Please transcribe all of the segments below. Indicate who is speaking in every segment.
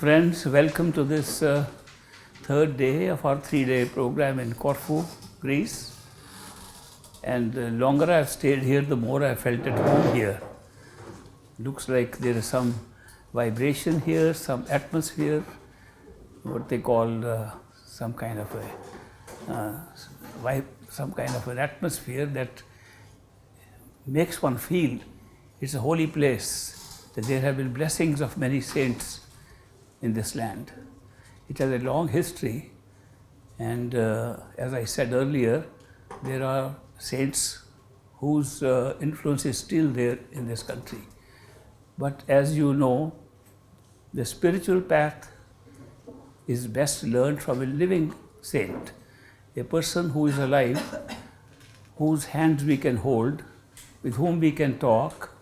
Speaker 1: Friends, welcome to this third day of our 3-day program in Corfu, Greece. And the longer I've stayed here, the more I felt at home here. Looks like there is some vibration here, some atmosphere, what they call some kind of an atmosphere that makes one feel it's a holy place, that there have been blessings of many saints in this land. It has a long history, and as I said earlier, there are saints whose influence is still there in this country. But as you know, the spiritual path is best learned from a living saint, a person who is alive, whose hands we can hold, with whom we can talk,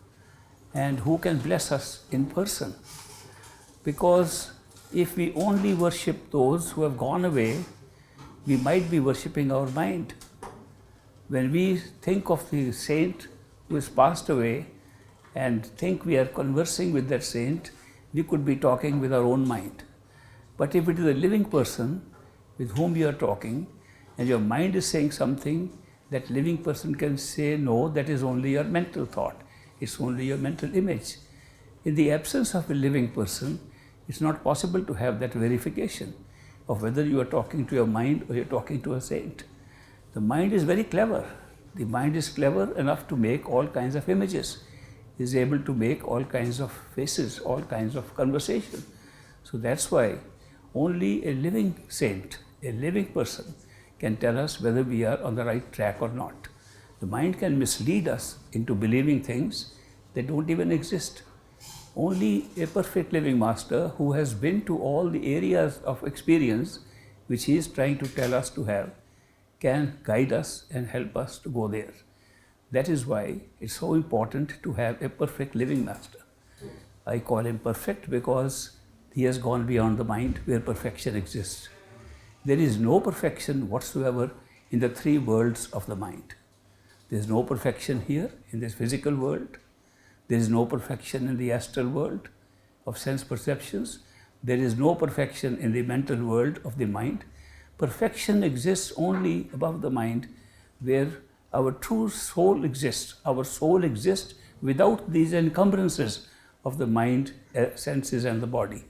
Speaker 1: and who can bless us in person. Because if we only worship those who have gone away, we might be worshipping our mind. When we think of the saint who has passed away and think we are conversing with that saint, we could be talking with our own mind. But if it is a living person with whom you are talking and your mind is saying something, that living person can say, no, that is only your mental thought. It's only your mental image. In the absence of a living person, it's not possible to have that verification of whether you are talking to your mind or you're talking to a saint. The mind is very clever. The mind is clever enough to make all kinds of images, is able to make all kinds of faces, all kinds of conversation. So that's why only a living saint, a living person, can tell us whether we are on the right track or not. The mind can mislead us into believing things that don't even exist. Only a perfect living master who has been to all the areas of experience which he is trying to tell us to have can guide us and help us to go there. That is why it's so important to have a perfect living master. I call him perfect because he has gone beyond the mind where perfection exists. There is no perfection whatsoever in the three worlds of the mind. There is no perfection here in this physical world. There is no perfection in the astral world of sense perceptions. There is no perfection in the mental world of the mind. Perfection exists only above the mind, where our true soul exists. Our soul exists without these encumbrances of the mind, senses and the body.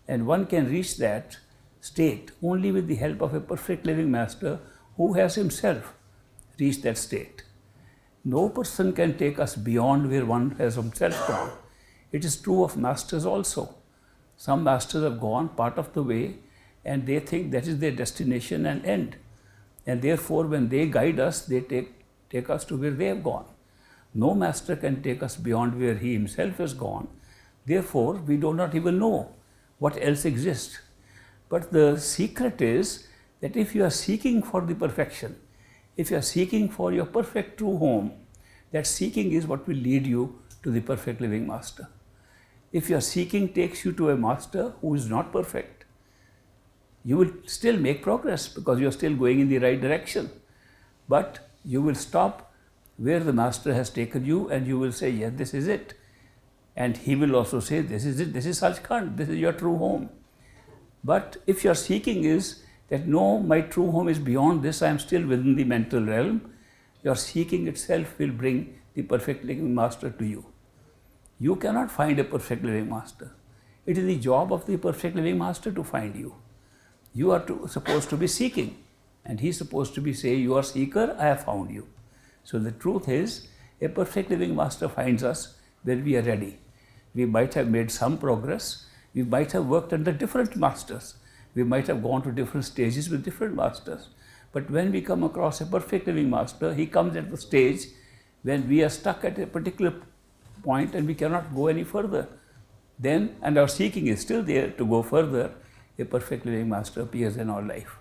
Speaker 1: And one can reach that state only with the help of a perfect living master who has himself reached that state. No person can take us beyond where one has himself gone. It is true of masters also. Some masters have gone part of the way and they think that is their destination and end. And therefore, when they guide us, they take us to where they have gone. No master can take us beyond where he himself has gone. Therefore, we do not even know what else exists. But the secret is that if you are seeking for the perfection, if you are seeking for your perfect true home, that seeking is what will lead you to the perfect living master. If your seeking takes you to a master who is not perfect, you will still make progress because you are still going in the right direction. But you will stop where the master has taken you and you will say, yes, this is it. And he will also say, this is it, this is Sachkhand, this is your true home. But if your seeking is that no, my true home is beyond this, I am still within the mental realm, your seeking itself will bring the perfect living master to you. You cannot find a perfect living master. It is the job of the perfect living master to find you. You are supposed to be seeking, and he is supposed to be saying, you are seeker, I have found you. So the truth is, a perfect living master finds us when we are ready. We might have made some progress, we might have worked under different masters, we might have gone to different stages with different masters. But when we come across a perfect living master, he comes at the stage when we are stuck at a particular point and we cannot go any further. Then, and our seeking is still there to go further, a perfect living master appears in our life.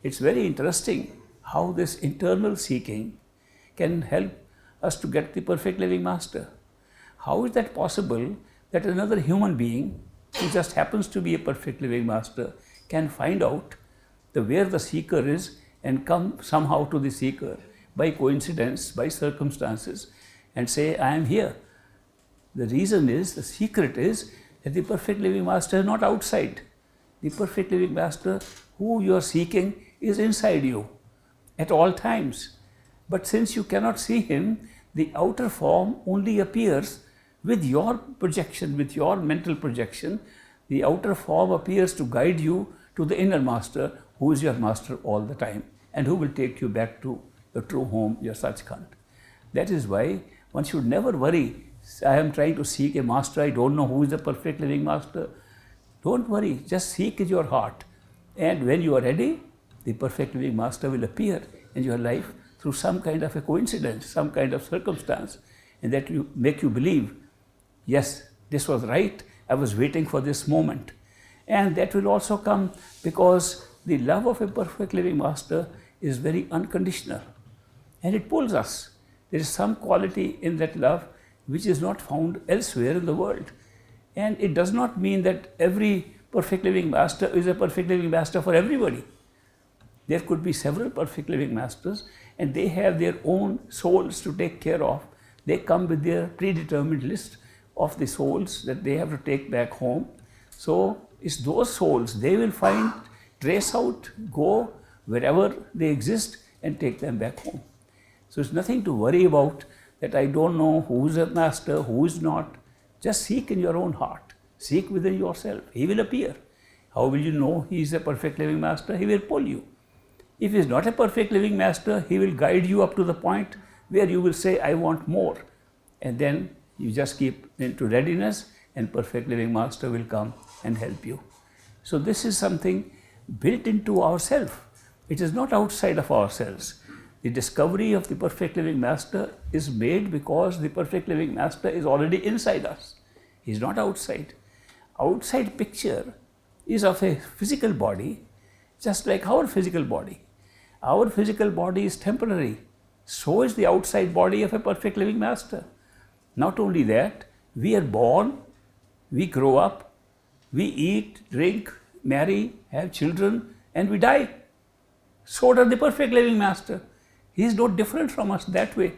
Speaker 1: It's very interesting how this internal seeking can help us to get the perfect living master. How is that possible that another human being who just happens to be a perfect living master can find out where the seeker is and come somehow to the seeker by coincidence, by circumstances, and say, I am here. The reason is, the secret is that the perfect living master is not outside. The perfect living master who you are seeking is inside you at all times. But since you cannot see him, the outer form only appears with your projection, with your mental projection. The outer form appears to guide you to the inner master, who is your master all the time and who will take you back to your true home, your Satsang. That is why one should never worry, I am trying to seek a master, I don't know who is the perfect living master. Don't worry, just seek in your heart. And when you are ready, the perfect living master will appear in your life through some kind of a coincidence, some kind of circumstance, and that will make you believe, yes, this was right, I was waiting for this moment. And that will also come because the love of a perfect living master is very unconditional and it pulls us. There is some quality in that love which is not found elsewhere in the world. And it does not mean that every perfect living master is a perfect living master for everybody. There could be several perfect living masters and they have their own souls to take care of. They come with their predetermined list of the souls that they have to take back home. So it's those souls they will find, trace out, go wherever they exist and take them back home. So it's nothing to worry about that I don't know who is a master, who is not. Just seek in your own heart. Seek within yourself. He will appear. How will you know he is a perfect living master? He will pull you. If he is not a perfect living master, he will guide you up to the point where you will say, I want more. And then you just keep into readiness and perfect living master will come and help you. So this is something built into ourselves. It is not outside of ourselves. The discovery of the perfect living master is made because the perfect living master is already inside us. He is not outside. Outside picture is of a physical body, just like our physical body. Our physical body is temporary. So is the outside body of a perfect living master. Not only that, we are born, we grow up, we eat, drink, marry, have children, and we die. So does the perfect living master. He is no different from us that way.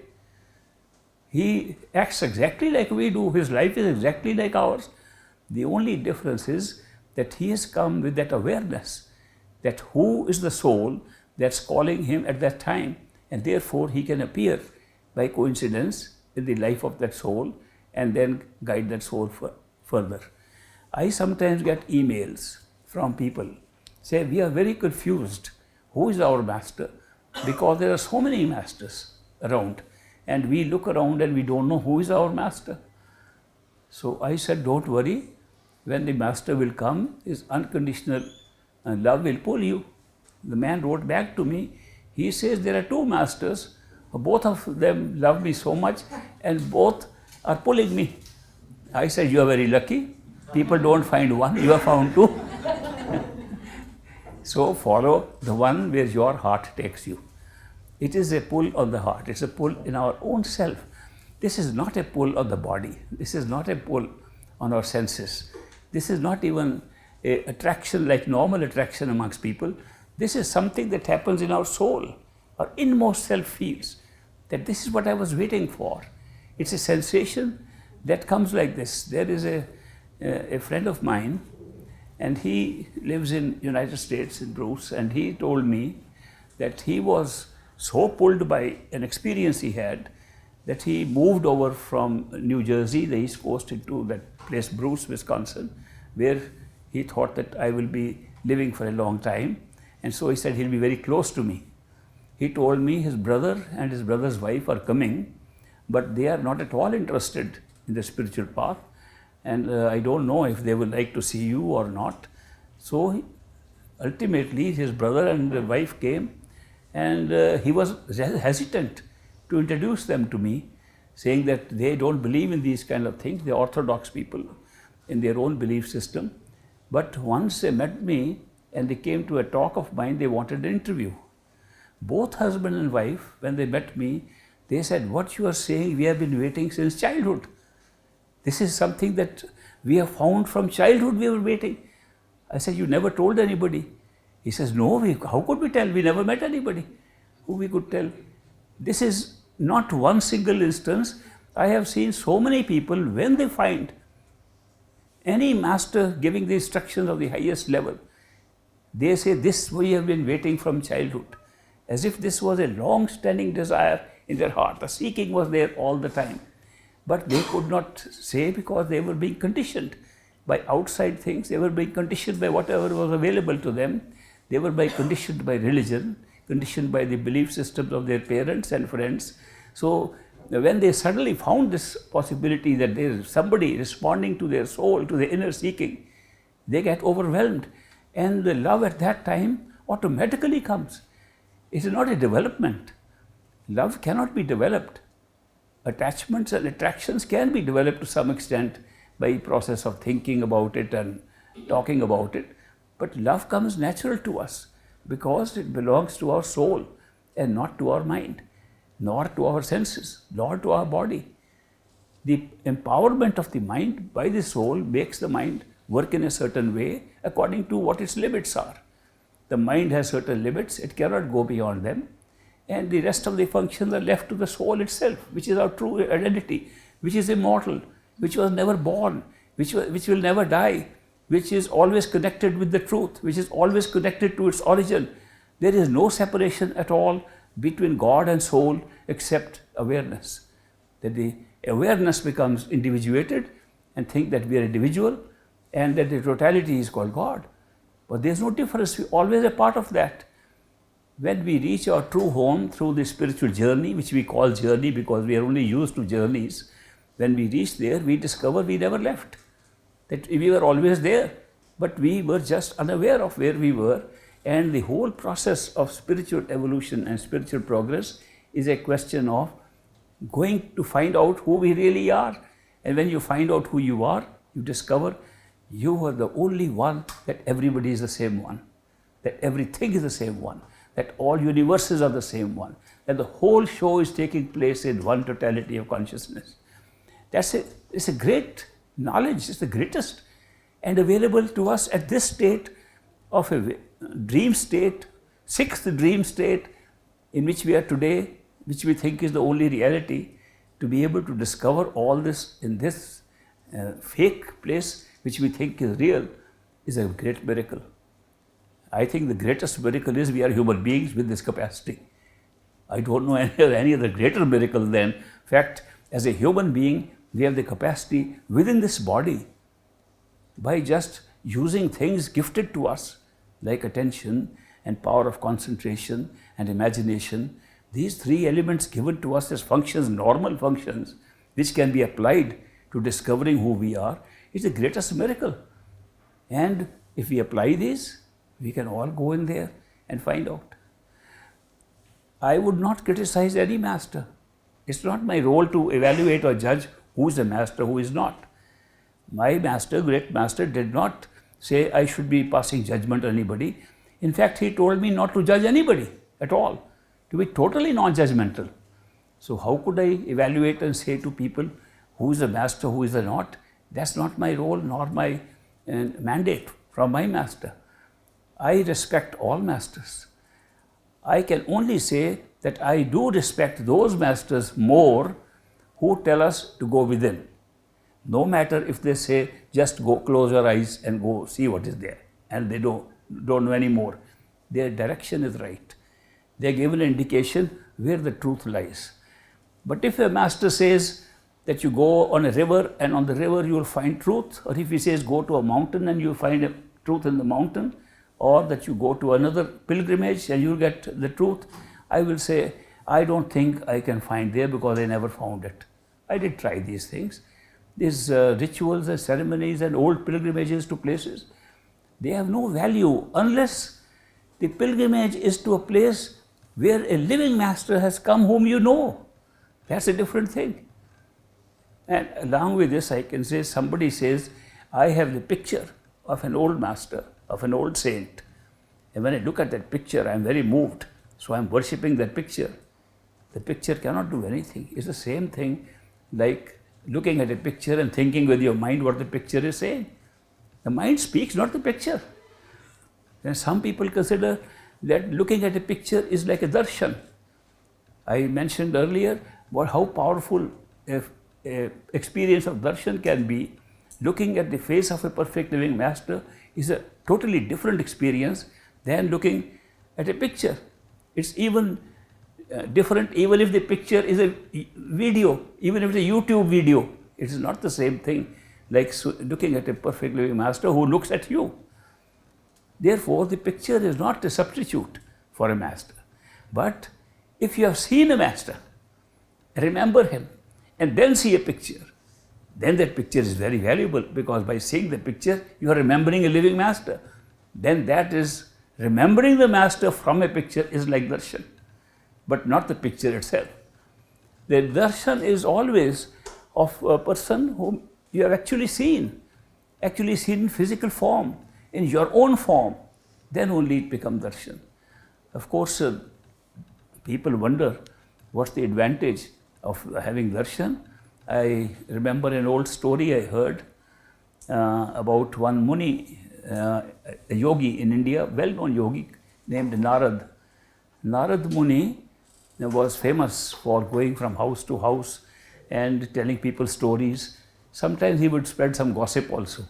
Speaker 1: He acts exactly like we do. His life is exactly like ours. The only difference is that he has come with that awareness that who is the soul that's calling him at that time, and therefore he can appear by coincidence in the life of that soul and then guide that soul further. I sometimes get emails from people say, we are very confused. Who is our master? Because there are so many masters around and we look around and we don't know who is our master. So I said, don't worry. When the master will come, his unconditional love will pull you. The man wrote back to me. He says, there are two masters. Both of them love me so much and both are pulling me. I said, you are very lucky. People don't find one, you have found two. So follow the one where your heart takes you. It is a pull on the heart. It's a pull in our own self. This is not a pull on the body. This is not a pull on our senses. This is not even an attraction like normal attraction amongst people. This is something that happens in our soul. Our inmost self feels that this is what I was waiting for. It's a sensation that comes like this. There is a friend of mine, and he lives in United States, in Bruce, and he told me that he was so pulled by an experience he had that he moved over from New Jersey, the East Coast, into that place, Bruce, Wisconsin, where he thought that I will be living for a long time. And so he said he'll be very close to me. He told me his brother and his brother's wife are coming, but they are not at all interested in the spiritual path. And I don't know if they would like to see you or not. So ultimately his brother and the wife came, and he was hesitant to introduce them to me, saying that they don't believe in these kind of things. They're orthodox people in their own belief system. But once they met me and they came to a talk of mine, they wanted an interview. Both husband and wife, when they met me, they said, what you are saying, we have been waiting since childhood. This is something that we have found from childhood, we were waiting. I said, you never told anybody. He says, no, how could we tell? We never met anybody who we could tell. This is not one single instance. I have seen so many people, when they find Any master giving the instructions of the highest level, they say, this we have been waiting from childhood, as if this was a long-standing desire in their heart. The seeking was there all the time. But they could not say because they were being conditioned by outside things. They were being conditioned by whatever was available to them. They were conditioned by religion, conditioned by the belief systems of their parents and friends. So when they suddenly found this possibility that there is somebody responding to their soul, to the inner seeking, they get overwhelmed. And the love at that time automatically comes. It is not a development. Love cannot be developed. Attachments and attractions can be developed to some extent by process of thinking about it and talking about it. But love comes natural to us because it belongs to our soul and not to our mind, nor to our senses, nor to our body. The empowerment of the mind by the soul makes the mind work in a certain way according to what its limits are. The mind has certain limits, it cannot go beyond them, and the rest of the functions are left to the soul itself, which is our true identity, which is immortal, which was never born, which will never die, which is always connected with the truth, which is always connected to its origin. There is no separation at all between God and soul except awareness. That the awareness becomes individuated and think that we are individual and that the totality is called God. But there is no difference, we are always a part of that. When we reach our true home through the spiritual journey, which we call journey because we are only used to journeys, when we reach there, we discover we never left. That we were always there, but we were just unaware of where we were. And the whole process of spiritual evolution and spiritual progress is a question of going to find out who we really are. And when you find out who you are, you discover you are the only one, that everybody is the same one, that everything is the same one, that all universes are the same one, that the whole show is taking place in one totality of consciousness. It's a great knowledge, it's the greatest, and available to us at this state of a dream state, sixth dream state in which we are today, which we think is the only reality. To be able to discover all this in this fake place which we think is real is a great miracle. I think the greatest miracle is we are human beings with this capacity. I don't know any other greater miracle than fact, as a human being, we have the capacity within this body, by just using things gifted to us like attention and power of concentration and imagination. These three elements given to us as functions, normal functions, which can be applied to discovering who we are, is the greatest miracle. And if we apply these, we can all go in there and find out. I would not criticize any master. It's not my role to evaluate or judge who is a master, who is not. My master, great master, did not say I should be passing judgment on anybody. In fact, he told me not to judge anybody at all, to be totally non-judgmental. So how could I evaluate and say to people who is a master, who is a not? That's not my role nor my mandate from my master. I respect all masters. I can only say that I do respect those masters more who tell us to go within. No matter if they say just go close your eyes and go see what is there, and they don't know any more. Their direction is right. They give an indication where the truth lies. But if a master says that you go on a river and on the river you will find truth, or if he says go to a mountain and you will find a truth in the mountain, or that you go to another pilgrimage and you will get the truth, I will say, I don't think I can find there because I never found it. I did try these things. These rituals and ceremonies and old pilgrimages to places, they have no value unless the pilgrimage is to a place where a living master has come whom you know. That's a different thing. And along with this, I can say, somebody says, I have the picture of an old master, of an old saint. And when I look at that picture, I am very moved. So I am worshipping that picture. The picture cannot do anything. It's the same thing like looking at a picture and thinking with your mind what the picture is saying. The mind speaks, not the picture. And some people consider that looking at a picture is like a darshan. I mentioned earlier about how powerful experience of darshan can be looking at the face of a perfect living master is a totally different experience than looking at a picture. It's even different even if the picture is a video, even if it's a YouTube video. It is not the same thing like looking at a perfect living master who looks at you. Therefore, the picture is not a substitute for a master. But if you have seen a master, remember him, and then see a picture, then that picture is very valuable, because by seeing the picture, you are remembering a living master. Then that is, remembering the master from a picture is like darshan, but not the picture itself. The darshan is always of a person whom you have actually seen in physical form, in your own form. Then only it becomes darshan. Of course, people wonder what's the advantage of having darshan. I remember an old story I heard about one Muni, a yogi in India, well-known yogi named Narad. Narad Muni was famous for going from house to house and telling people stories. Sometimes he would spread some gossip also.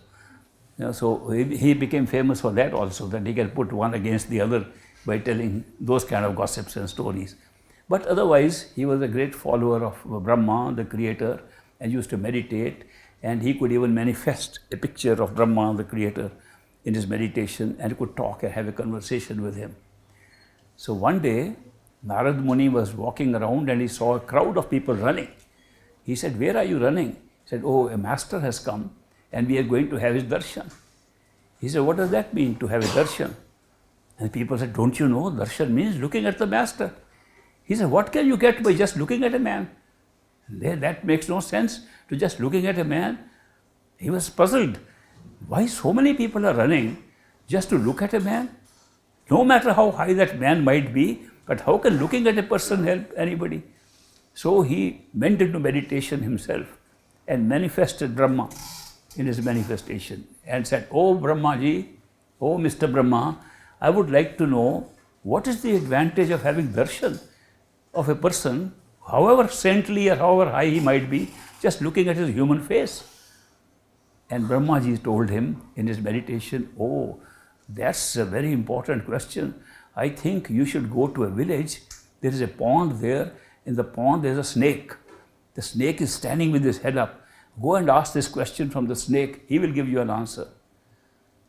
Speaker 1: So he became famous for that also, that he can put one against the other by telling those kind of gossips and stories. But otherwise, he was a great follower of Brahma, the creator, and used to meditate, and he could even manifest a picture of Brahma, the creator, in his meditation, and could talk and have a conversation with him. So one day, Narad Muni was walking around and he saw a crowd of people running. He said, "Where are you running?" He said, "Oh, a master has come and we are going to have his darshan." He said, "What does that mean, to have a darshan?" And people said, "Don't you know, darshan means looking at the master." He said, "What can you get by just looking at a man? That makes no sense, to just looking at a man." He was puzzled. Why so many people are running just to look at a man? No matter how high that man might be, but how can looking at a person help anybody? So he went into meditation himself and manifested Brahma in his manifestation and said, "Oh Brahmaji, oh Mr. Brahma, I would like to know what is the advantage of having darshan of a person, however saintly or however high he might be, just looking at his human face." And Brahmaji told him in his meditation, "Oh, that's a very important question. I think you should go to a village. There is a pond there. In the pond there is a snake. The snake is standing with his head up. Go and ask this question from the snake. He will give you an answer."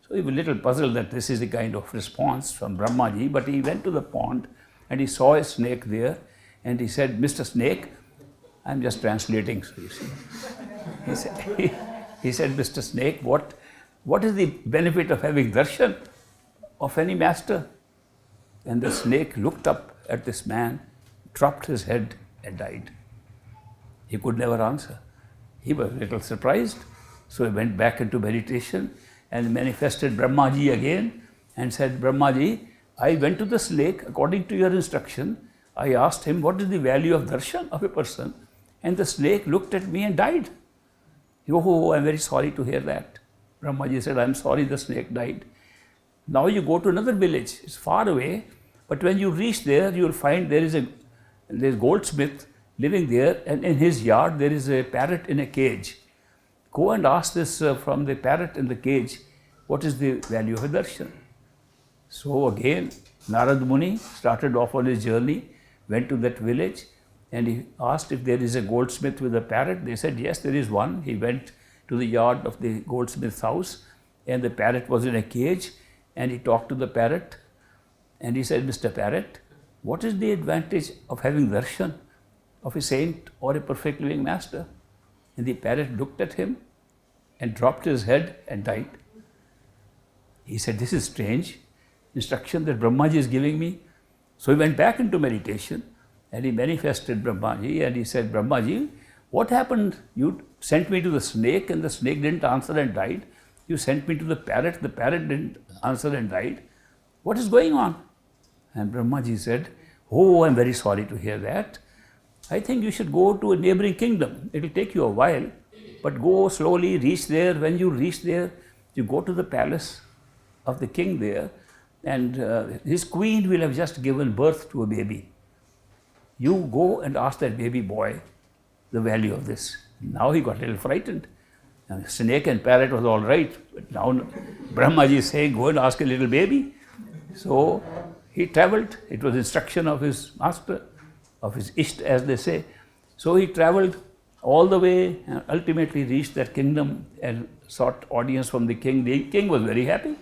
Speaker 1: So he was a little puzzled that this is the kind of response from Brahmaji, but he went to the pond and he saw a snake there and he said, "Mr. Snake," I'm just translating, so you see. He said, "Mr. Snake, what is the benefit of having darshan of any master?" And the snake looked up at this man, dropped his head and died. He could never answer. He was a little surprised, so he went back into meditation and manifested Brahmaji again and said, "Brahmaji, I went to the snake according to your instruction. I asked him what is the value of darshan of a person, and the snake looked at me and died." "Oh, I'm very sorry to hear that." Brahmaji said, "I'm sorry the snake died. Now you go to another village. It's far away, but when you reach there, you will find there is a goldsmith living there, and in his yard there is a parrot in a cage. Go and ask this from the parrot in the cage, what is the value of a darshan?" So again, Narad Muni started off on his journey, went to that village, and he asked if there is a goldsmith with a parrot. They said, "Yes, there is one." He went to the yard of the goldsmith's house, and the parrot was in a cage, and he talked to the parrot, and he said, "Mr. Parrot, what is the advantage of having darshan of a saint or a perfect living master?" And the parrot looked at him and dropped his head and died. He said, "This is strange instruction that Brahmaji is giving me." So he went back into meditation and he manifested Brahmaji and he said, "Brahmaji, what happened? You sent me to the snake and the snake didn't answer and died. You sent me to the parrot didn't answer and died. What is going on?" And Brahmaji said, "Oh, I'm very sorry to hear that. I think you should go to a neighboring kingdom. It will take you a while, but go slowly, reach there. When you reach there, you go to the palace of the king there, and his queen will have just given birth to a baby. You go and ask that baby boy the value of this." Now he got a little frightened And snake and parrot was all right. But now Brahmaji is saying, go and ask a little baby. So he traveled. It was instruction of his master, of his Isht, as they say. So he traveled all the way and ultimately reached that kingdom and sought audience from the king. The king was very happy.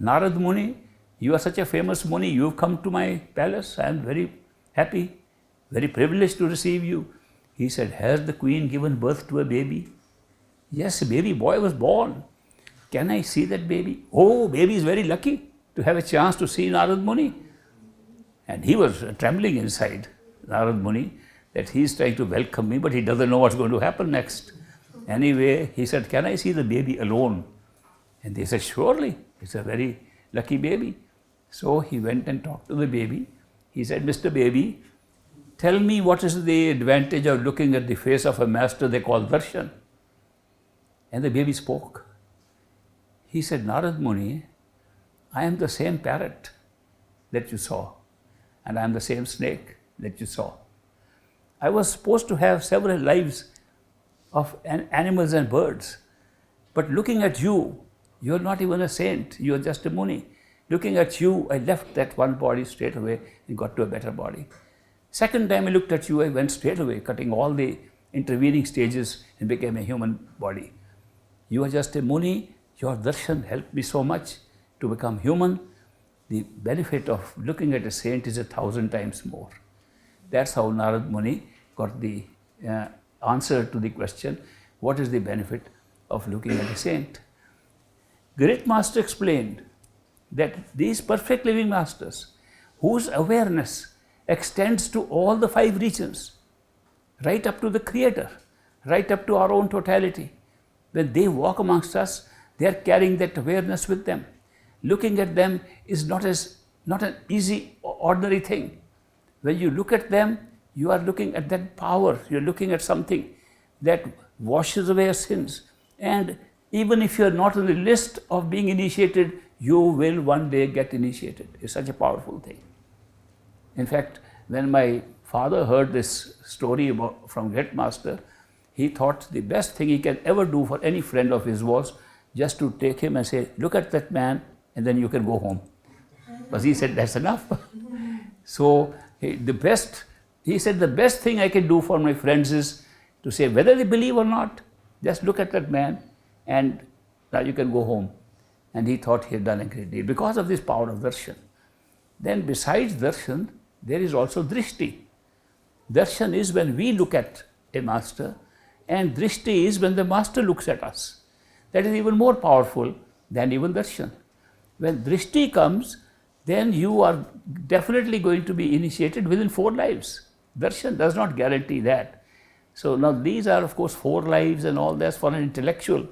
Speaker 1: Narad Muni, you are such a famous Muni. You have come to my palace. I am very happy, very privileged to receive you. He said, has the queen given birth to a baby? Yes, a baby boy was born. Can I see that baby? Oh, baby is very lucky to have a chance to see Narad Muni. And he was trembling inside, Narad Muni, that he is trying to welcome me, but he doesn't know what's going to happen next. Anyway, he said, can I see the baby alone? And they said, surely, it's a very lucky baby. So he went and talked to the baby. He said, Mr. Baby, tell me what is the advantage of looking at the face of a master they call darshan? And the baby spoke. He said, Narad Muni, I am the same parrot that you saw, and I am the same snake that you saw. I was supposed to have several lives of animals and birds, but looking at you, you are not even a saint, you are just a Muni. Looking at you, I left that one body straight away and got to a better body. Second time I looked at you, I went straight away, cutting all the intervening stages and became a human body. You are just a Muni, your darshan helped me so much to become human. The benefit of looking at a saint is 1,000 times more. That's how Narad Muni got the answer to the question, what is the benefit of looking at a saint? Great Master explained that these perfect living masters, whose awareness extends to all the 5 regions, right up to the Creator, right up to our own totality. When they walk amongst us, they are carrying that awareness with them. Looking at them is not an easy, ordinary thing. When you look at them, you are looking at that power. You are looking at something that washes away our sins. And even if you are not on the list of being initiated, you will one day get initiated. It's such a powerful thing. In fact, when my father heard this story from Great Master, he thought the best thing he can ever do for any friend of his was just to take him and say, look at that man, and then you can go home. Because he said, that's enough. So he said, the best thing I can do for my friends is to say, whether they believe or not, just look at that man, and now you can go home. And he thought he had done a great deed because of this power of darshan. Then besides darshan, there is also drishti. Darshan is when we look at a master, and drishti is when the master looks at us. That is even more powerful than even darshan. When drishti comes, then you are definitely going to be initiated within 4 lives. Darshan does not guarantee that. So now these are of course 4 lives and all that for an intellectual.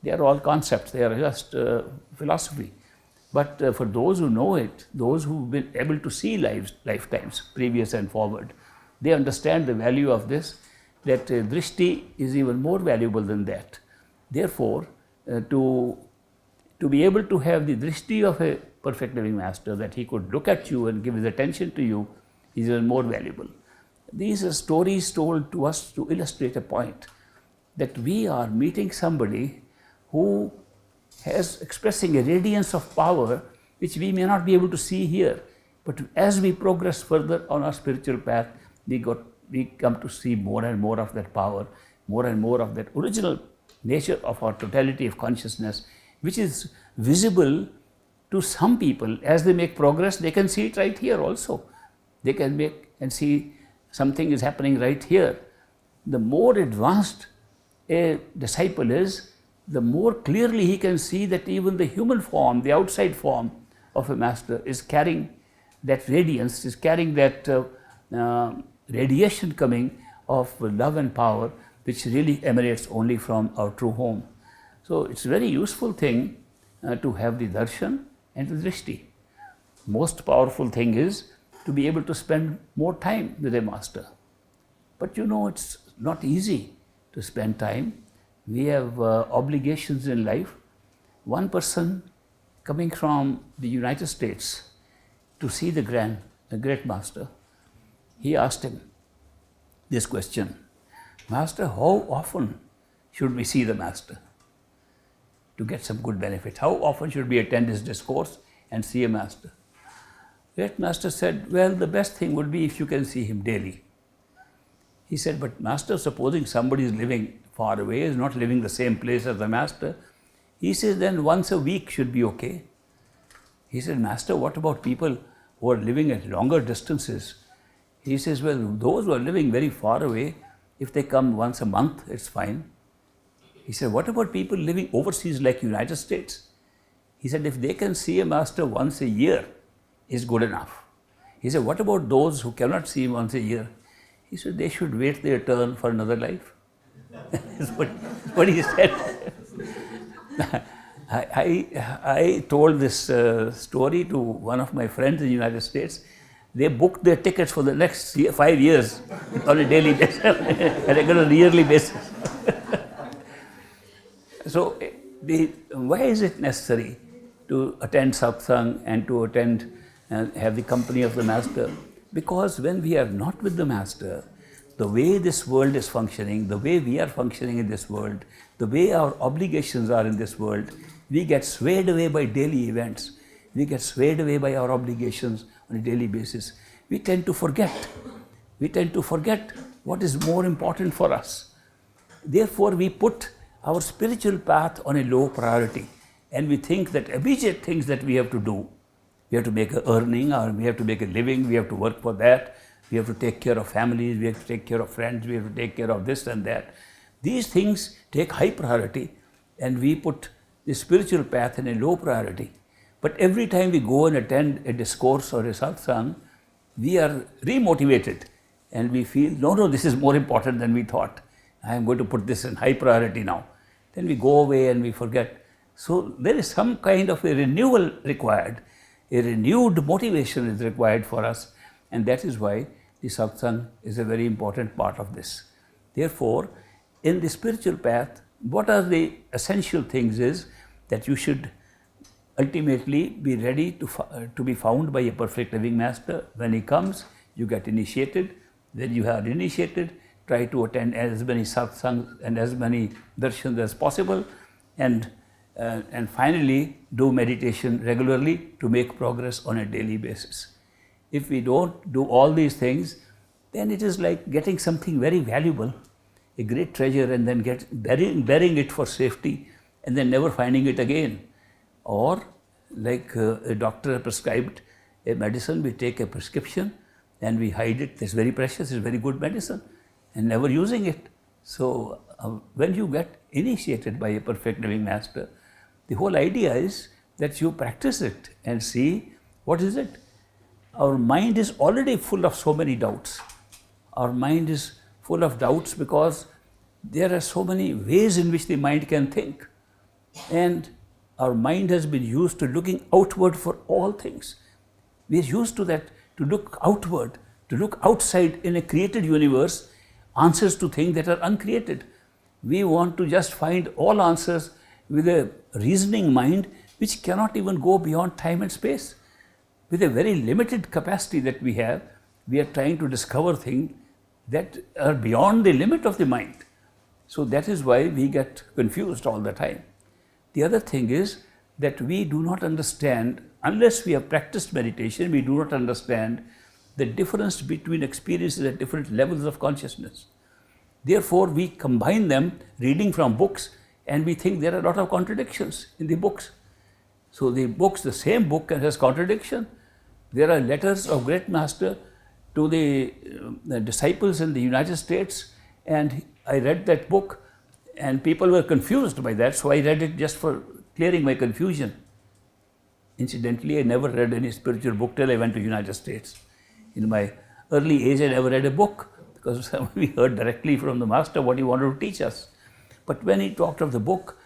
Speaker 1: They are all concepts, they are just philosophy. But for those who know it, those who have been able to see lifetimes, previous and forward, they understand the value of this, that drishti is even more valuable than that. Therefore, to be able to have the drishti of a perfect living master, that he could look at you and give his attention to you, is even more valuable. These are stories told to us to illustrate a point, that we are meeting somebody who is expressing a radiance of power which we may not be able to see here. But as we progress further on our spiritual path, we come to see more and more of that power, more and more of that original nature of our totality of consciousness, which is visible to some people. As they make progress, they can see it right here also. They can make and see something is happening right here. The more advanced a disciple is, the more clearly he can see that even the human form, the outside form of a master is carrying that radiance, is carrying that radiation coming of love and power, which really emanates only from our true home. So it's a very useful thing to have the darshan and the drishti. Most powerful thing is to be able to spend more time with a master. But you know, it's not easy to spend time. We have obligations in life. One person coming from the United States to see the great master, he asked him this question, Master, how often should we see the master? to get some good benefit. How often should we attend his discourse and see a master? Great master said, well, the best thing would be if you can see him daily. He said, but master, supposing somebody is living far away, is not living the same place as the master, he says, then once a week should be okay. He said, master, what about people who are living at longer distances? He says, well, those who are living very far away, if they come once a month, it's fine. He said, what about people living overseas like United States? He said, if they can see a master once a year, is good enough. He said, what about those who cannot see him once a year? He said, they should wait their turn for another life. That's what he said. I told this story to one of my friends in the United States. They booked their tickets for the next 5 years on a daily basis, on a yearly basis. So, why is it necessary to attend satsang and to attend and have the company of the master? Because when we are not with the master, the way this world is functioning, the way we are functioning in this world, the way our obligations are in this world, we get swayed away by daily events. We get swayed away by our obligations on a daily basis. We tend to forget. We tend to forget what is more important for us. Therefore, we put our spiritual path on a low priority, and we think that immediate things that we have to do, we have to make an earning, or we have to make a living, we have to work for that, we have to take care of families, we have to take care of friends, we have to take care of this and that. These things take high priority, and we put the spiritual path in a low priority. But every time we go and attend a discourse or a satsang, we are remotivated, and we feel, no, this is more important than we thought. I am going to put this in high priority now. Then we go away and we forget. So there is some kind of a renewal required. A renewed motivation is required for us, and that is why the satsang is a very important part of this. Therefore, in the spiritual path, what are the essential things is that you should ultimately be ready to be found by a perfect living master. When he comes, you get initiated. When you are initiated, try to attend as many satsangs and as many darshans as possible, and finally do meditation regularly to make progress on a daily basis. If we don't do all these things, then it is like getting something very valuable, a great treasure, and then burying it for safety and then never finding it again. Or like a doctor prescribed a medicine, we take a prescription and we hide it. It's very precious, it's very good medicine, and never using it. So when you get initiated by a perfect living master, the whole idea is that you practice it and see what is it. Our mind is already full of so many doubts. Our mind is full of doubts because there are so many ways in which the mind can think. And our mind has been used to looking outward for all things. We are used to that, to look outward, to look outside in a created universe, answers to things that are uncreated. We want to just find all answers with a reasoning mind which cannot even go beyond time and space. With a very limited capacity that we have, we are trying to discover things that are beyond the limit of the mind. So that is why we get confused all the time. The other thing is that we do not understand, unless we have practiced meditation, we do not understand the difference between experiences at different levels of consciousness. Therefore, we combine them, reading from books, and we think there are a lot of contradictions in the books. So the books, the same book has contradiction. There are letters of great master to the disciples in the United States, and I read that book and people were confused by that, so I read it just for clearing my confusion. Incidentally, I never read any spiritual book till I went to United States. In my early age, I never read a book because we heard directly from the master what he wanted to teach us. But when he talked of the book,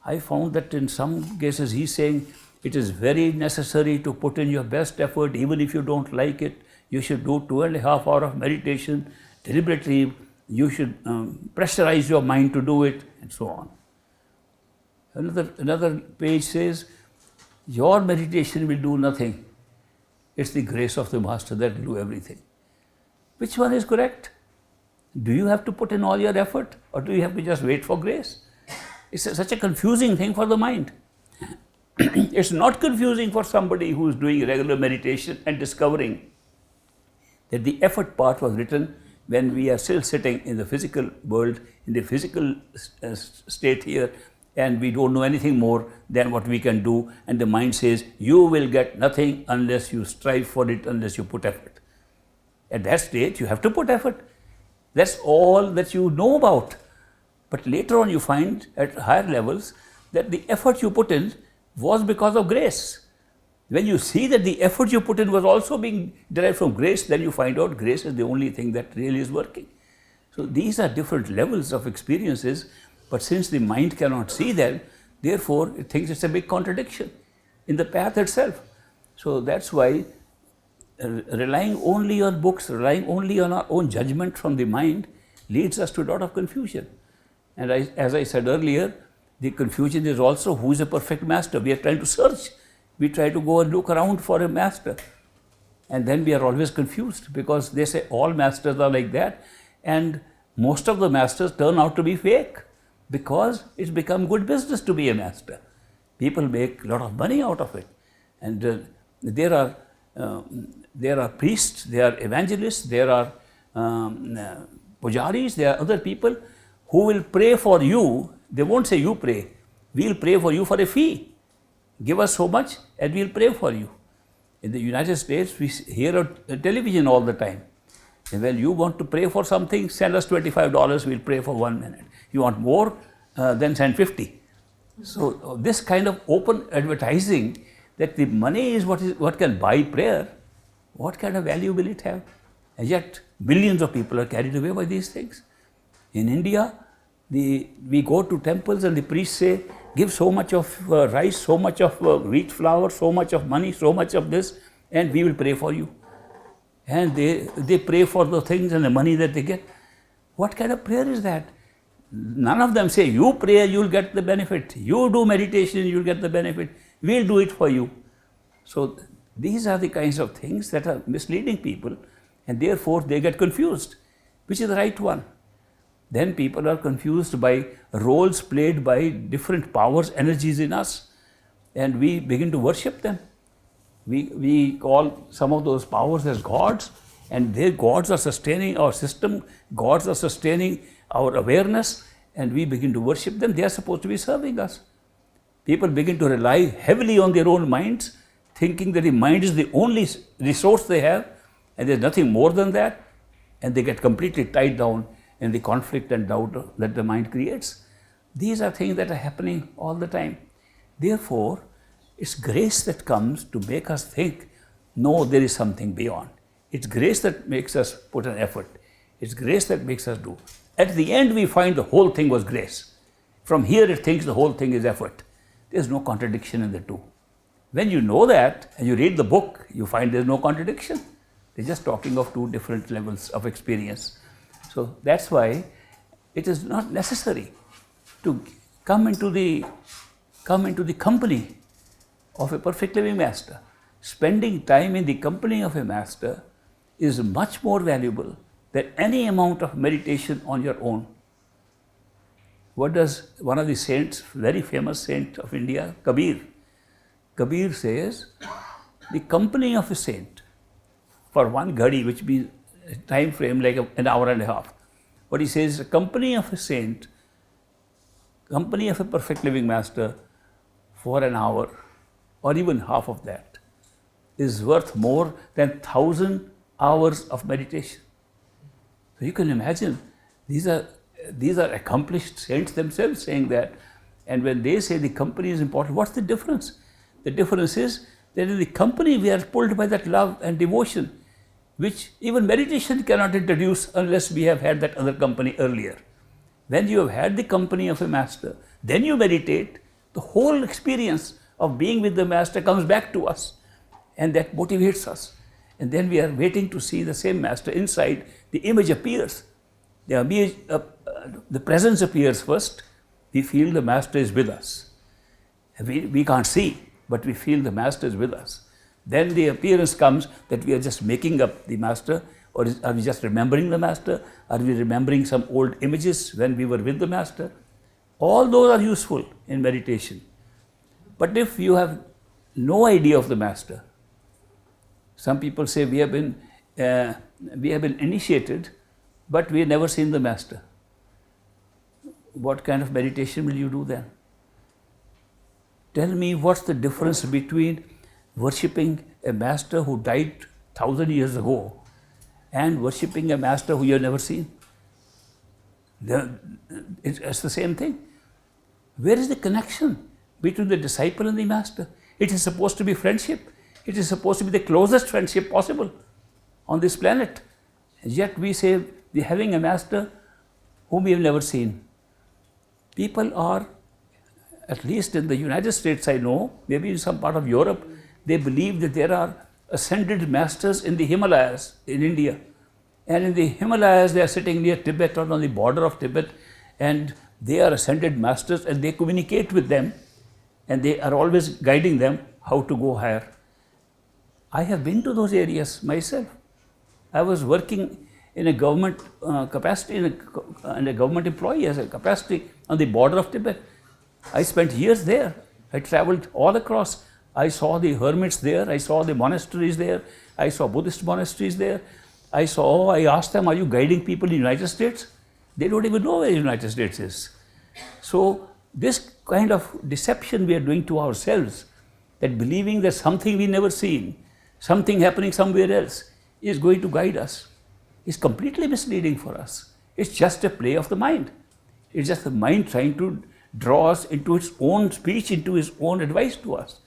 Speaker 1: I found that in some cases he's saying it is very necessary to put in your best effort, even if you don't like it. You should do 2.5 hours of meditation deliberately. You should pressurize your mind to do it, and so on. Another page says, your meditation will do nothing. It's the grace of the master that will do everything. Which one is correct? Do you have to put in all your effort, or do you have to just wait for grace? It's such a confusing thing for the mind. It's not confusing for somebody who is doing regular meditation and discovering that the effort part was written when we are still sitting in the physical world, in the physical state here, and we don't know anything more than what we can do, and the mind says, you will get nothing unless you strive for it, unless you put effort. At that stage, you have to put effort. That's all that you know about. But later on, you find at higher levels that the effort you put in was because of grace. When you see that the effort you put in was also being derived from grace, then you find out grace is the only thing that really is working. So these are different levels of experiences, but since the mind cannot see them, therefore it thinks it's a big contradiction in the path itself. So that's why relying only on books, relying only on our own judgment from the mind leads us to a lot of confusion. And as I said earlier, the confusion is also who is a perfect master. We are trying to search. We try to go and look around for a master. And then we are always confused because they say all masters are like that. And most of the masters turn out to be fake because it's become good business to be a master. People make a lot of money out of it. And there are priests, there are evangelists, there are pujaris, there are other people who will pray for you. They won't say you pray. We'll pray for you for a fee. Give us so much and we'll pray for you. In the United States, we hear on television all the time. And when you want to pray for something, send us $25, we'll pray for 1 minute. You want more, then send 50. So this kind of open advertising that the money is what can buy prayer, what kind of value will it have? And yet millions of people are carried away by these things. In India, we go to temples and the priests say, give so much of rice, so much of wheat flour, so much of money, so much of this, and we will pray for you. And they pray for the things and the money that they get. What kind of prayer is that? None of them say, you pray, you'll get the benefit. You do meditation, you'll get the benefit. We'll do it for you. So these are the kinds of things that are misleading people, and therefore they get confused. Which is the right one? Then people are confused by roles played by different powers, energies in us, and we begin to worship them. We call some of those powers as gods, and their gods are sustaining our system, gods are sustaining our awareness, and we begin to worship them. They are supposed to be serving us. People begin to rely heavily on their own minds, thinking that the mind is the only resource they have, and there's nothing more than that, and they get completely tied down in the conflict and doubt that the mind creates. These are things that are happening all the time. Therefore, it's grace that comes to make us think, no, there is something beyond. It's grace that makes us put an effort. It's grace that makes us do. At the end, we find the whole thing was grace. From here, it thinks the whole thing is effort. There's no contradiction in the two. When you know that and you read the book, you find there's no contradiction. They're just talking of two different levels of experience. So that's why it is not necessary to come into the company of a perfect living master. Spending time in the company of a master is much more valuable than any amount of meditation on your own. What does one of the saints, very famous saint of India, Kabir says, the company of a saint for one ghadi, which means a time frame like an hour and a half. But he says, the company of a saint, company of a perfect living master for an hour or even half of that is worth more than 1,000 hours of meditation. So you can imagine, these are accomplished saints themselves saying that. And when they say the company is important, what's the difference? The difference is that in the company we are pulled by that love and devotion, which even meditation cannot introduce unless we have had that other company earlier. When you have had the company of a master, then you meditate, the whole experience of being with the master comes back to us, and that motivates us. And then we are waiting to see the same master. Inside, the image appears. The presence appears first. We feel the master is with us. We can't see, but we feel the master is with us. Then the appearance comes that we are just making up the master, or are we just remembering the master? Are we remembering some old images when we were with the master? All those are useful in meditation. But if you have no idea of the master, some people say we have been initiated, but we have never seen the master. What kind of meditation will you do then? Tell me, what's the difference between worshipping a master who died 1,000 years ago and worshipping a master who you have never seen? It's the same thing. Where is the connection between the disciple and the master? It is supposed to be friendship. It is supposed to be the closest friendship possible on this planet. And yet we say we're having a master whom we have never seen. People are, at least in the United States I know, maybe in some part of Europe, they believe that there are ascended masters in the Himalayas in India. And in the Himalayas they are sitting near Tibet or on the border of Tibet, and they are ascended masters and they communicate with them and they are always guiding them how to go higher. I have been to those areas myself. I was working in a government capacity, and a government employee as a capacity on the border of Tibet. I spent years there. I traveled all across. I saw the hermits there. I saw the monasteries there. I saw Buddhist monasteries there. I asked them, are you guiding people in the United States? They don't even know where the United States is. So this kind of deception we are doing to ourselves, that believing that something we never seen, something happening somewhere else is going to guide us, is completely misleading for us. It's just a play of the mind. It's just the mind trying to draw us into its own speech, into its own advice to us.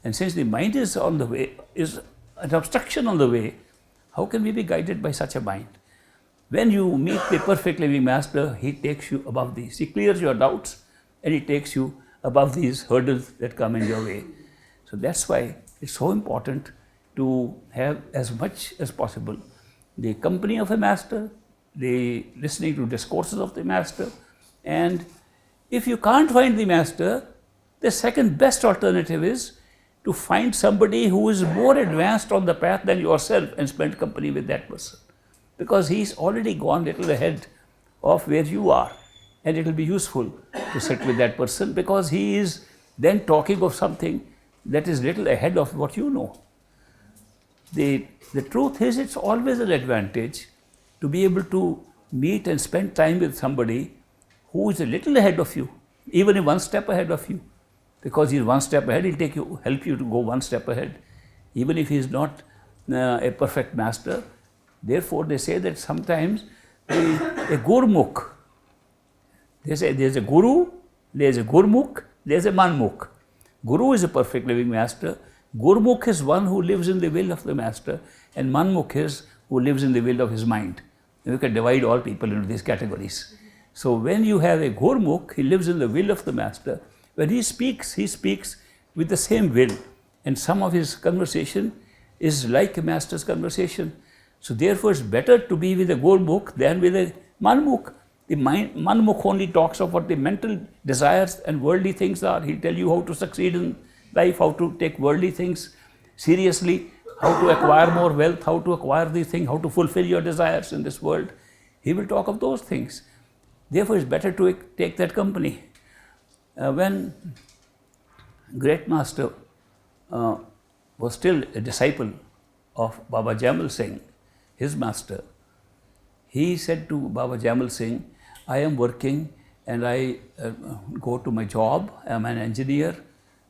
Speaker 1: And since the mind is on the way, is an obstruction on the way, how can we be guided by such a mind? When you meet the perfect living master, he takes you above these. He clears your doubts and he takes you above these hurdles that come in your way. So that's why it's so important to have as much as possible the company of a master, the listening to discourses of the master. And if you can't find the master, the second best alternative is to find somebody who is more advanced on the path than yourself and spend company with that person. Because he's already gone little ahead of where you are. And it will be useful to sit with that person because he is then talking of something that is little ahead of what you know. The truth is, it's always an advantage to be able to meet and spend time with somebody who is a little ahead of you, even one step ahead of you. Because he's one step ahead, he'll help you to go one step ahead, even if he's not a perfect master. Therefore, they say that sometimes a gurmukh, they say there's a guru, there's a gurmukh, there's a manmukh. Guru is a perfect living master. Gurmukh is one who lives in the will of the master, and manmukh is who lives in the will of his mind. You can divide all people into these categories. So when you have a gurmukh, he lives in the will of the master. When he speaks with the same will, and some of his conversation is like a master's conversation. So therefore, it's better to be with a gurmukh than with a manmukh. The manmukh only talks of what the mental desires and worldly things are. He'll tell you how to succeed in life, how to take worldly things seriously, how to acquire more wealth, how to acquire these things, how to fulfill your desires in this world. He will talk of those things. Therefore, it's better to take that company. When great master was still a disciple of Baba Jamal Singh, his master, he said to Baba Jamal Singh, I am working and I go to my job. I am an engineer,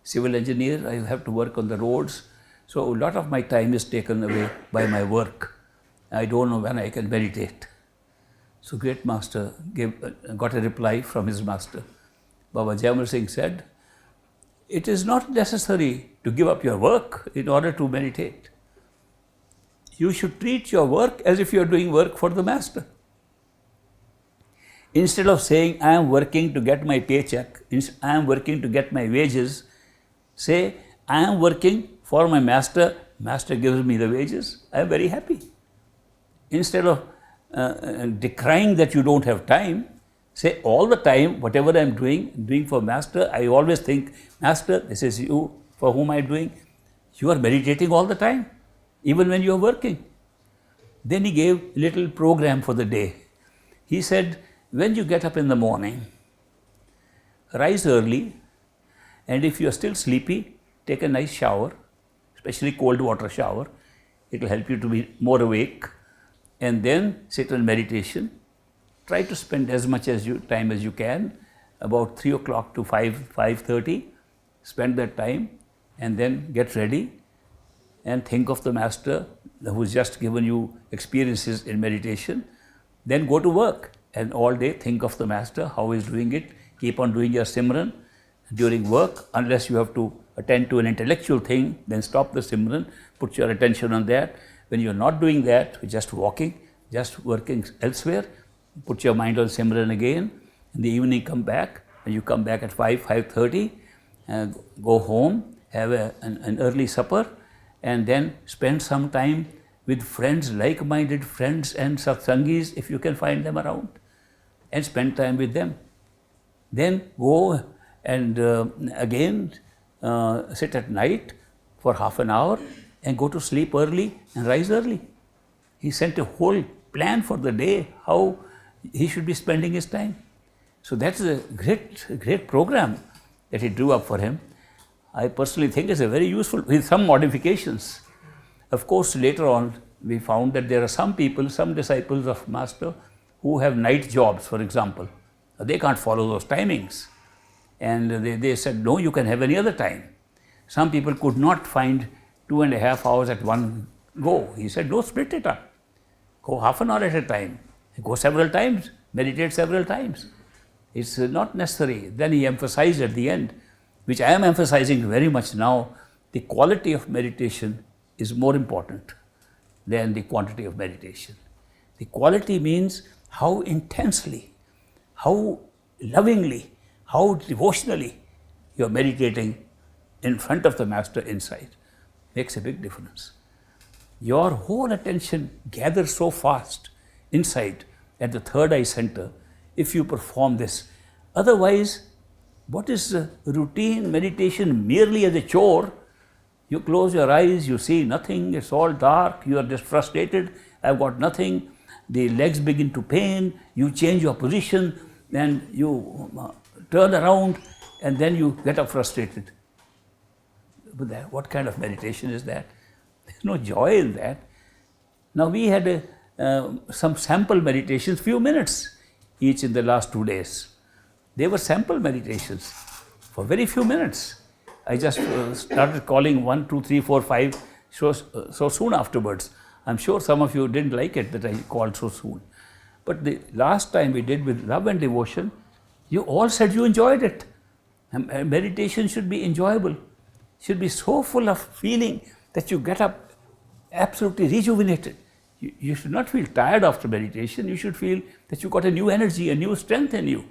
Speaker 1: civil engineer. I have to work on the roads. So a lot of my time is taken away by my work. I don't know when I can meditate. So great master got a reply from his master. Baba Jamal Singh said, it is not necessary to give up your work in order to meditate. You should treat your work as if you are doing work for the master. Instead of saying, I am working to get my paycheck, I am working to get my wages, say, I am working for my master, master gives me the wages, I am very happy. Instead of decrying that you don't have time, say all the time, whatever I am doing for master, I always think, master, this is you for whom I am doing. You are meditating all the time, even when you are working. Then he gave a little program for the day. He said, when you get up in the morning, rise early, and if you are still sleepy, take a nice shower, especially cold water shower. It will help you to be more awake, and then sit in meditation. Try to spend as much time as you can, about 3 o'clock to 5:30. Spend that time, and then get ready and think of the Master who has just given you experiences in meditation. Then go to work, and all day think of the Master, how he is doing it. Keep on doing your Simran during work. Unless you have to attend to an intellectual thing, then stop the Simran, put your attention on that. When you are not doing that, just walking, just working elsewhere, put your mind on Simran again. In the evening, come back. When you come back at 5:30, go home, have an early supper, and then spend some time with friends, like-minded friends and satsangis, if you can find them around, and spend time with them. Then go and again sit at night for half an hour and go to sleep early and rise early. He sent a whole plan for the day, how he should be spending his time. So that's a great program that he drew up for him. I personally think it's a very useful, with some modifications. Of course, later on, we found that there are some people, some disciples of Master, who have night jobs, for example. They can't follow those timings. And they said, no, you can have any other time. Some people could not find 2.5 hours at one go. He said, no, split it up. Go half an hour at a time. Go several times, meditate several times. It's not necessary. Then he emphasized at the end, which I am emphasizing very much now, the quality of meditation is more important than the quantity of meditation. The quality means how intensely, how lovingly, how devotionally you are meditating in front of the Master inside. Makes a big difference. Your whole attention gathers so fast inside at the third eye center if you perform this. Otherwise, what is routine meditation merely as a chore? You close your eyes, you see nothing, it's all dark, you are just frustrated, I've got nothing, the legs begin to pain, you change your position, and you turn around, and then you get up frustrated. But that, what kind of meditation is that? There's no joy in that. Now we had some sample meditations, few minutes each in the last 2 days. They were sample meditations for very few minutes. I just started calling 1, 2, 3, 4, 5 so soon afterwards. I'm sure some of you didn't like it that I called so soon. But the last time we did with love and devotion, you all said you enjoyed it. And meditation should be enjoyable. Should be so full of feeling that you get up absolutely rejuvenated. You should not feel tired after meditation. You should feel that you got a new energy, a new strength in you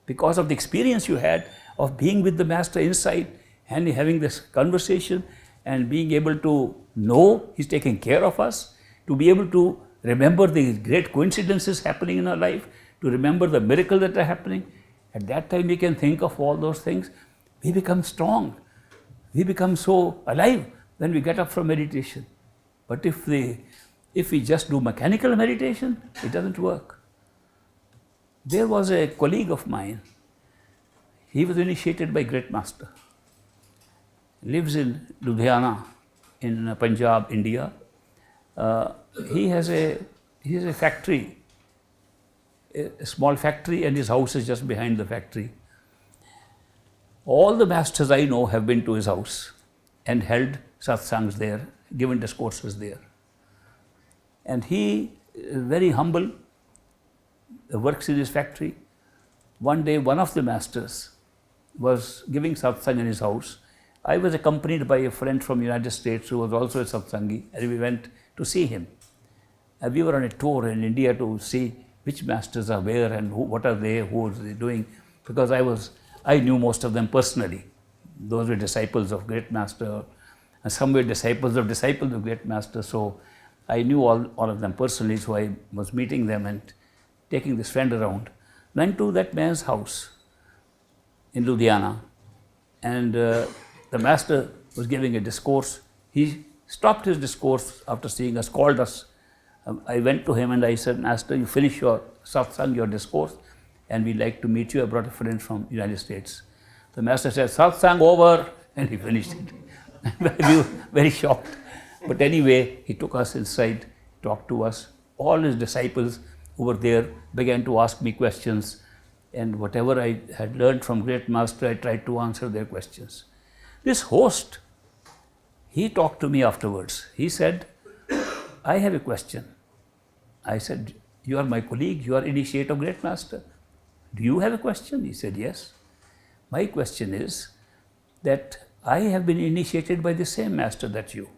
Speaker 1: because of the experience you had of being with the Master inside and having this conversation and being able to know he's taking care of us, to be able to remember the great coincidences happening in our life, to remember the miracles that are happening. At that time we can think of all those things. We become strong. We become so alive when we get up from meditation. But if we just do mechanical meditation, it doesn't work. There was a colleague of mine. He was initiated by Great Master. Lives in Ludhiana, in Punjab, India. He has a factory, a small factory, and his house is just behind the factory. All the masters I know have been to his house and held satsangs there, given discourses there. And he is very humble, works in his factory. One day, one of the masters was giving satsang in his house. I was accompanied by a friend from the United States who was also a satsangi, and we went to see him. And we were on a tour in India to see which masters are where and what are they, who are they doing, because I knew most of them personally. Those were disciples of Great Master, and some were disciples of Great Master, so I knew all of them personally, so I was meeting them and taking this friend around. Went to that man's house in Ludhiana, and the Master was giving a discourse. He stopped his discourse after seeing us, called us. I went to him and I said, Master, you finish your satsang, your discourse, and we'd like to meet you. I brought a friend from the United States. The master said, Satsang over, and he finished it. We were very shocked. But anyway, he took us inside, talked to us. All his disciples who were there began to ask me questions, and whatever I had learned from great master, I tried to answer their questions. This host, he talked to me afterwards. He said, I have a question. I said, you are my colleague, you are initiate of great master. Do you have a question? He said, yes. My question is that I have been initiated by the same master that you.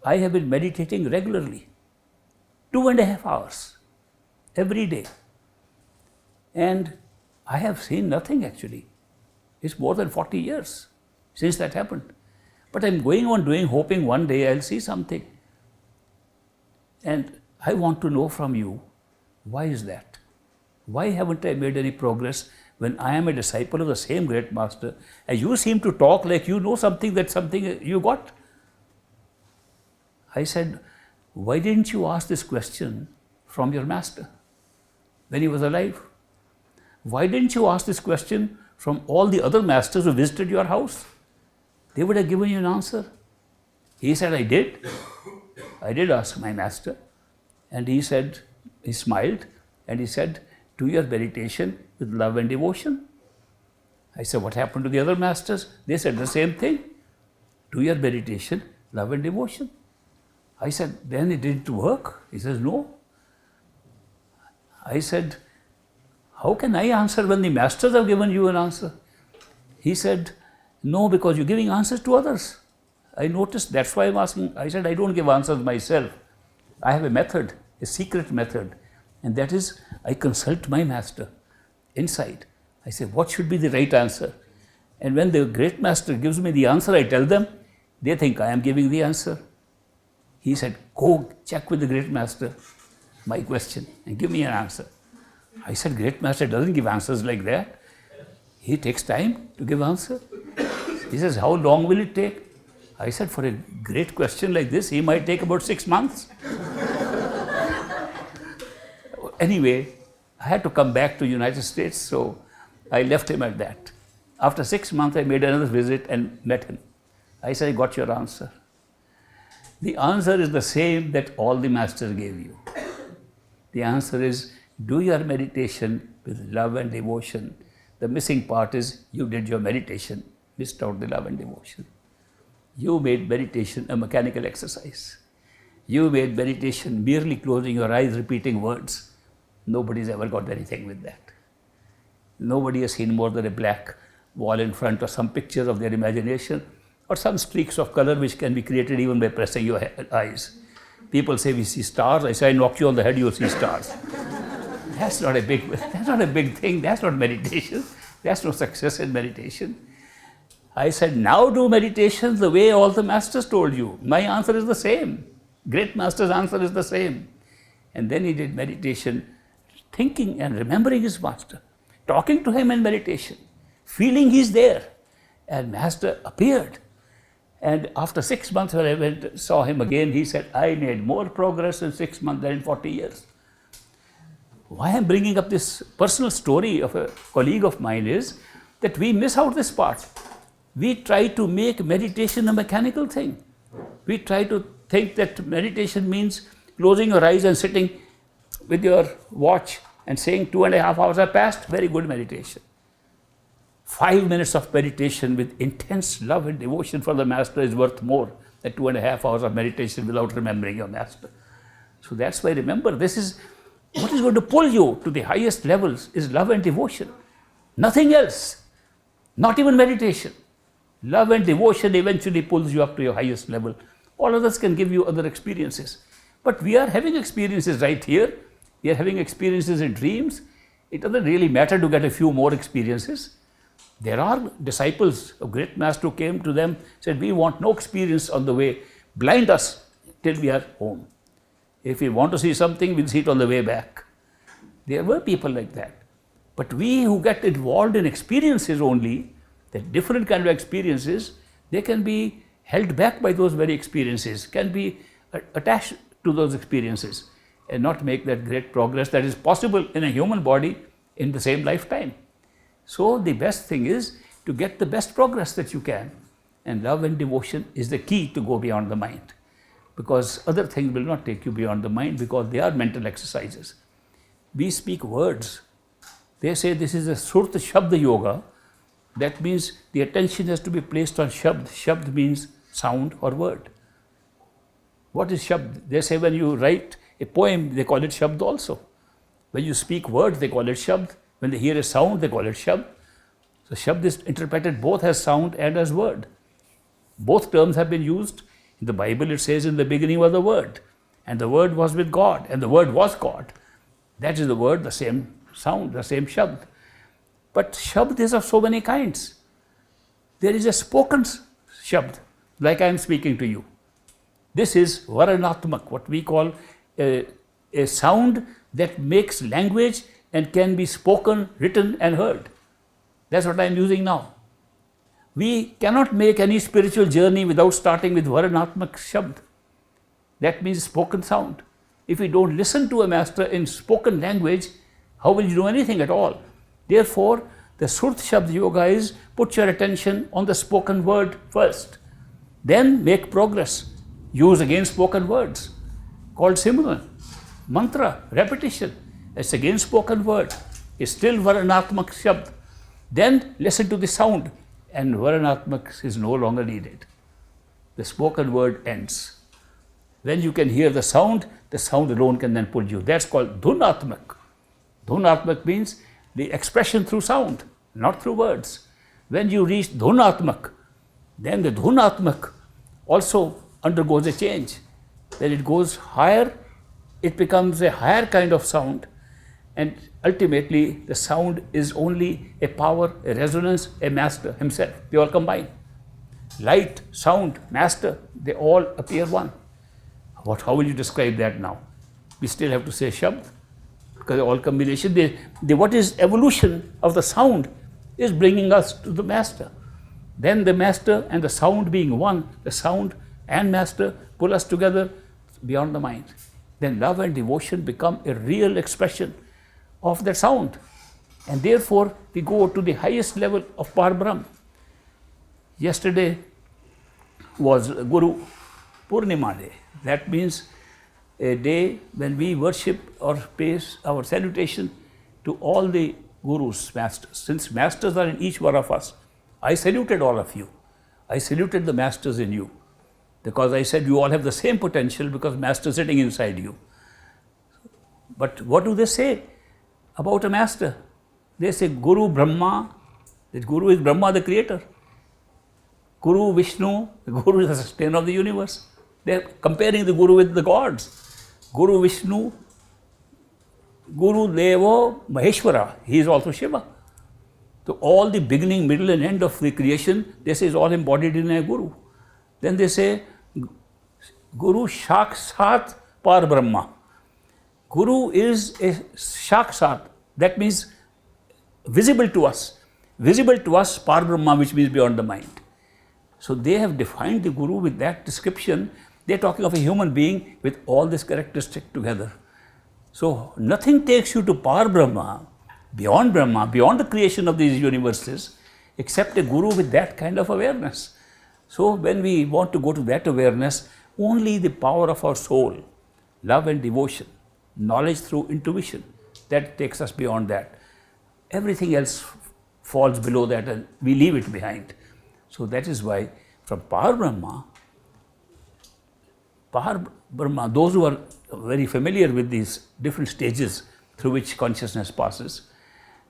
Speaker 1: I have been meditating regularly, 2.5 hours every day. And I have seen nothing actually. It's more than 40 years since that happened. But I'm going on doing, hoping one day I'll see something. And I want to know from you, why is that? Why haven't I made any progress when I am a disciple of the same great master, and you seem to talk like you know something, that's something you got? I said, why didn't you ask this question from your master when he was alive? Why didn't you ask this question from all the other masters who visited your house? They would have given you an answer. He said, I did. I did ask my master. And he said, he smiled and he said, do your meditation with love and devotion. I said, what happened to the other masters? They said the same thing. Do your meditation, love and devotion. I said, then it didn't work. He says, no. I said, how can I answer when the masters have given you an answer? He said, no, because you're giving answers to others. I noticed, that's why I'm asking. I said, I don't give answers myself. I have a method, a secret method, and that is I consult my master inside. I say, what should be the right answer? And when the great master gives me the answer, I tell them, they think I am giving the answer. He said, go check with the great master my question and give me an answer. I said, great master doesn't give answers like that. He takes time to give answer. He says, how long will it take? I said, for a great question like this, he might take about 6 months. Anyway, I had to come back to United States, so I left him at that. After 6 months, I made another visit and met him. I said, I got your answer. The answer is the same that all the masters gave you. The answer is, do your meditation with love and devotion. The missing part is, you did your meditation, missed out the love and devotion. You made meditation a mechanical exercise. You made meditation merely closing your eyes, repeating words. Nobody's ever got anything with that. Nobody has seen more than a black wall in front or some pictures of their imagination or some streaks of color which can be created even by pressing your eyes. People say we see stars. I say, I knock you on the head, you'll see stars. That's not a big thing. That's not meditation. That's no success in meditation. I said, now do meditation the way all the masters told you. My answer is the same. Great master's answer is the same. And then he did meditation, thinking and remembering his master, talking to him in meditation, feeling he's there. And master appeared. And after 6 months when I went, saw him again, he said, I made more progress in 6 months than in 40 years. Why I'm bringing up this personal story of a colleague of mine is that we miss out this part. We try to make meditation a mechanical thing. We try to think that meditation means closing your eyes and sitting with your watch and saying 2.5 hours have passed, very good meditation. 5 minutes of meditation with intense love and devotion for the master is worth more than 2.5 hours of meditation without remembering your master. So that's why remember, this is what is going to pull you to the highest levels is love and devotion. Nothing else, not even meditation. Love and devotion eventually pulls you up to your highest level. All others can give you other experiences. But we are having experiences right here. We are having experiences in dreams. It doesn't really matter to get a few more experiences. There are disciples of great master who came to them, said, we want no experience on the way. Blind us till we are home. If we want to see something, we'll see it on the way back. There were people like that. But we who get involved in experiences only, the different kind of experiences, they can be held back by those very experiences, can be attached to those experiences and not make that great progress that is possible in a human body in the same lifetime. So the best thing is to get the best progress that you can. And love and devotion is the key to go beyond the mind, because other things will not take you beyond the mind, because they are mental exercises. We speak words. They say this is a Surta Shabda Yoga. That means the attention has to be placed on Shabd. Shabd means sound or word. What is Shabd? They say when you write a poem, they call it Shabd also. When you speak words, they call it Shabd. When they hear a sound, they call it Shabd. So Shabd is interpreted both as sound and as word. Both terms have been used. In the Bible it says, in the beginning was the Word, and the Word was with God, and the Word was God. That is the word, the same sound, the same Shabd. But Shabd is of so many kinds. There is a spoken Shabd, like I am speaking to you. This is Varanatmak, what we call a sound that makes language and can be spoken, written and heard. That's what I am using now. We cannot make any spiritual journey without starting with Varanatmak Shabd. That means spoken sound. If we don't listen to a master in spoken language, how will you do anything at all? Therefore, the Surt Shabd Yoga is put your attention on the spoken word first. Then make progress. Use again spoken words called Simran. Mantra, repetition. It's again spoken word. It's still Varanatmak Shabd. Then listen to the sound, and Varanatmak is no longer needed. The spoken word ends. When you can hear the sound alone can then pull you. That's called Dhunatmak. Dhunatmak means the expression through sound, not through words. When you reach Dhunatmak, then the Dhunatmak also undergoes a change. Then it goes higher, it becomes a higher kind of sound, and ultimately the sound is only a power, a resonance, a master himself. They all combine. Light, sound, master, they all appear one. How will you describe that now? We still have to say Shabd, because all combination, what is evolution of the sound is bringing us to the master. Then the master and the sound being one, the sound and master pull us together beyond the mind. Then love and devotion become a real expression of that sound. And therefore, we go to the highest level of Parbrahm. Yesterday was Guru Purnima Day. That means a day when we worship or pay our salutation to all the Gurus, masters. Since masters are in each one of us, I saluted all of you. I saluted the masters in you, because I said you all have the same potential because master is sitting inside you. But what do they say about a master? They say Guru Brahma, that Guru is Brahma, the creator. Guru Vishnu, the Guru is the sustainer of the universe. They are comparing the Guru with the gods. Guru Vishnu, Guru Devo Maheshwara, he is also Shiva. So all the beginning, middle and end of the creation, they say is all embodied in a Guru. Then they say Guru Shakshat Par Brahma. Guru is a Shakshat, that means visible to us. Visible to us, Par Brahma, which means beyond the mind. So they have defined the Guru with that description. They are talking of a human being with all this characteristic together. So nothing takes you to Par Brahma, beyond the creation of these universes, except a Guru with that kind of awareness. So when we want to go to that awareness, only the power of our soul, love and devotion, knowledge through intuition, that takes us beyond that. Everything else falls below that and we leave it behind. So that is why from Par Brahma, those who are very familiar with these different stages through which consciousness passes,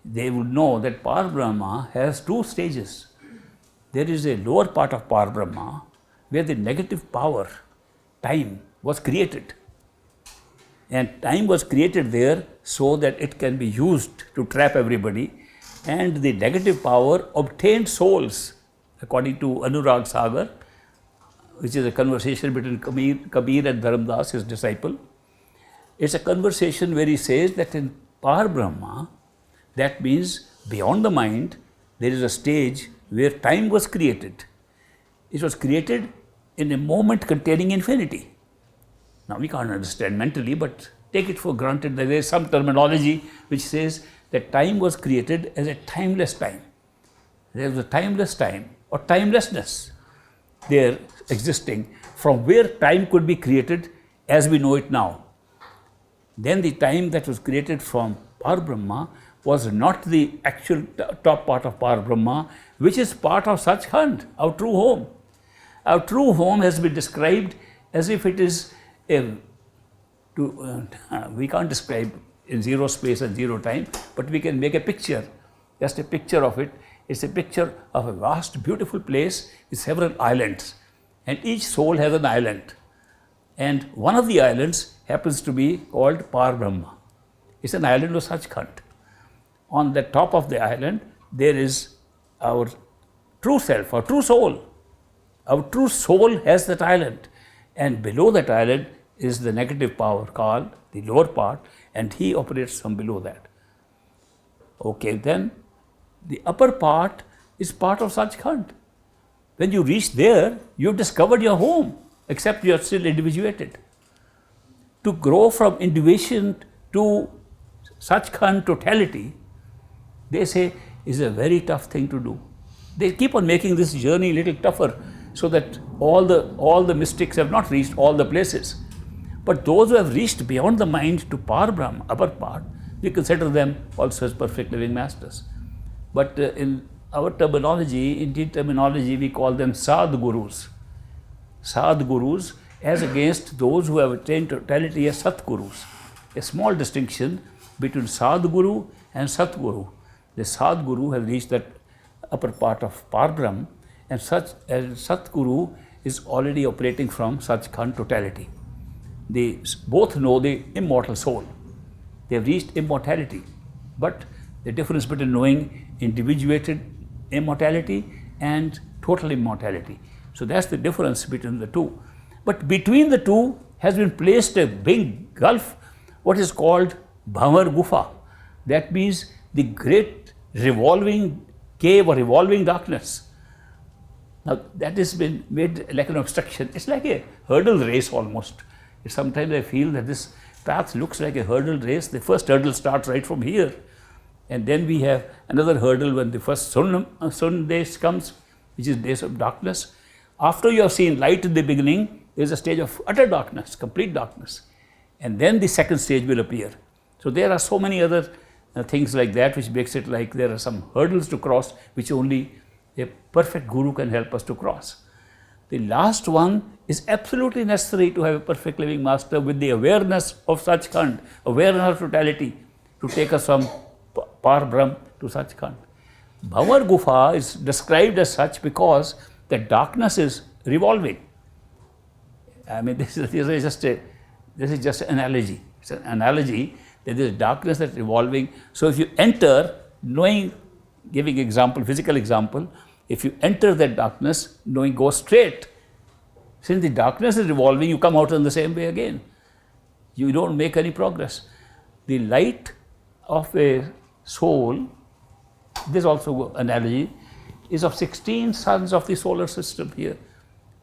Speaker 1: they would know that Par Brahma has two stages. There is a lower part of Par Brahma where the negative power, time, was created. And time was created there so that it can be used to trap everybody. And the negative power obtained souls, according to Anurag Sagar, which is a conversation between Kabir and Dharamdas, his disciple. It's a conversation where he says that in Par Brahma, that means beyond the mind, there is a stage where time was created. It was created in a moment containing infinity. Now we can't understand mentally, but take it for granted that there is some terminology which says that time was created as a timeless time. There is a timeless time or timelessness there existing from where time could be created as we know it now. Then the time that was created from Par-Brahma was not the actual top part of Par-Brahma, which is part of Sachkhand, our true home. Our true home has been described as if it is we can't describe in zero space and zero time, but we can make a picture, just a picture of it. It's a picture of a vast, beautiful place with several islands, and each soul has an island. And one of the islands happens to be called Par-Brahma. It's an island of Sachkhand. On the top of the island, there is our true self, our true soul. Our true soul has that island. And below that island is the negative power called the lower part, and he operates from below that. Okay, then the upper part is part of Sachkhand. When you reach there, you've discovered your home, except you are still individuated. To grow from individuation to Sachkhand totality, they say, is a very tough thing to do. They keep on making this journey a little tougher so that all the mystics have not reached all the places. But those who have reached beyond the mind to Par-Brahma, upper part, we consider them also as perfect living masters. But in our terminology, Indian terminology, we call them Sadgurus. Sadgurus as against those who have attained totality as Satgurus. A small distinction between Sadguru and Satguru. The Sadguru has reached that upper part of Par-Brahma, and Satguru is already operating from Sachkhand totality. They both know the immortal soul. They have reached immortality. But the difference between knowing individuated immortality and total immortality. So that's the difference between the two. But between the two has been placed a big gulf, what is called Bhamar Gufa. That means the great revolving cave or revolving darkness. Now that has been made like an obstruction. It's like a hurdle race almost. Sometimes I feel that this path looks like a hurdle race. The first hurdle starts right from here. And then we have another hurdle when the first sun days comes, which is days of darkness. After you have seen light in the beginning, there is a stage of utter darkness, complete darkness. And then the second stage will appear. So there are so many other things like that, which makes it like there are some hurdles to cross, which only a perfect guru can help us to cross. The last one is absolutely necessary to have a perfect living master with the awareness of Sachkhand, awareness of totality, to take us from Par-Brahma to Sachkhand. Bhamar Gufa is described as such because the darkness is revolving. I mean, this is just an analogy. It's an analogy that there is darkness that's revolving. So if you enter, knowing, giving example, physical example, if you enter that darkness, knowing go straight, since the darkness is revolving, you come out in the same way again. You don't make any progress. The light of a soul, this also analogy, is of 16 suns of the solar system here.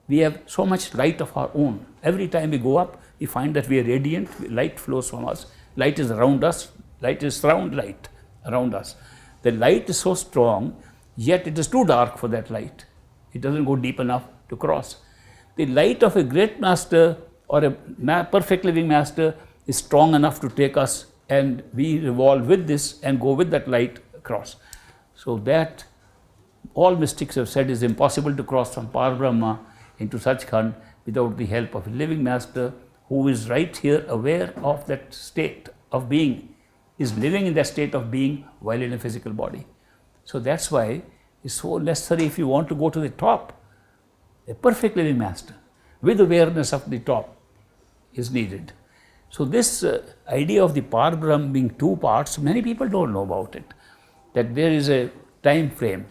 Speaker 1: We have so much light of our own. Every time we go up, we find that we are radiant, light flows from us. Light is around us, light is surround light around us. The light is so strong, yet it is too dark for that light. It doesn't go deep enough to cross. The light of a great master or a perfect living master is strong enough to take us, and we revolve with this and go with that light across. So that all mystics have said is impossible to cross from Par-Brahma into Sachkhand without the help of a living master who is right here aware of that state of being, is living in that state of being while in a physical body. So that's why it's so necessary, if you want to go to the top, a perfect living master with awareness of the top is needed. So this idea of the Par-Brahma being two parts, many people don't know about it, that there is a time frame.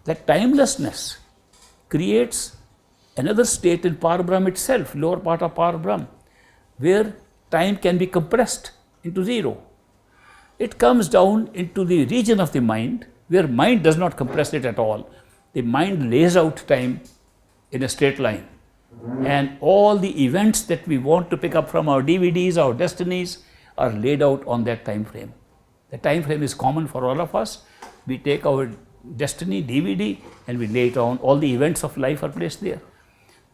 Speaker 1: That timelessness creates another state in Par-Brahma itself, lower part of Par-Brahma, where time can be compressed into zero. It comes down into the region of the mind, where mind does not compress it at all. The mind lays out time in a straight line. And all the events that we want to pick up from our DVDs, our destinies, are laid out on that time frame. The time frame is common for all of us. We take our destiny DVD and we lay it on. All the events of life are placed there.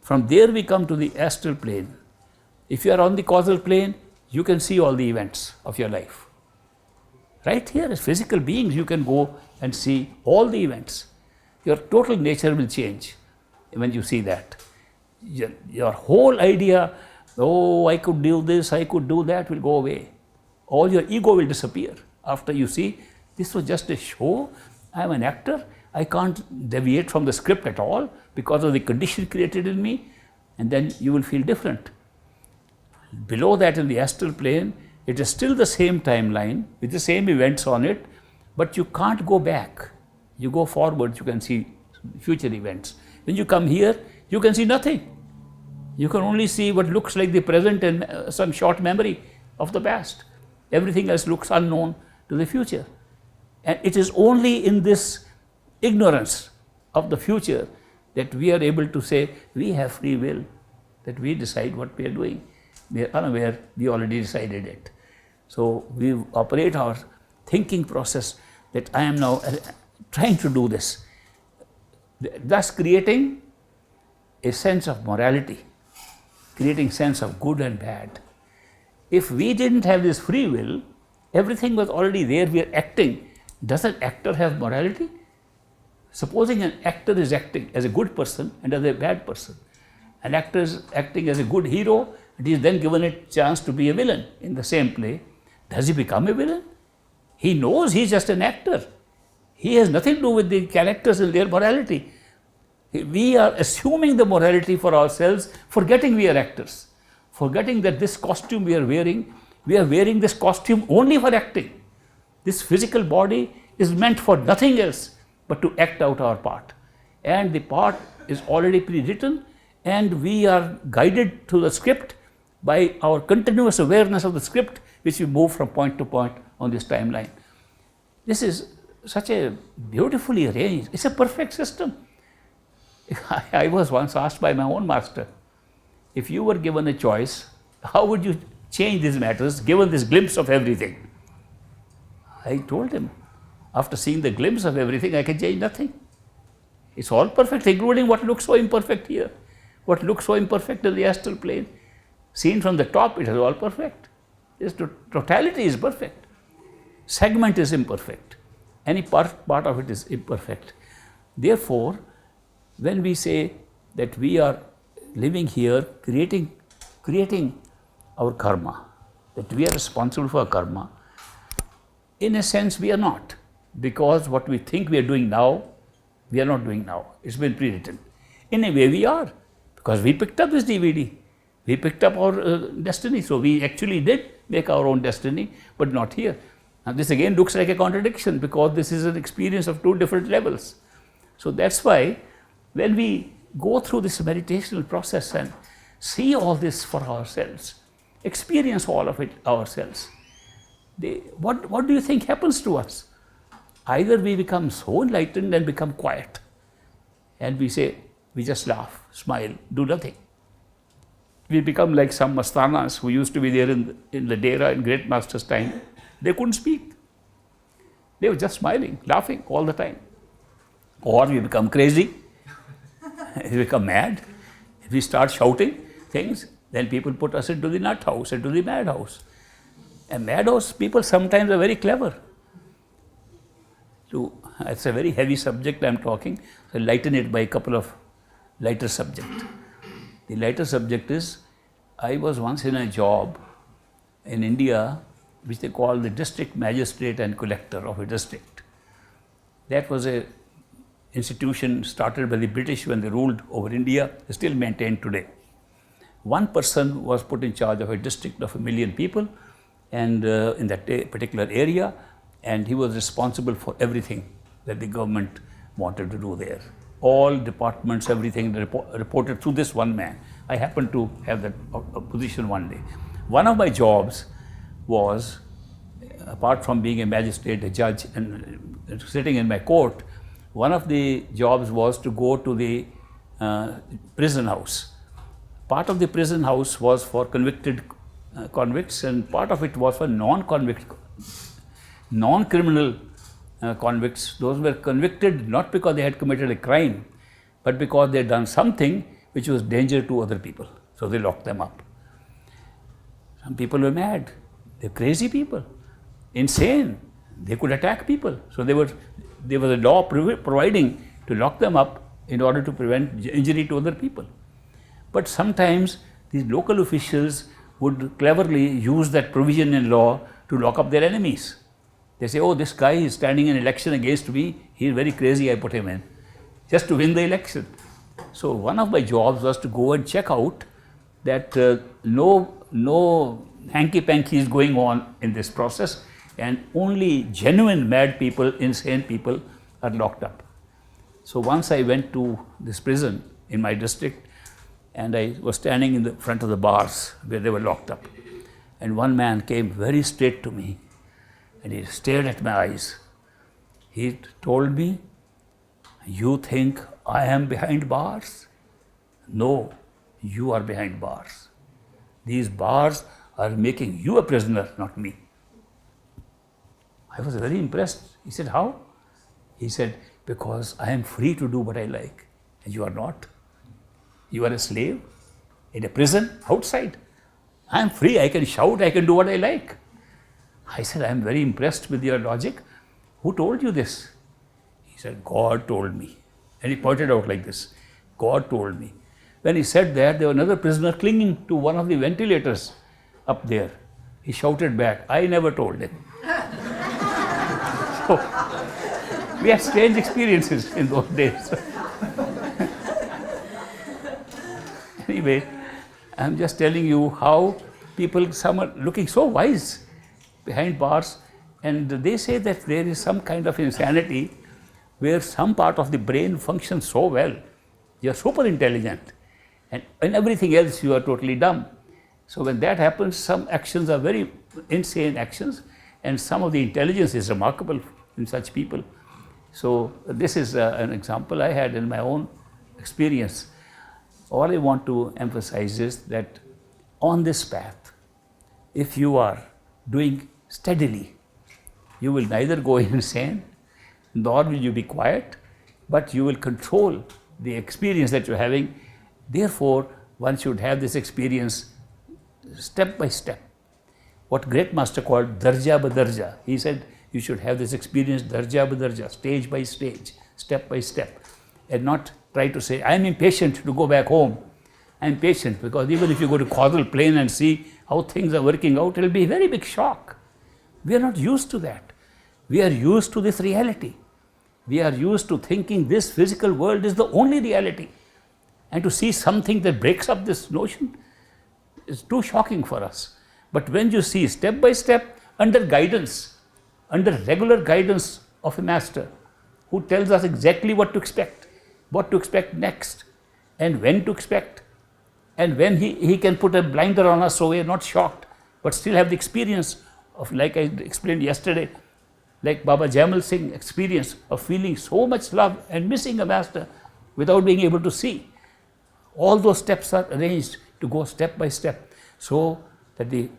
Speaker 1: From there we come to the astral plane. If you are on the causal plane, you can see all the events of your life. Right here as physical beings, you can go and see all the events. Your total nature will change when you see that. Your whole idea, oh, I could do this, I could do that, will go away. All your ego will disappear after you see this was just a show. I am an actor. I can't deviate from the script at all because of the condition created in me, and then you will feel different. Below that in the astral plane, it is still the same timeline with the same events on it, but you can't go back. You go forward, you can see future events. When you come here, you can see nothing. You can only see what looks like the present and some short memory of the past. Everything else looks unknown to the future. And it is only in this ignorance of the future that we are able to say we have free will, that we decide what we are doing. We are unaware, we already decided it. So we operate our thinking process that I am now trying to do this, thus creating a sense of morality, creating sense of good and bad. If we didn't have this free will, everything was already there, we are acting. Does an actor have morality? Supposing an actor is acting as a good person and as a bad person. An actor is acting as a good hero and he is then given a chance to be a villain in the same play. Does he become a villain? He knows he is just an actor. He has nothing to do with the characters and their morality. We are assuming the morality for ourselves, forgetting we are actors, forgetting that this costume we are wearing this costume only for acting. This physical body is meant for nothing else but to act out our part. And the part is already pre-written and we are guided to the script by our continuous awareness of the script, which we move from point to point on this timeline. This is such a beautifully arranged, it's a perfect system. I was once asked by my own master, if you were given a choice, how would you change these matters given this glimpse of everything? I told him, after seeing the glimpse of everything, I can change nothing. It's all perfect, including what looks so imperfect here, what looks so imperfect in the astral plane. Seen from the top, it is all perfect. This totality is perfect. Segment is imperfect. Any part of it is imperfect. Therefore, when we say that we are living here, creating our karma, that we are responsible for our karma, in a sense we are not, because what we think we are doing now, we are not doing now. It's been pre-written. In a way we are, because we picked up this DVD. We picked up our destiny, so we actually did make our own destiny, but not here. Now this again looks like a contradiction because this is an experience of two different levels. So that's why when we go through this meditational process and see all this for ourselves, experience all of it ourselves, what do you think happens to us? Either we become so enlightened and become quiet and we say, we just laugh, smile, do nothing. We become like some mastanas who used to be there in the Dera in Great Master's time. They couldn't speak. They were just smiling, laughing all the time. Or we become crazy, we become mad. If we start shouting things, then people put us into the nut house, into the madhouse. And madhouse people sometimes are very clever. So it's a very heavy subject I'm talking, so lighten it by a couple of lighter subjects. The lighter subject is, I was once in a job in India, which they call the district magistrate and collector of a district. That was a institution started by the British when they ruled over India, still maintained today. One person was put in charge of a district of 1 million people and in that particular area, and he was responsible for everything that the government wanted to do there. All departments, everything reported through this one man. I happened to have that position one day. One of my jobs was, apart from being a magistrate, a judge, and sitting in my court, one of the jobs was to go to the prison house. Part of the prison house was for convicted convicts and part of it was for non-convict, non-criminal convicts, those were convicted not because they had committed a crime, but because they had done something which was danger to other people. So they locked them up. Some people were mad. They're crazy people, insane. They could attack people. So there was a law providing to lock them up in order to prevent injury to other people. But sometimes these local officials would cleverly use that provision in law to lock up their enemies. They say, oh, this guy is standing in election against me, he is very crazy, I put him in, just to win the election. So one of my jobs was to go and check out that no hanky-panky is going on in this process, and only genuine mad people, insane people are locked up. So once I went to this prison in my district, and I was standing in the front of the bars where they were locked up. And one man came very straight to me, and he stared at my eyes. He told me, you think I am behind bars? No, you are behind bars. These bars are making you a prisoner, not me. I was very impressed. He said, how? He said, because I am free to do what I like, and you are not. You are a slave in a prison outside. I am free, I can shout, I can do what I like. I said, I am very impressed with your logic. Who told you this? He said, God told me. And he pointed out like this, God told me. When he said that, there was another prisoner clinging to one of the ventilators up there. He shouted back, I never told him. So, we had strange experiences in those days. Anyway, I'm just telling you how people, some are looking so wise behind bars, and they say that there is some kind of insanity where some part of the brain functions so well, you are super intelligent, and in everything else you are totally dumb. So when that happens, some actions are very insane actions, and some of the intelligence is remarkable in such people. So this is an example I had in my own experience. All I want to emphasize is that on this path, if you are doing steadily, you will neither go insane, nor will you be quiet, but you will control the experience that you're having. Therefore, one should have this experience step by step. What great master called darja ba darja. He said you should have this experience darja ba darja, stage by stage, step by step, and not try to say, I am impatient to go back home. I am patient because even if you go to causal plane and see how things are working out, it will be a very big shock. We are not used to that. We are used to this reality. We are used to thinking this physical world is the only reality. And to see something that breaks up this notion is too shocking for us. But when you see step by step, under guidance, under regular guidance of a master who tells us exactly what to expect next, and when to expect, and when he can put a blinder on us so we are not shocked, but still have the experience of, like I explained yesterday, like Baba Jaimal Singh experience of feeling so much love and missing a master without being able to see. All those steps are arranged to go step by step so that the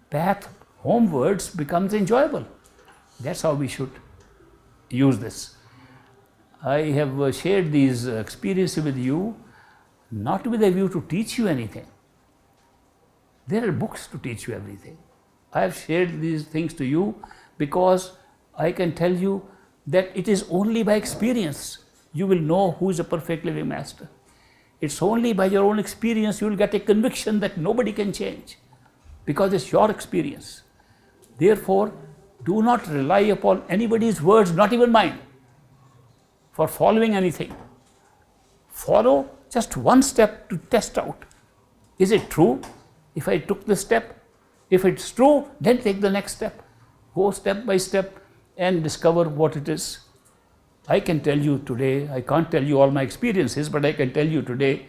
Speaker 1: path homewards becomes enjoyable. That's how we should use this. I have shared these experiences with you, not with a view to teach you anything. There are books to teach you everything. I have shared these things to you because I can tell you that it is only by experience you will know who is a perfect living master. It's only by your own experience you will get a conviction that nobody can change, because it's your experience. Therefore, do not rely upon anybody's words, not even mine, for following anything. Follow just one step to test out. Is it true? If I took this step, if it's true, then take the next step. Go step by step and discover what it is. I can tell you today, I can't tell you all my experiences, but I can tell you today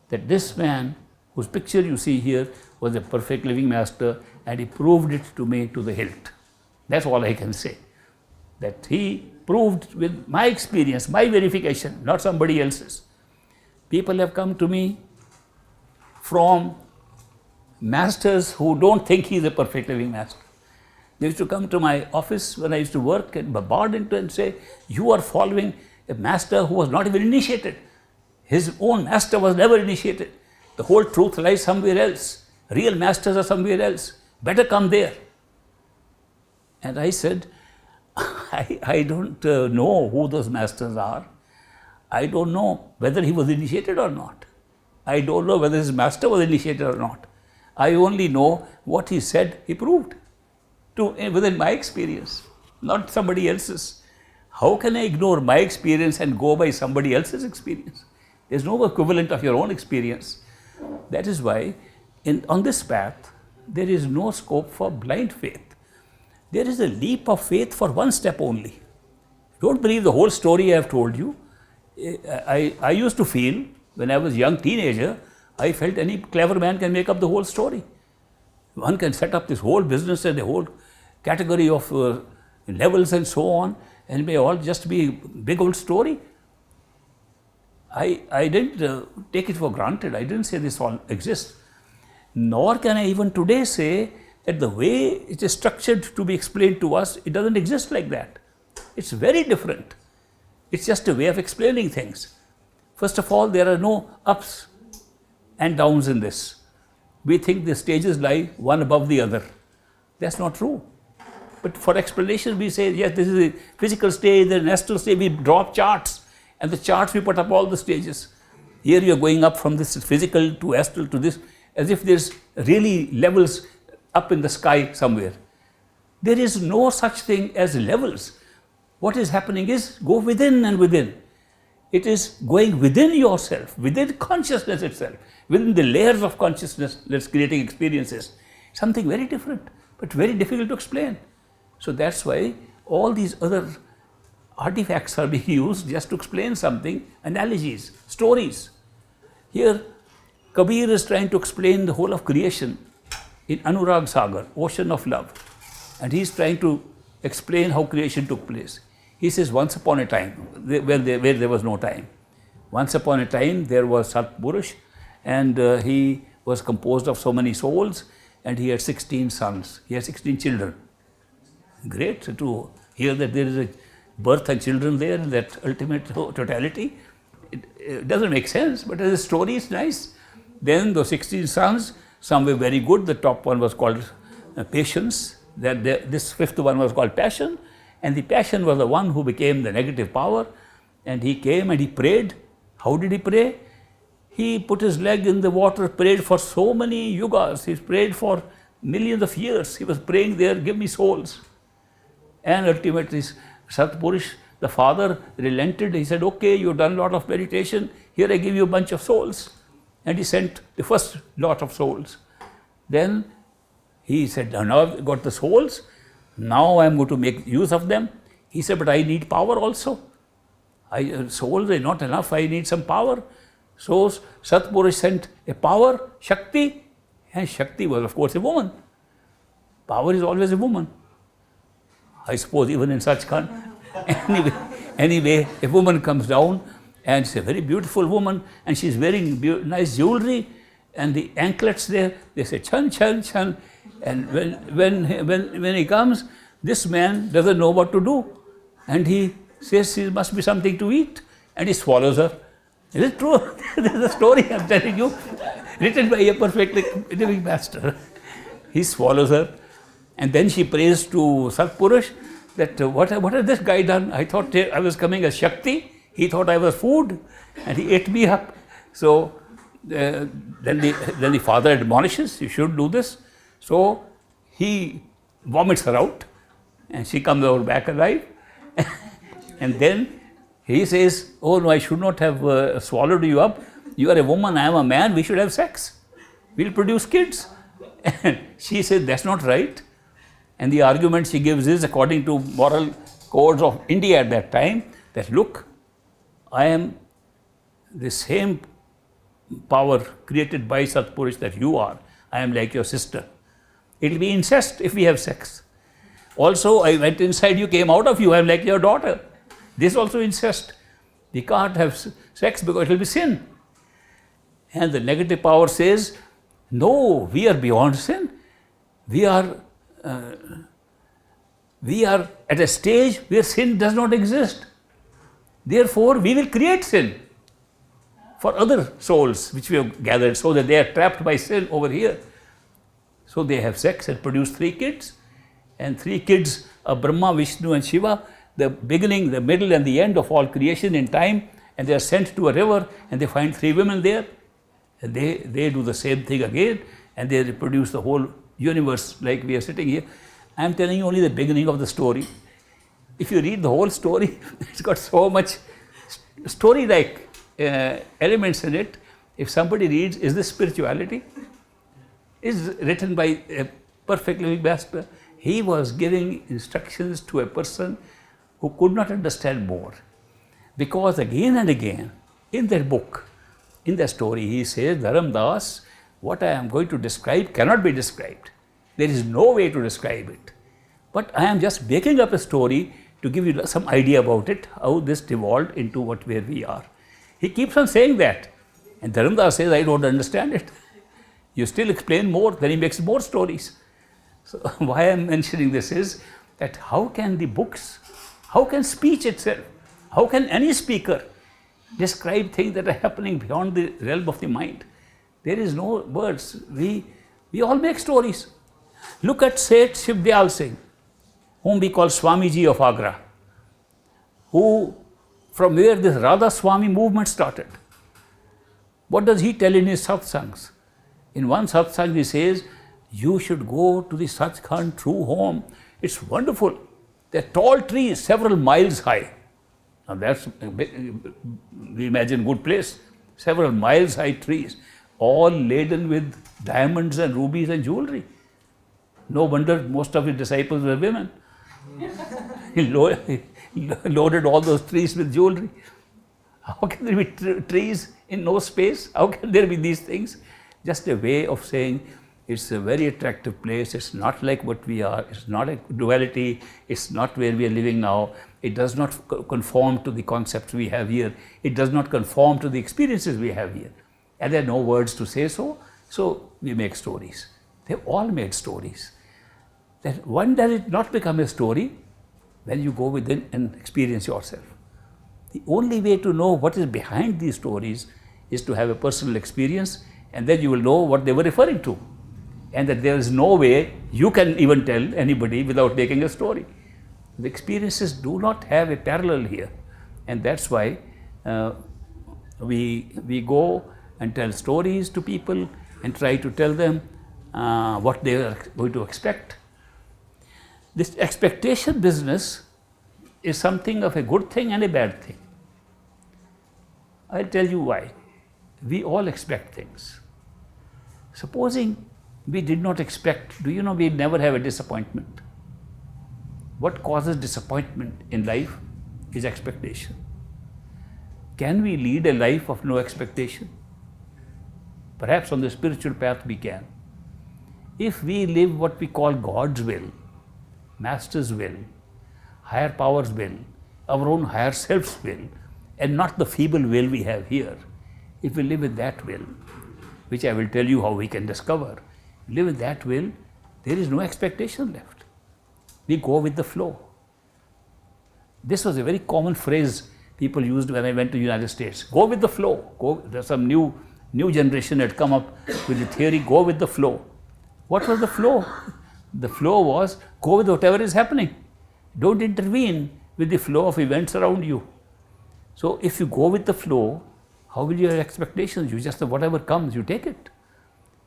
Speaker 1: that this man whose picture you see here was a perfect living master, and he proved it to me to the hilt. That's all I can say. That he proved with my experience, my verification, not somebody else's. People have come to me from masters who don't think he is a perfect living master. They used to come to my office when I used to work and bombard into and say, you are following a master who was not even initiated. His own master was never initiated. The whole truth lies somewhere else. Real masters are somewhere else. Better come there. And I said, I don't know who those masters are. I don't know whether he was initiated or not. I don't know whether his master was initiated or not. I only know what he said, he proved within my experience, not somebody else's. How can I ignore my experience and go by somebody else's experience? There's no equivalent of your own experience. That is why on this path, there is no scope for blind faith. There is a leap of faith for one step only. Don't believe the whole story I have told you. I used to feel, when I was a young teenager, I felt any clever man can make up the whole story. One can set up this whole business and a whole category of levels and so on, and it may all just be big old story. I didn't take it for granted. I didn't say this all exists. Nor can I even today say that the way it is structured to be explained to us, it doesn't exist like that. It's very different. It's just a way of explaining things. First of all, there are no ups and downs in this. We think the stages lie one above the other. That's not true. But for explanation, we say, yes, this is a physical stage, the astral stage. We draw charts, and the charts we put up all the stages. Here you are going up from this physical to astral to this, as if there's really levels up in the sky somewhere. There is no such thing as levels. What is happening is go within and within. It is going within yourself, within consciousness itself, within the layers of consciousness that's creating experiences. Something very different, but very difficult to explain. So that's why all these other artifacts are being used just to explain something, analogies, stories. Here, Kabir is trying to explain the whole of creation in Anurag Sagar, ocean of love. And he's trying to explain how creation took place. He says, once upon a time, where there was no time. Once upon a time, there was Satpurush, and he was composed of so many souls, and he had 16 sons. He had 16 children. Great to hear that there is a birth and children there, and that ultimate totality. It doesn't make sense, but as a story, it's nice. Then those 16 sons, some were very good. The top one was called patience. This fifth one was called passion. And the passion was the one who became the negative power. And he came and he prayed. How did he pray? He put his leg in the water, prayed for so many yugas. He prayed for millions of years. He was praying there, give me souls. And ultimately, Satpurush, the father, relented. He said, okay, you've done a lot of meditation. Here I give you a bunch of souls. And he sent the first lot of souls. Then he said, now I've got the souls. Now I'm going to make use of them. He said, but I need power also. Souls are not enough. I need some power. So Satpurush sent a power, Shakti. And Shakti was, of course, a woman. Power is always a woman. I suppose even in such anyway, a woman comes down, and she's a very beautiful woman, and she's wearing nice jewelry, and the anklets there, they say chan, chan, chan. And when he comes, this man doesn't know what to do, and he says there must be something to eat, and he swallows her. Is it true? This is a story I'm telling you, written by a perfectly living master. He swallows her, and then she prays to Satpurush that what has this guy done? I thought I was coming as Shakti. He thought I was food, and he ate me up. So then the father admonishes, you should do this. So he vomits her out, and she comes out back alive. And then he says, oh no, I should not have swallowed you up. You are a woman, I am a man, we should have sex. We'll produce kids. And she says, that's not right. And the argument she gives is, according to moral codes of India at that time, that look, I am the same power created by Satpurush that you are. I am like your sister. It will be incest if we have sex. Also, I went inside you, came out of you, I am like your daughter. This also incest. We can't have sex because it will be sin. And the negative power says, no, we are beyond sin. We are we are at a stage where sin does not exist. Therefore, we will create sin for other souls which we have gathered, so that they are trapped by sin over here. So they have sex and produce 3 kids, and 3 kids are Brahma, Vishnu and Shiva, the beginning, the middle and the end of all creation in time, and they are sent to a river and they find 3 women there, and they do the same thing again, and they reproduce the whole universe like we are sitting here. I am telling you only the beginning of the story. If you read the whole story, it's got so much story-like elements in it. If somebody reads, is this spirituality? Is written by a perfect living master. He was giving instructions to a person who could not understand more. Because again and again, in that book, in that story, he says, Dharam Das, what I am going to describe cannot be described. There is no way to describe it. But I am just making up a story to give you some idea about it, how this devolved into where we are. He keeps on saying that. And Dharam Das says, I don't understand it. You still explain more, then he makes more stories. So why I am mentioning this is that how can the books, how can speech itself, how can any speaker describe things that are happening beyond the realm of the mind? There is no words. We all make stories. Look at Seth Shivdyal Singh, whom we call Swamiji of Agra, from where this Radha Swami movement started. What does he tell in his satsangs? In one satsang he says, you should go to the Sachkhand true home. It's wonderful. There are tall trees several miles high. Now that's, we imagine, good place. Several miles high trees, all laden with diamonds and rubies and jewelry. No wonder most of his disciples were women. He loaded all those trees with jewelry. How can there be trees in no space? How can there be these things? Just a way of saying it's a very attractive place. It's not like what we are. It's not a duality. It's not where we are living now. It does not conform to the concepts we have here. It does not conform to the experiences we have here. And there are no words to say so. So we make stories. They've all made stories. That when does it not become a story? When you go within and experience yourself. The only way to know what is behind these stories is to have a personal experience, and then you will know what they were referring to. And that there is no way you can even tell anybody without making a story. The experiences do not have a parallel here. And that's why we go and tell stories to people and try to tell them what they are going to expect. This expectation business is something of a good thing and a bad thing. I'll tell you why. We all expect things. Supposing we did not expect, do you know we never have a disappointment? What causes disappointment in life is expectation. Can we lead a life of no expectation? Perhaps on the spiritual path we can. If we live what we call God's will, Master's will, higher power's will, our own higher self's will, and not the feeble will we have here. If we live with that will, which I will tell you how we can discover, live with that will, there is no expectation left. We go with the flow. This was a very common phrase people used when I went to the United States. Go with the flow. There's some new generation had come up with the theory, go with the flow. What was the flow? The flow was go with whatever is happening. Don't intervene with the flow of events around you. So if you go with the flow, how will you have expectations? You just, whatever comes, you take it.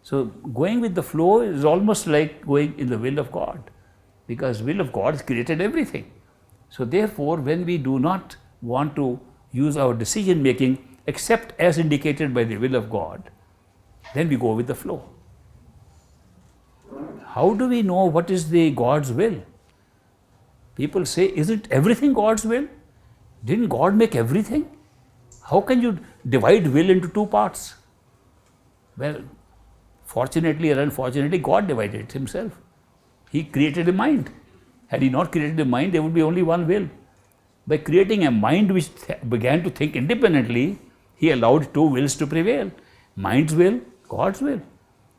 Speaker 1: So going with the flow is almost like going in the will of God, because will of God has created everything. So therefore, when we do not want to use our decision making except as indicated by the will of God, then we go with the flow. How do we know what is the God's will? People say, isn't everything God's will? Didn't God make everything? How can you divide will into two parts? Well, fortunately or unfortunately, God divided it himself. He created a mind. Had he not created a mind, there would be only one will. By creating a mind which began to think independently, he allowed two wills to prevail. Mind's will, God's will.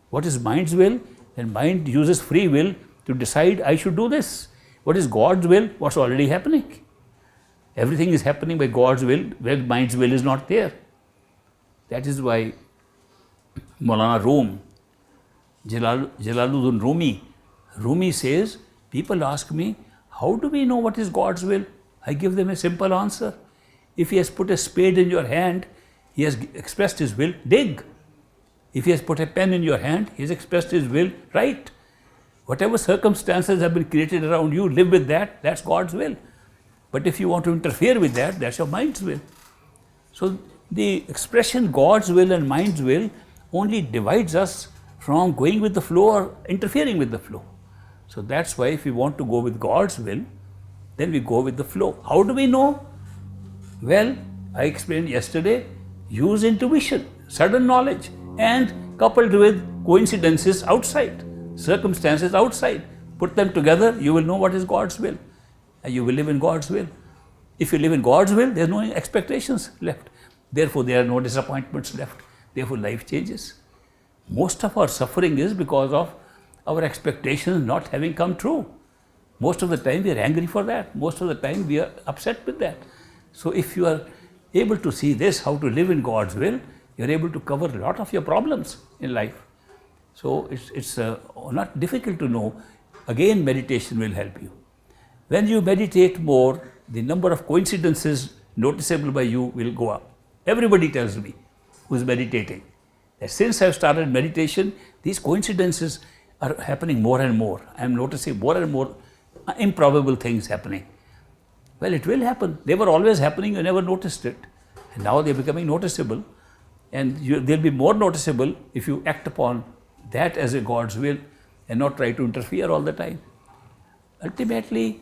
Speaker 1: What is mind's will? And mind uses free will to decide, I should do this. What is God's will? What's already happening? Everything is happening by God's will, where mind's will is not there. That is why Maulana Rum, Jalaluddin Rumi says, people ask me, how do we know what is God's will? I give them a simple answer. If He has put a spade in your hand, He has expressed His will, dig. If He has put a pen in your hand, He has expressed His will, write. Whatever circumstances have been created around you, live with that, that's God's will. But if you want to interfere with that, that's your mind's will. So the expression God's will and mind's will only divides us from going with the flow or interfering with the flow. So that's why if we want to go with God's will, then we go with the flow. How do we know? Well, I explained yesterday, use intuition, sudden knowledge, and coupled with coincidences outside, circumstances outside. Put them together, you will know what is God's will. And you will live in God's will. If you live in God's will, there are no expectations left. Therefore, there are no disappointments left. Therefore, life changes. Most of our suffering is because of our expectations not having come true. Most of the time, we are angry for that. Most of the time, we are upset with that. So, if you are able to see this, how to live in God's will, you are able to cover a lot of your problems in life. So, it's not difficult to know. Again, meditation will help you. When you meditate more, the number of coincidences noticeable by you will go up. Everybody tells me who is meditating that since I have started meditation, these coincidences are happening more and more. I am noticing more and more improbable things happening. Well, it will happen. They were always happening, you never noticed it. And now they are becoming noticeable. And they'll be more noticeable if you act upon that as a God's will and not try to interfere all the time. Ultimately,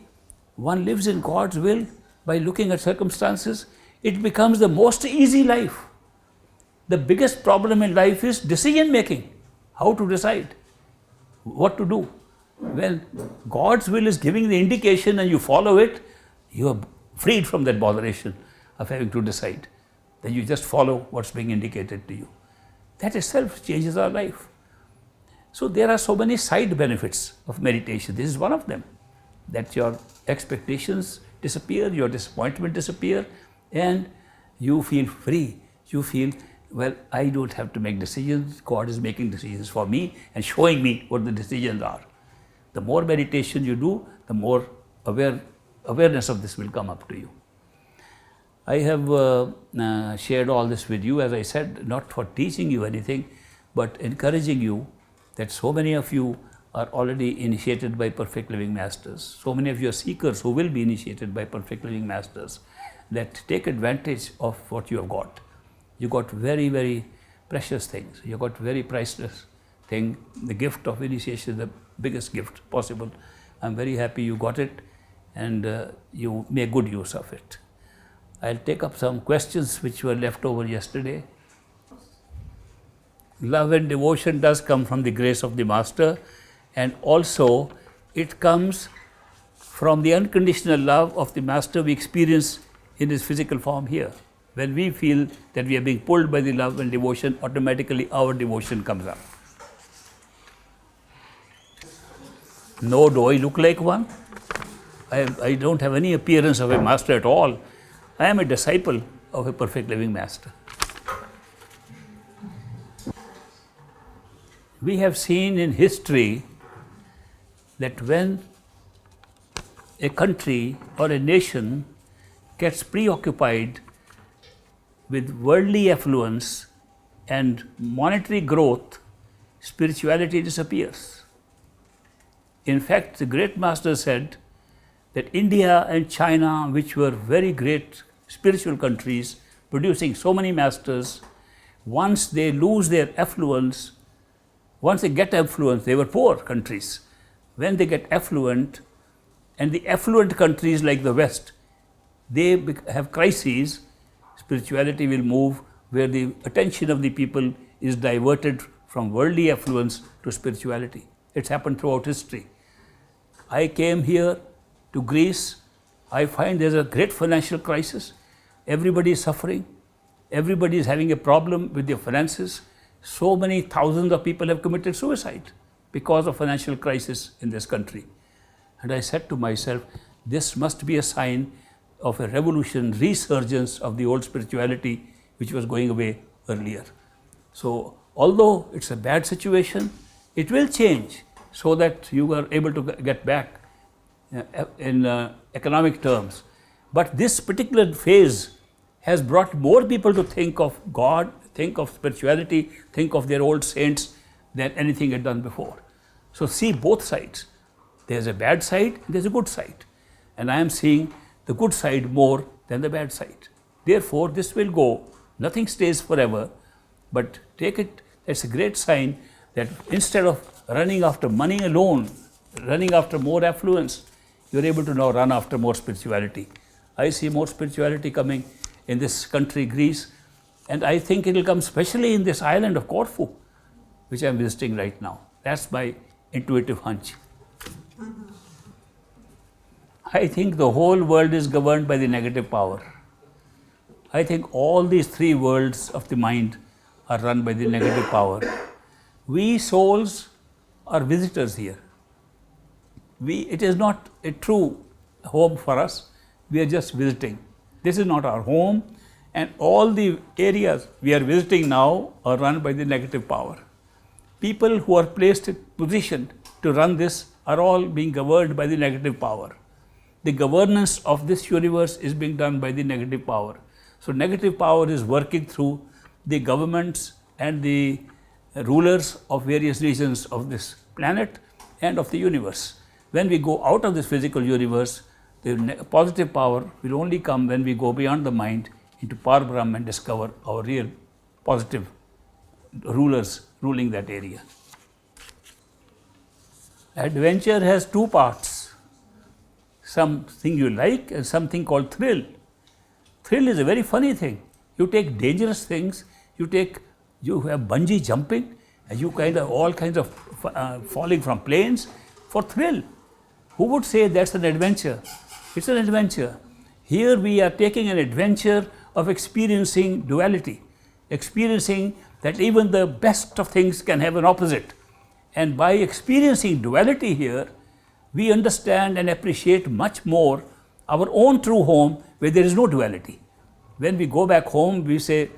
Speaker 1: one lives in God's will by looking at circumstances. It becomes the most easy life. The biggest problem in life is decision making. How to decide, what to do. When God's will is giving the indication and you follow it, you are freed from that botheration of having to decide. Then you just follow what's being indicated to you. That itself changes our life. So there are so many side benefits of meditation. This is one of them. That your expectations disappear, your disappointment disappear, and you feel free. You feel, well, I don't have to make decisions. God is making decisions for me and showing me what the decisions are. The more meditation you do, the more awareness of this will come up to you. I have shared all this with you, as I said, not for teaching you anything, but encouraging you that so many of you are already initiated by perfect living masters. So many of you are seekers who will be initiated by perfect living masters, that take advantage of what you have got. You got very, very precious things. You got very priceless thing. The gift of initiation is the biggest gift possible. I'm very happy you got it and you make good use of it. I'll take up some questions which were left over yesterday. Love and devotion does come from the grace of the Master, and also it comes from the unconditional love of the Master we experience in his physical form here. When we feel that we are being pulled by the love and devotion, automatically our devotion comes up. No, do I look like one? I don't have any appearance of a master at all. I am a disciple of a perfect living master. We have seen in history that when a country or a nation gets preoccupied with worldly affluence and monetary growth, spirituality disappears. In fact, the great master said that India and China, which were very great spiritual countries, producing so many masters, once they lose their affluence, once they get affluence, they were poor countries. When they get affluent, and the affluent countries like the West, they have crises, spirituality will move where the attention of the people is diverted from worldly affluence to spirituality. It's happened throughout history. I came here to Greece. I find there's a great financial crisis. Everybody is suffering. Everybody is having a problem with their finances. So many thousands of people have committed suicide because of financial crisis in this country. And I said to myself, this must be a sign of a revolution, resurgence of the old spirituality which was going away earlier. So, although it's a bad situation, it will change so that you are able to get back in economic terms. But this particular phase has brought more people to think of God, think of spirituality, think of their old saints than anything had done before. So see both sides. There's a bad side, there's a good side. And I am seeing the good side more than the bad side. Therefore, this will go. Nothing stays forever. But take it, it's a great sign that instead of running after money alone, running after more affluence, you're able to now run after more spirituality. I see more spirituality coming in this country, Greece, and I think it will come especially in this island of Corfu, which I'm visiting right now. That's my intuitive hunch. I think the whole world is governed by the negative power. I think all these three worlds of the mind are run by the negative power. We souls are visitors here. It is not a true home for us. We are just visiting. This is not our home, and all the areas we are visiting now are run by the negative power. People who are placed in position to run this are all being governed by the negative power. The governance of this universe is being done by the negative power. So negative power is working through the governments and the rulers of various regions of this planet and of the universe. When we go out of this physical universe, the positive power will only come when we go beyond the mind into Parbrahm and discover our real positive rulers ruling that area. Adventure has two parts. Something you like and something called thrill. Thrill is a very funny thing. You take dangerous things, you have bungee jumping, and you all kinds of falling from planes for thrill. Who would say that's an adventure? It's an adventure. Here we are taking an adventure of experiencing duality, experiencing that even the best of things can have an opposite. And by experiencing duality here, we understand and appreciate much more our own true home where there is no duality. When we go back home, we say,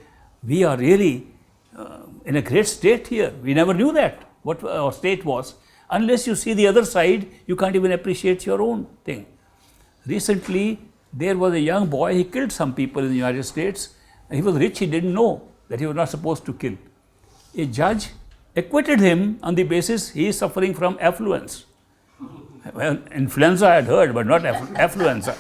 Speaker 1: we are really in a great state here. We never knew that, what our state was. Unless you see the other side, you can't even appreciate your own thing. Recently, there was a young boy, he killed some people in the United States. He was rich, he didn't know that he was not supposed to kill. A judge acquitted him on the basis he is suffering from affluence. Well, influenza I had heard, but not affluenza.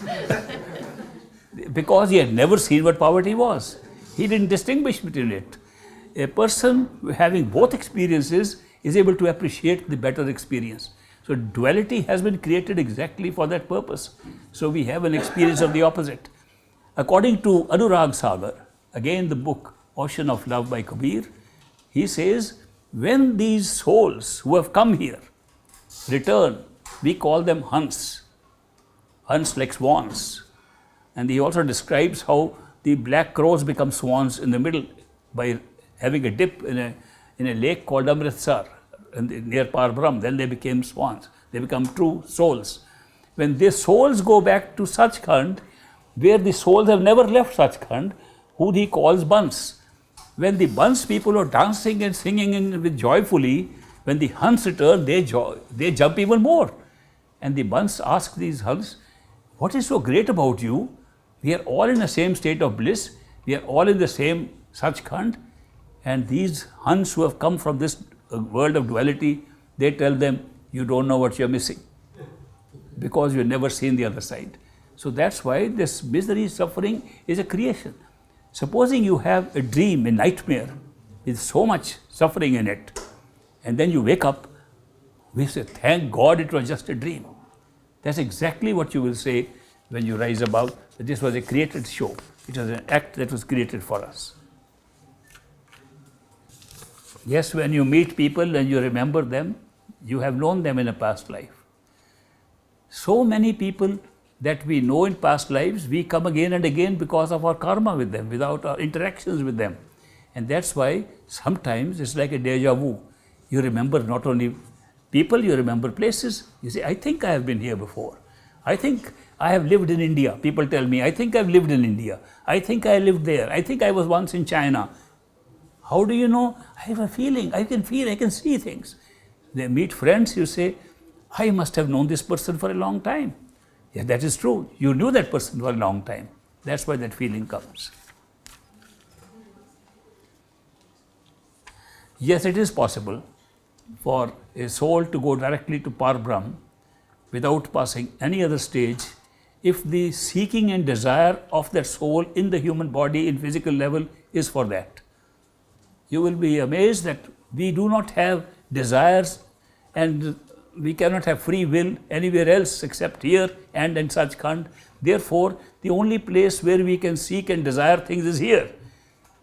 Speaker 1: Because he had never seen what poverty was. He didn't distinguish between it. A person having both experiences is able to appreciate the better experience. So duality has been created exactly for that purpose. So we have an experience of the opposite. According to Anurag Sagar, again the book Ocean of Love by Kabir, he says, when these souls who have come here return, we call them Hans like swans. And he also describes how the black crows become swans in the middle by having a dip in a lake called Amritsar near Parbrahm. Then they became swans. They become true souls. When their souls go back to Sachkhand, where the souls have never left Sachkhand, who he calls Bans. When the Bans people are dancing and singing with joyfully, when the Hans return, they jump even more. And the Bans ask these Hans, what is so great about you? We are all in the same state of bliss. We are all in the same Sachkhand. And these Hans who have come from this world of duality, they tell them, you don't know what you're missing. Because you've never seen the other side. So that's why this misery, suffering is a creation. Supposing you have a dream, a nightmare, with so much suffering in it, and then you wake up, we say, thank God it was just a dream. That's exactly what you will say when you rise above, that this was a created show. It was an act that was created for us. Yes, when you meet people and you remember them, you have known them in a past life. So many people that we know in past lives, we come again and again because of our karma with them, without our interactions with them. And that's why sometimes it's like a deja vu. You remember not only People, you remember places. You say, I think I have been here before. I think I have lived in India. People tell me, I think I've lived in India. I think I lived there. I think I was once in China. How do you know? I have a feeling. I can feel, I can see things. They meet friends, you say, I must have known this person for a long time. Yeah, that is true. You knew that person for a long time. That's why that feeling comes. Yes, it is possible for a soul to go directly to Parbrahm without passing any other stage if the seeking and desire of that soul in the human body in physical level is for that. You will be amazed that we do not have desires and we cannot have free will anywhere else except here and in Sachkhand. Therefore, the only place where we can seek and desire things is here.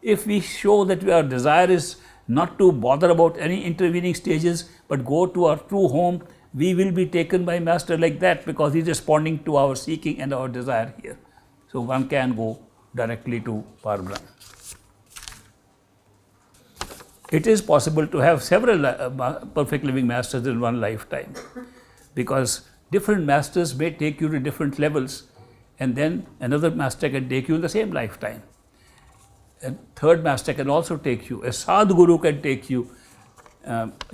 Speaker 1: If we show that our desire is not to bother about any intervening stages but go to our true home, we will be taken by Master like that because he is responding to our seeking and our desire here. So one can go directly to Parbrahm. It is possible to have several perfect living masters in one lifetime because different masters may take you to different levels and then another master can take you in the same lifetime. A third master can also take you. A Sadguru can take you,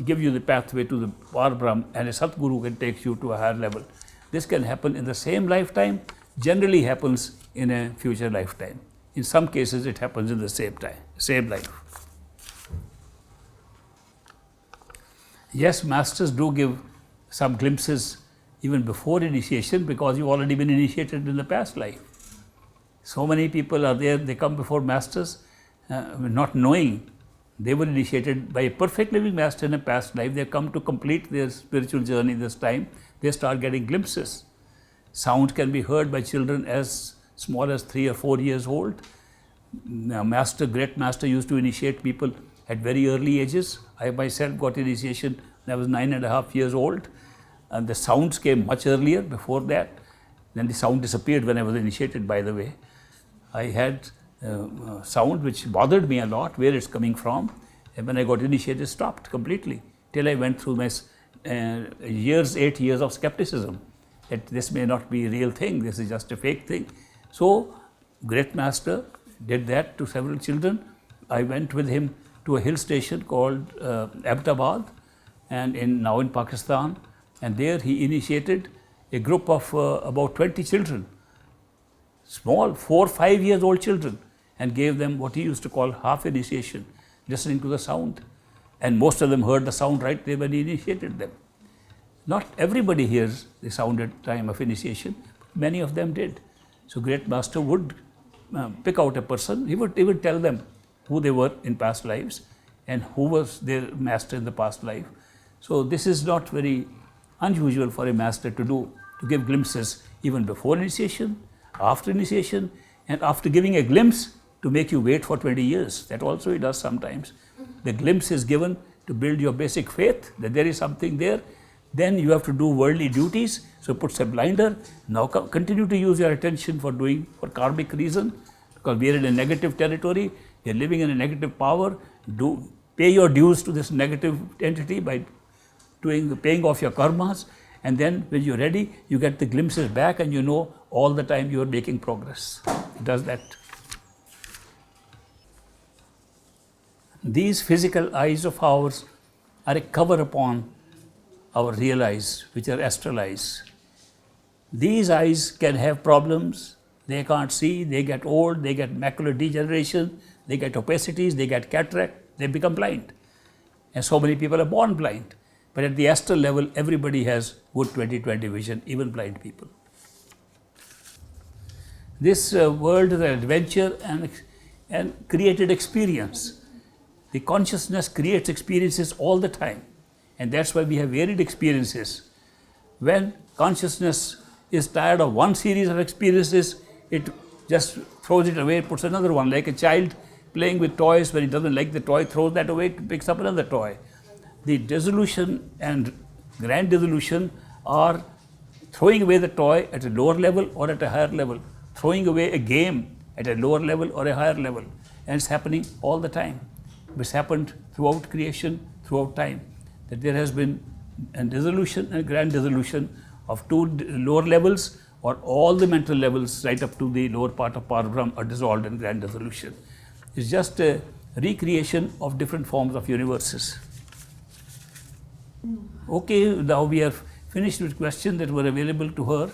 Speaker 1: give you the pathway to the Parbrahm, and a Satguru can take you to a higher level. This can happen in the same lifetime, generally happens in a future lifetime. In some cases, it happens in the same time, same life. Yes, masters do give some glimpses even before initiation because you've already been initiated in the past life. So many people are there, they come before masters not knowing they were initiated by a perfect living master in a past life. They come to complete their spiritual journey this time. They start getting glimpses. Sound can be heard by children as small as 3 or 4 years old. Great master used to initiate people at very early ages. I myself got initiation when I was 9.5 years old. And the sounds came much earlier before that. Then the sound disappeared when I was initiated, by the way. I had sound which bothered me a lot, where it's coming from. And when I got initiated, it stopped completely. Till I went through my 8 years of skepticism. That this may not be a real thing, this is just a fake thing. So, great master did that to several children. I went with him to a hill station called Abbottabad, and now in Pakistan. And there he initiated a group of about 20 children, small 4 or 5 years old children, and gave them what he used to call half initiation, listening to the sound. And most of them heard the sound right there when he initiated them. Not everybody hears the sound at time of initiation, but many of them did. So great master would pick out a person, he would tell them who they were in past lives and who was their master in the past life. So this is not very unusual for a master to do, to give glimpses even before initiation, after initiation, and after giving a glimpse to make you wait for 20 years. That also he does sometimes. The glimpse is given to build your basic faith that there is something there. Then you have to do worldly duties, so puts a blinder. Now continue to use your attention for karmic reason, because we are in a negative territory, we are living in a negative power. Pay your dues to this negative entity by paying off your karmas, and then when you're ready, you get the glimpses back and you know all the time you are making progress. It does that. These physical eyes of ours are a cover upon our real eyes, which are astral eyes. These eyes can have problems, they can't see, they get old, they get macular degeneration, they get opacities, they get cataract, they become blind. And so many people are born blind. But at the astral level, everybody has good 20/20 vision, even blind people. This world is an adventure and created experience. The consciousness creates experiences all the time, and that's why we have varied experiences. When consciousness is tired of one series of experiences, it just throws it away, puts another one, like a child playing with toys. When he doesn't like the toy, throws that away, picks up another toy. The dissolution and grand dissolution are throwing away the toy at a lower level or at a higher level, throwing away a game at a lower level or a higher level, and it's happening all the time. It's happened throughout creation, throughout time, that there has been and dissolution and grand dissolution of two lower levels, or all the mental levels right up to the lower part of Parbrahm are dissolved in grand dissolution. It's just a recreation of different forms of universes. Okay, now we are finished with questions that were available to her,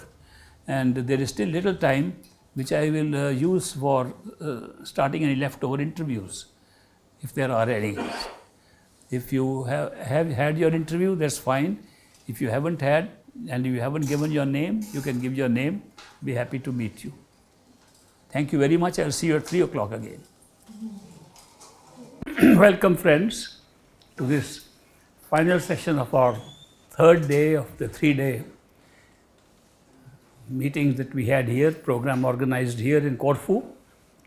Speaker 1: and there is still little time which I will use for starting any leftover interviews, if there are any. If you have had your interview, that's fine. If you haven't had and you haven't given your name, you can give your name. Be happy to meet you. Thank you very much. I'll see you at 3 o'clock again. Welcome, friends, to this final session of our third day of the 3-day meetings that we had here, program organized here in Corfu,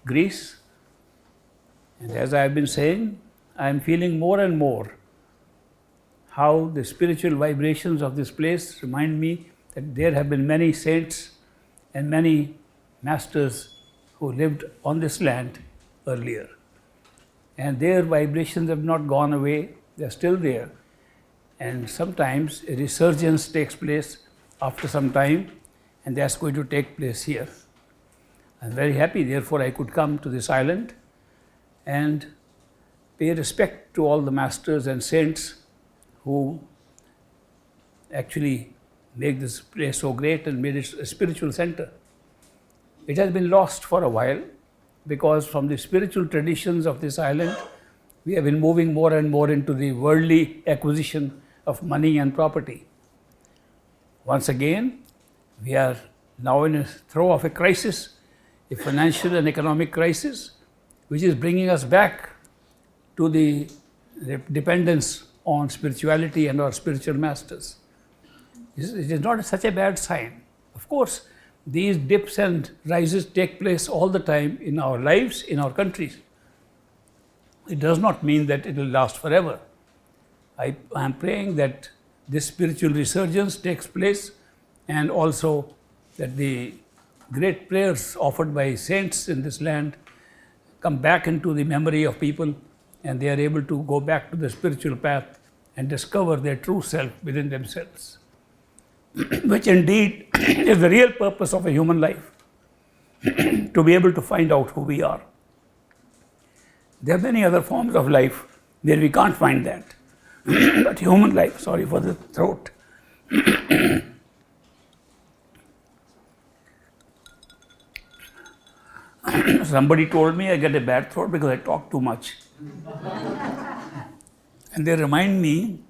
Speaker 1: Greece. And as I have been saying, I am feeling more and more how the spiritual vibrations of this place remind me that there have been many saints and many masters who lived on this land earlier. And their vibrations have not gone away, they are still there. And sometimes a resurgence takes place after some time, and that's going to take place here. I'm very happy, therefore, I could come to this island and pay respect to all the masters and saints who actually make this place so great and made it a spiritual center. It has been lost for a while because from the spiritual traditions of this island, we have been moving more and more into the worldly acquisition of money and property. Once again, we are now in a throe of a crisis, a financial and economic crisis, which is bringing us back to the dependence on spirituality and our spiritual masters. It is not such a bad sign. Of course, these dips and rises take place all the time in our lives, in our countries. It does not mean that it will last forever. I am praying that this spiritual resurgence takes place, and also that the great prayers offered by saints in this land come back into the memory of people, and they are able to go back to the spiritual path and discover their true self within themselves, which indeed is the real purpose of a human life, to be able to find out who we are. There are many other forms of life where we can't find that. But human life, sorry for the throat. Somebody told me I get a bad throat because I talk too much. And they remind me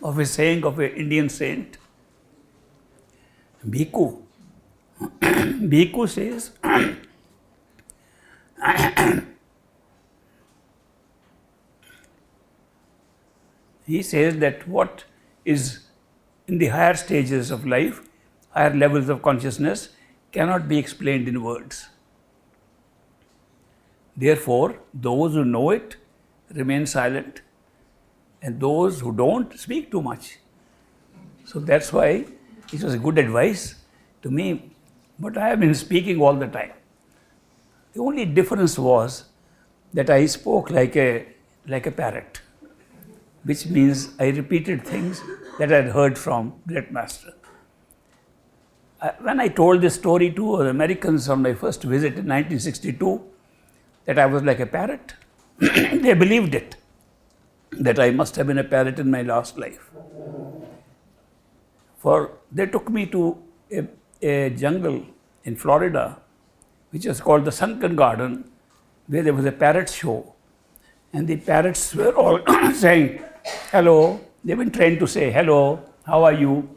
Speaker 1: of a saying of an Indian saint, Bhikkhu. Bhikkhu says, he says that what is in the higher stages of life, higher levels of consciousness, cannot be explained in words. Therefore, those who know it remain silent, and those who don't speak too much. So that's why it was a good advice to me, but I have been speaking all the time. The only difference was that I spoke like a parrot, which means I repeated things that I had heard from great master. When I told this story to the Americans on my first visit in 1962, that I was like a parrot, they believed it, that I must have been a parrot in my last life. For they took me to a jungle in Florida, which was called the Sunken Garden, where there was a parrot show. And the parrots were all saying, hello. They've been trained to say, hello, how are you?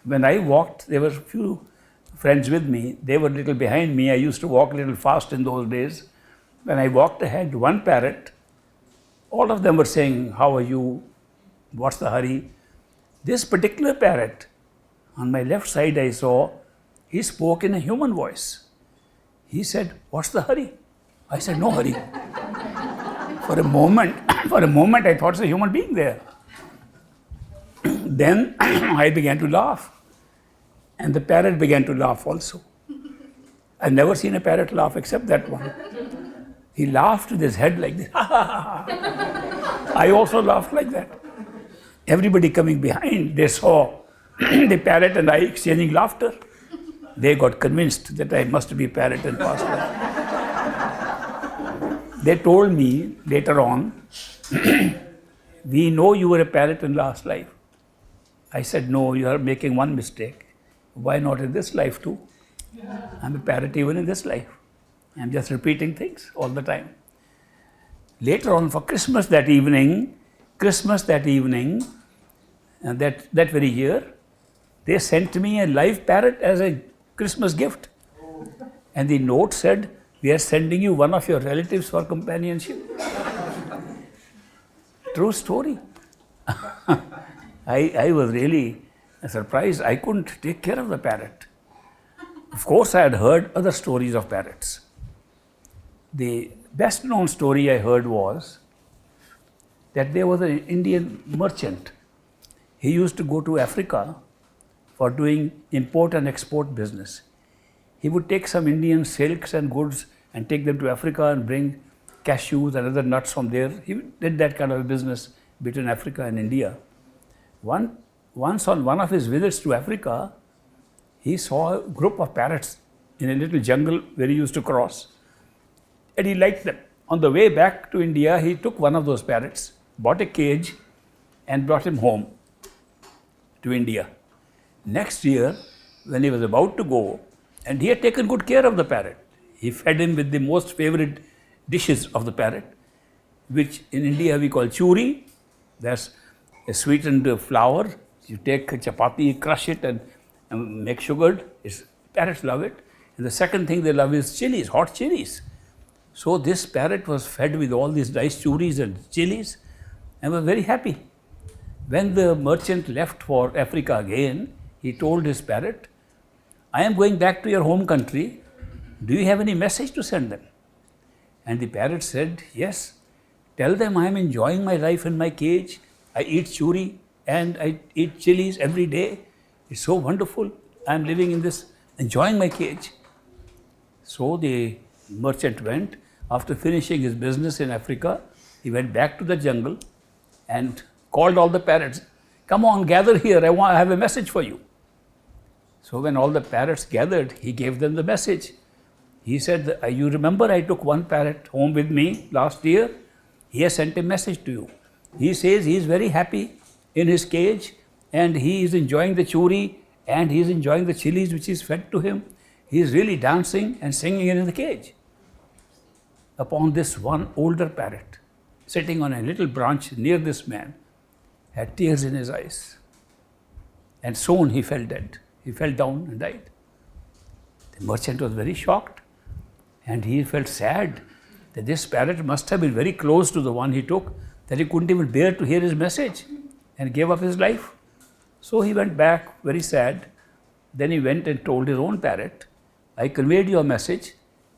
Speaker 1: When I walked, there were a few friends with me. They were a little behind me. I used to walk a little fast in those days. When I walked ahead, one parrot, all of them were saying, how are you? What's the hurry? This particular parrot, on my left side I saw, he spoke in a human voice. He said, what's the hurry? I said, no hurry. For a moment, I thought it's a human being there. Then I began to laugh. And the parrot began to laugh also. I've never seen a parrot laugh except that one. He laughed with his head like this. I also laughed like that. Everybody coming behind, they saw the parrot and I exchanging laughter. They got convinced that I must be parrot in past life. They told me later on, we know you were a parrot in last life. I said, no, you are making one mistake. Why not in this life too? I'm a parrot even in this life. I'm just repeating things all the time. Later on for Christmas that evening, and that very year, they sent me a live parrot as a Christmas gift. And the note said, we are sending you one of your relatives for companionship. True story. I was really surprised. I couldn't take care of the parrot. Of course, I had heard other stories of parrots. The best known story I heard was that there was an Indian merchant. He used to go to Africa for doing import and export business. He would take some Indian silks and goods and take them to Africa and bring cashews and other nuts from there. He did that kind of a business between Africa and India. Once on one of his visits to Africa, he saw a group of parrots in a little jungle where he used to cross. And he liked them. On the way back to India, he took one of those parrots, bought a cage, and brought him home to India. Next year, when he was about to go, and he had taken good care of the parrot, he fed him with the most favorite dishes of the parrot, which in India we call churi. That's a sweetened flour. You take chapati, crush it, and make sugared. Parrots love it. And the second thing they love is chilies, hot chilies. So this parrot was fed with all these nice churis and chilies and was very happy. When the merchant left for Africa again, he told his parrot, I am going back to your home country. Do you have any message to send them? And the parrot said, yes. Tell them I am enjoying my life in my cage. I eat churi and I eat chilies every day. It's so wonderful. I am living in this, enjoying my cage. So the merchant went. After finishing his business in Africa, he went back to the jungle and called all the parrots. Come on, gather here. I have a message for you. So when all the parrots gathered, he gave them the message. He said, you remember I took one parrot home with me last year? He has sent a message to you. He says he is very happy in his cage and he is enjoying the churi and he is enjoying the chilies which is fed to him. He is really dancing and singing in the cage. Upon this, one older parrot, sitting on a little branch near this man, had tears in his eyes. And soon he fell dead. He fell down and died. The merchant was very shocked and he felt sad that this parrot must have been very close to the one he took, that he couldn't even bear to hear his message and gave up his life. So he went back very sad. Then he went and told his own parrot, I conveyed your message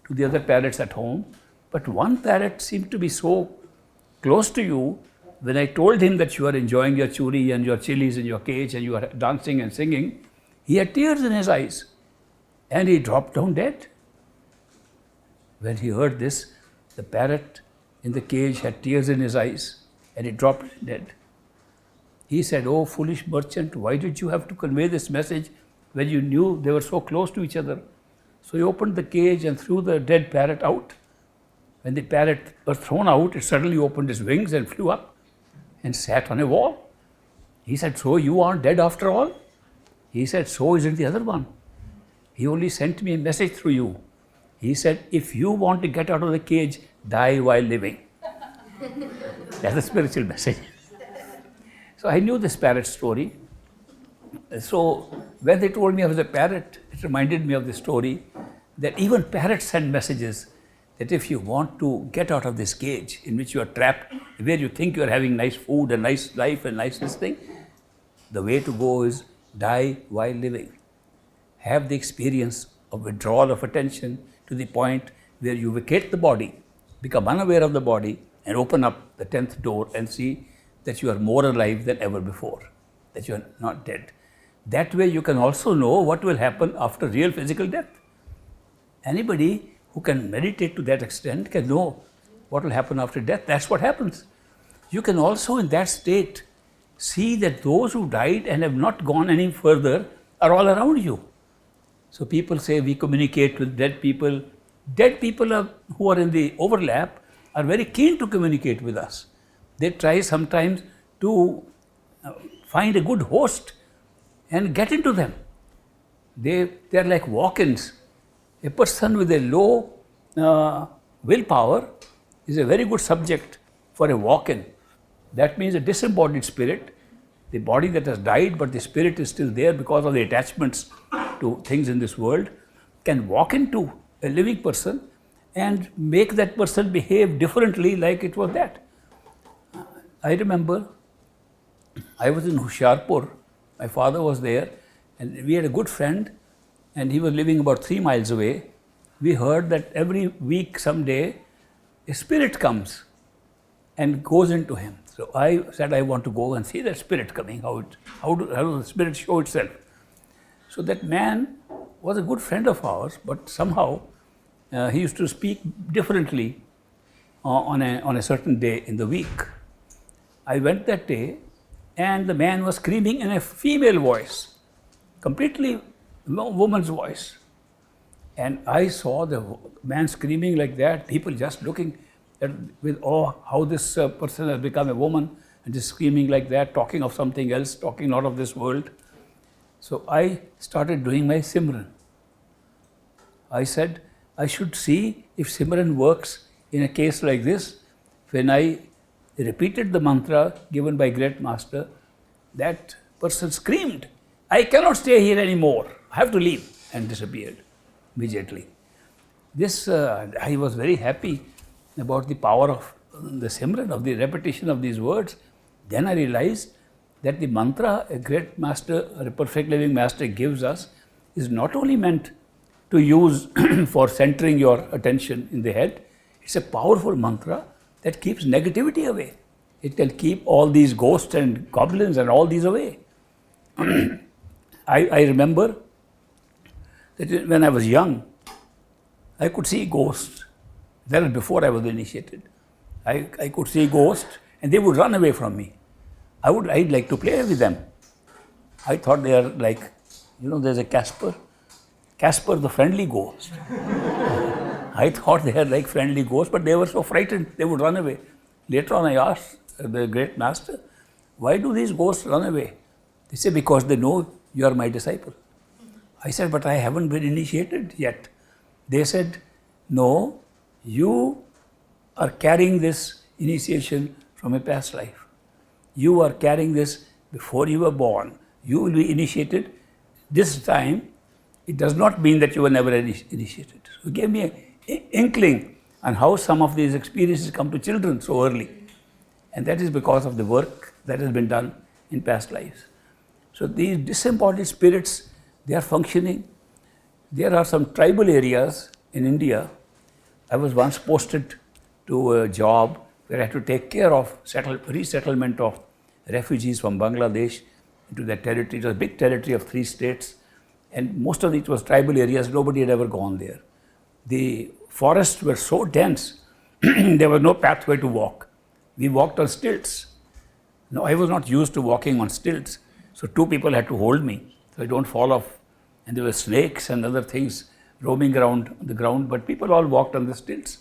Speaker 1: to the other parrots at home, but one parrot seemed to be so close to you. When I told him that you are enjoying your churi and your chilies in your cage and you are dancing and singing, he had tears in his eyes and he dropped down dead. When he heard this, the parrot in the cage had tears in his eyes and he dropped dead. He said, oh foolish merchant, why did you have to convey this message when you knew they were so close to each other? So he opened the cage and threw the dead parrot out. When the parrot was thrown out, it suddenly opened its wings and flew up and sat on a wall. He said, so you aren't dead after all? He said, so isn't the other one. He only sent me a message through you. He said, if you want to get out of the cage, die while living. That's a spiritual message. So I knew this parrot story. So when they told me I was a parrot, it reminded me of the story that even parrots send messages that if you want to get out of this cage in which you are trapped, where you think you are having nice food and nice life and nice this thing, the way to go is die while living. Have the experience of withdrawal of attention to the point where you vacate the body, become unaware of the body, and open up the 10th door and see that you are more alive than ever before, that you are not dead. That way you can also know what will happen after real physical death. Anybody who can meditate to that extent can know what will happen after death. That's what happens. You can also in that state see that those who died and have not gone any further are all around you. So people say we communicate with dead people. Dead people who are in the overlap are very keen to communicate with us. They try sometimes to find a good host and get into them. They are like walk-ins. A person with a low willpower is a very good subject for a walk-in. That means a disembodied spirit, the body that has died but the spirit is still there because of the attachments to things in this world, can walk into a living person and make that person behave differently like it was that. I remember I was in Ishwar Puri, my father was there, and we had a good friend and he was living about 3 miles away. We heard that every week, someday, a spirit comes and goes into him. So I said, I want to go and see that spirit coming, how does the spirit show itself? So that man was a good friend of ours, but somehow he used to speak differently on a certain day in the week. I went that day and the man was screaming in a female voice, completely woman's voice. And I saw the man screaming like that, people just looking at with awe how this person has become a woman and just screaming like that, talking of something else, talking not of this world. So I started doing my Simran. I said, I should see if Simran works in a case like this. When I repeated the mantra given by Great Master, that person screamed, I cannot stay here anymore, I have to leave, and disappeared immediately. This, I was very happy about the power of the Simran, of the repetition of these words. Then I realized that the mantra a great master, a perfect living master gives us is not only meant to use for centering your attention in the head, it's a powerful mantra that keeps negativity away. It can keep all these ghosts and goblins and all these away. I remember that when I was young, I could see ghosts. That was before I was initiated. I could see ghosts and they would run away from me. I'd like to play with them. I thought they are like, there's a Casper the friendly ghost. I thought they are like friendly ghosts, but they were so frightened, they would run away. Later on I asked the great master, why do these ghosts run away? They say, because they know you are my disciple. I said, but I haven't been initiated yet. They said, no, you are carrying this initiation from a past life. You are carrying this before you were born. You will be initiated this time. It does not mean that you were never initiated. So he gave me an inkling on how some of these experiences come to children so early. And that is because of the work that has been done in past lives. So these disembodied spirits, they are functioning. There are some tribal areas in India. I was once posted to a job where I had to take care of resettlement of refugees from Bangladesh into that territory. It was a big territory of 3 states, and most of it was tribal areas. Nobody had ever gone there. The forests were so dense, there was no pathway to walk. We walked on stilts. No, I was not used to walking on stilts, so 2 people had to hold me so I don't fall off. And there were snakes and other things roaming around the ground, but people all walked on the stilts.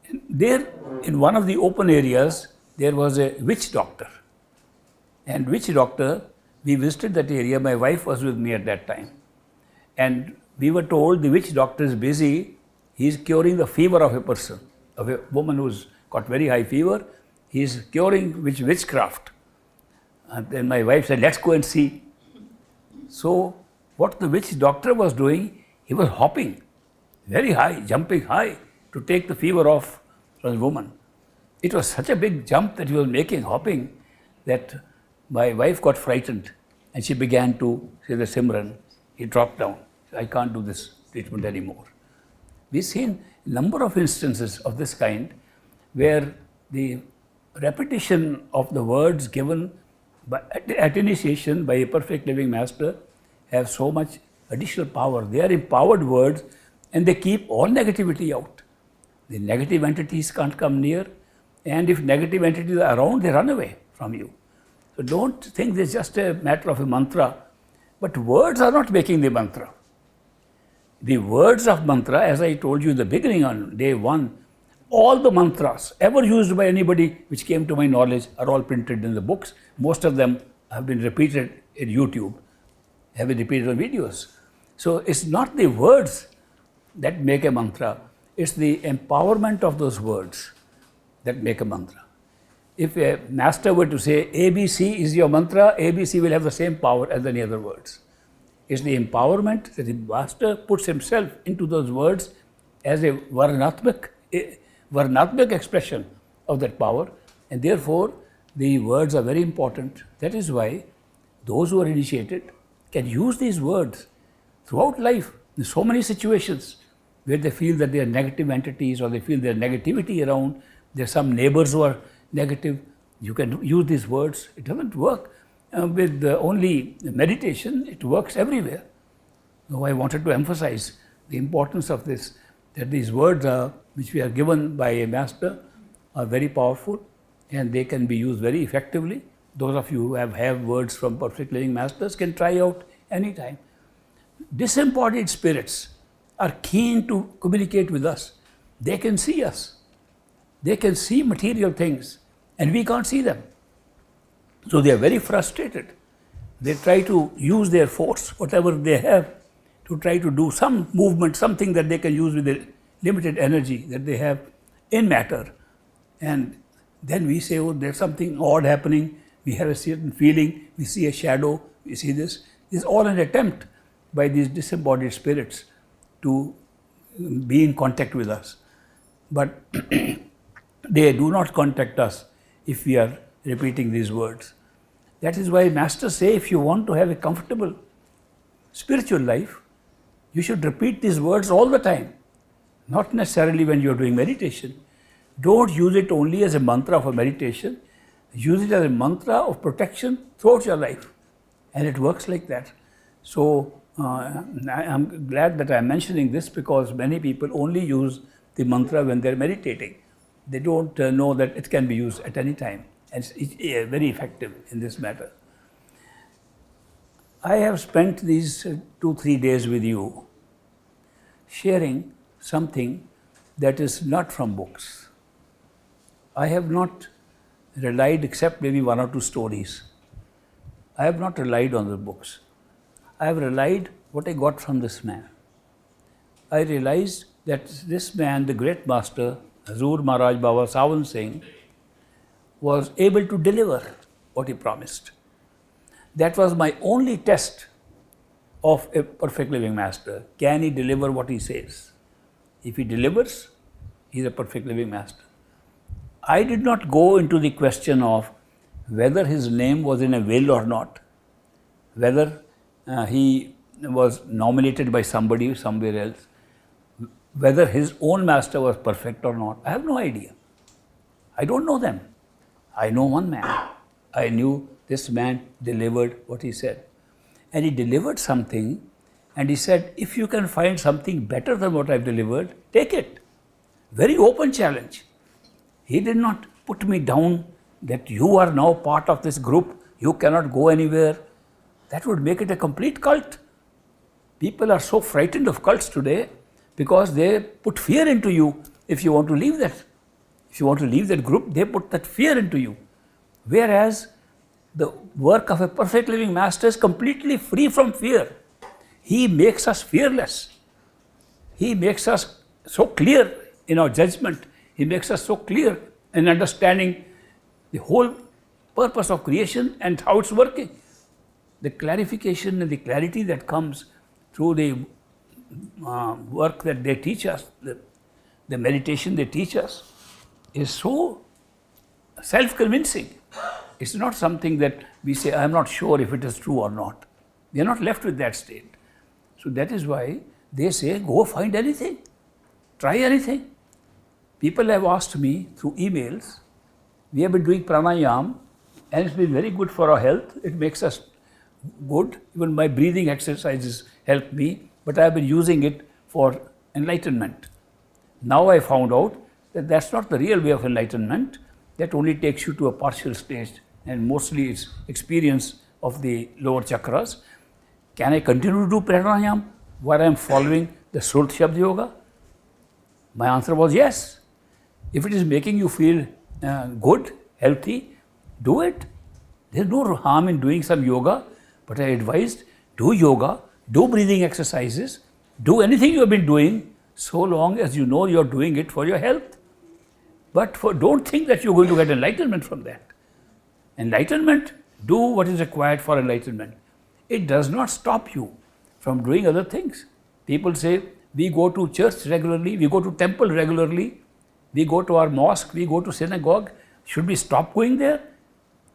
Speaker 1: And there, in one of the open areas, there was a witch doctor. And witch doctor, we visited that area. My wife was with me at that time. And we were told the witch doctor is busy. He is curing the fever of a person, of a woman who's got very high fever. He is curing witchcraft. And then my wife said, let's go and see. So what the witch doctor was doing, he was hopping very high, jumping high to take the fever off from the woman. It was such a big jump that he was making, hopping, that my wife got frightened and she began to say the Simran. He dropped down. I can't do this treatment anymore. We've seen a number of instances of this kind where the repetition of the words given at initiation by a perfect living master have so much additional power. They are empowered words and they keep all negativity out. The negative entities can't come near, and if negative entities are around, they run away from you. So don't think this is just a matter of a mantra, but words are not making the mantra. The words of mantra, as I told you in the beginning on day one, all the mantras ever used by anybody which came to my knowledge are all printed in the books. Most of them have been repeated in YouTube, have been repeated on videos. So it's not the words that make a mantra, it's the empowerment of those words that make a mantra. If a master were to say ABC is your mantra, ABC will have the same power as any other words. It's the empowerment that the master puts himself into those words as a varnatmak expression of that power, and therefore the words are very important. That is why those who are initiated can use these words throughout life in so many situations where they feel that they are negative entities or they feel there is negativity around, there are some neighbors who are negative. You can use these words. It doesn't work with only meditation, it works everywhere. So I wanted to emphasize the importance of this, that these words which we are given by a master are very powerful and they can be used very effectively. Those of you who have words from perfect living masters can try out anytime. Disembodied spirits are keen to communicate with us. They can see us. They can see material things and we can't see them. So they are very frustrated. They try to use their force, whatever they have, to try to do some movement, something that they can use with the limited energy that they have in matter. And then we say, oh, there's something odd happening. We have a certain feeling. We see a shadow. We see this. This is all an attempt by these disembodied spirits to be in contact with us. But they do not contact us if we are repeating these words. That is why masters say if you want to have a comfortable spiritual life, you should repeat these words all the time, not necessarily when you are doing meditation. Don't use it only as a mantra for meditation, use it as a mantra of protection throughout your life, and it works like that. So I'm glad that I'm mentioning this because many people only use the mantra when they're meditating. They don't know that it can be used at any time. And it's very effective in this matter. I have spent these 2-3 days with you sharing something that is not from books. I have not relied, except maybe 1 or 2 stories. I have not relied on the books. I have relied what I got from this man. I realized that this man, the great master, Hazur Maharaj Baba Sawan Singh, was able to deliver what he promised. That was my only test of a perfect living master. Can he deliver what he says? If he delivers, he is a perfect living master. I did not go into the question of whether his name was in a will or not, whether he was nominated by somebody somewhere else, whether his own master was perfect or not. I have no idea. I don't know them. I know one man. I knew this man delivered what he said. And he delivered something and he said, if you can find something better than what I've delivered, take it. Very open challenge. He did not put me down that you are now part of this group, you cannot go anywhere. That would make it a complete cult. People are so frightened of cults today because they put fear into you if you want to leave that. If you want to leave that group, they put that fear into you. Whereas the work of a perfect living master is completely free from fear. He makes us fearless. He makes us so clear in our judgment. He makes us so clear in understanding the whole purpose of creation and how it's working. The clarification and the clarity that comes through the work that they teach us, the meditation they teach us, is so self-convincing. It's not something that we say, I'm not sure if it is true or not. We are not left with that state. So that is why they say, go find anything, try anything. People have asked me through emails, we have been doing pranayam and it's been very good for our health. It makes us good. Even my breathing exercises help me, but I have been using it for enlightenment. Now I found out that that's not the real way of enlightenment. That only takes you to a partial stage and mostly it's experience of the lower chakras. Can I continue to do pranayam while I am following the Shrut Shabd Yoga? My answer was yes. If it is making you feel good, healthy, do it. There is no harm in doing some yoga, but I advised do yoga, do breathing exercises, do anything you have been doing so long as you know you are doing it for your health. But don't think that you are going to get enlightenment from that. Enlightenment, do what is required for enlightenment. It does not stop you from doing other things. People say, we go to church regularly, we go to temple regularly, we go to our mosque, we go to synagogue. Should we stop going there?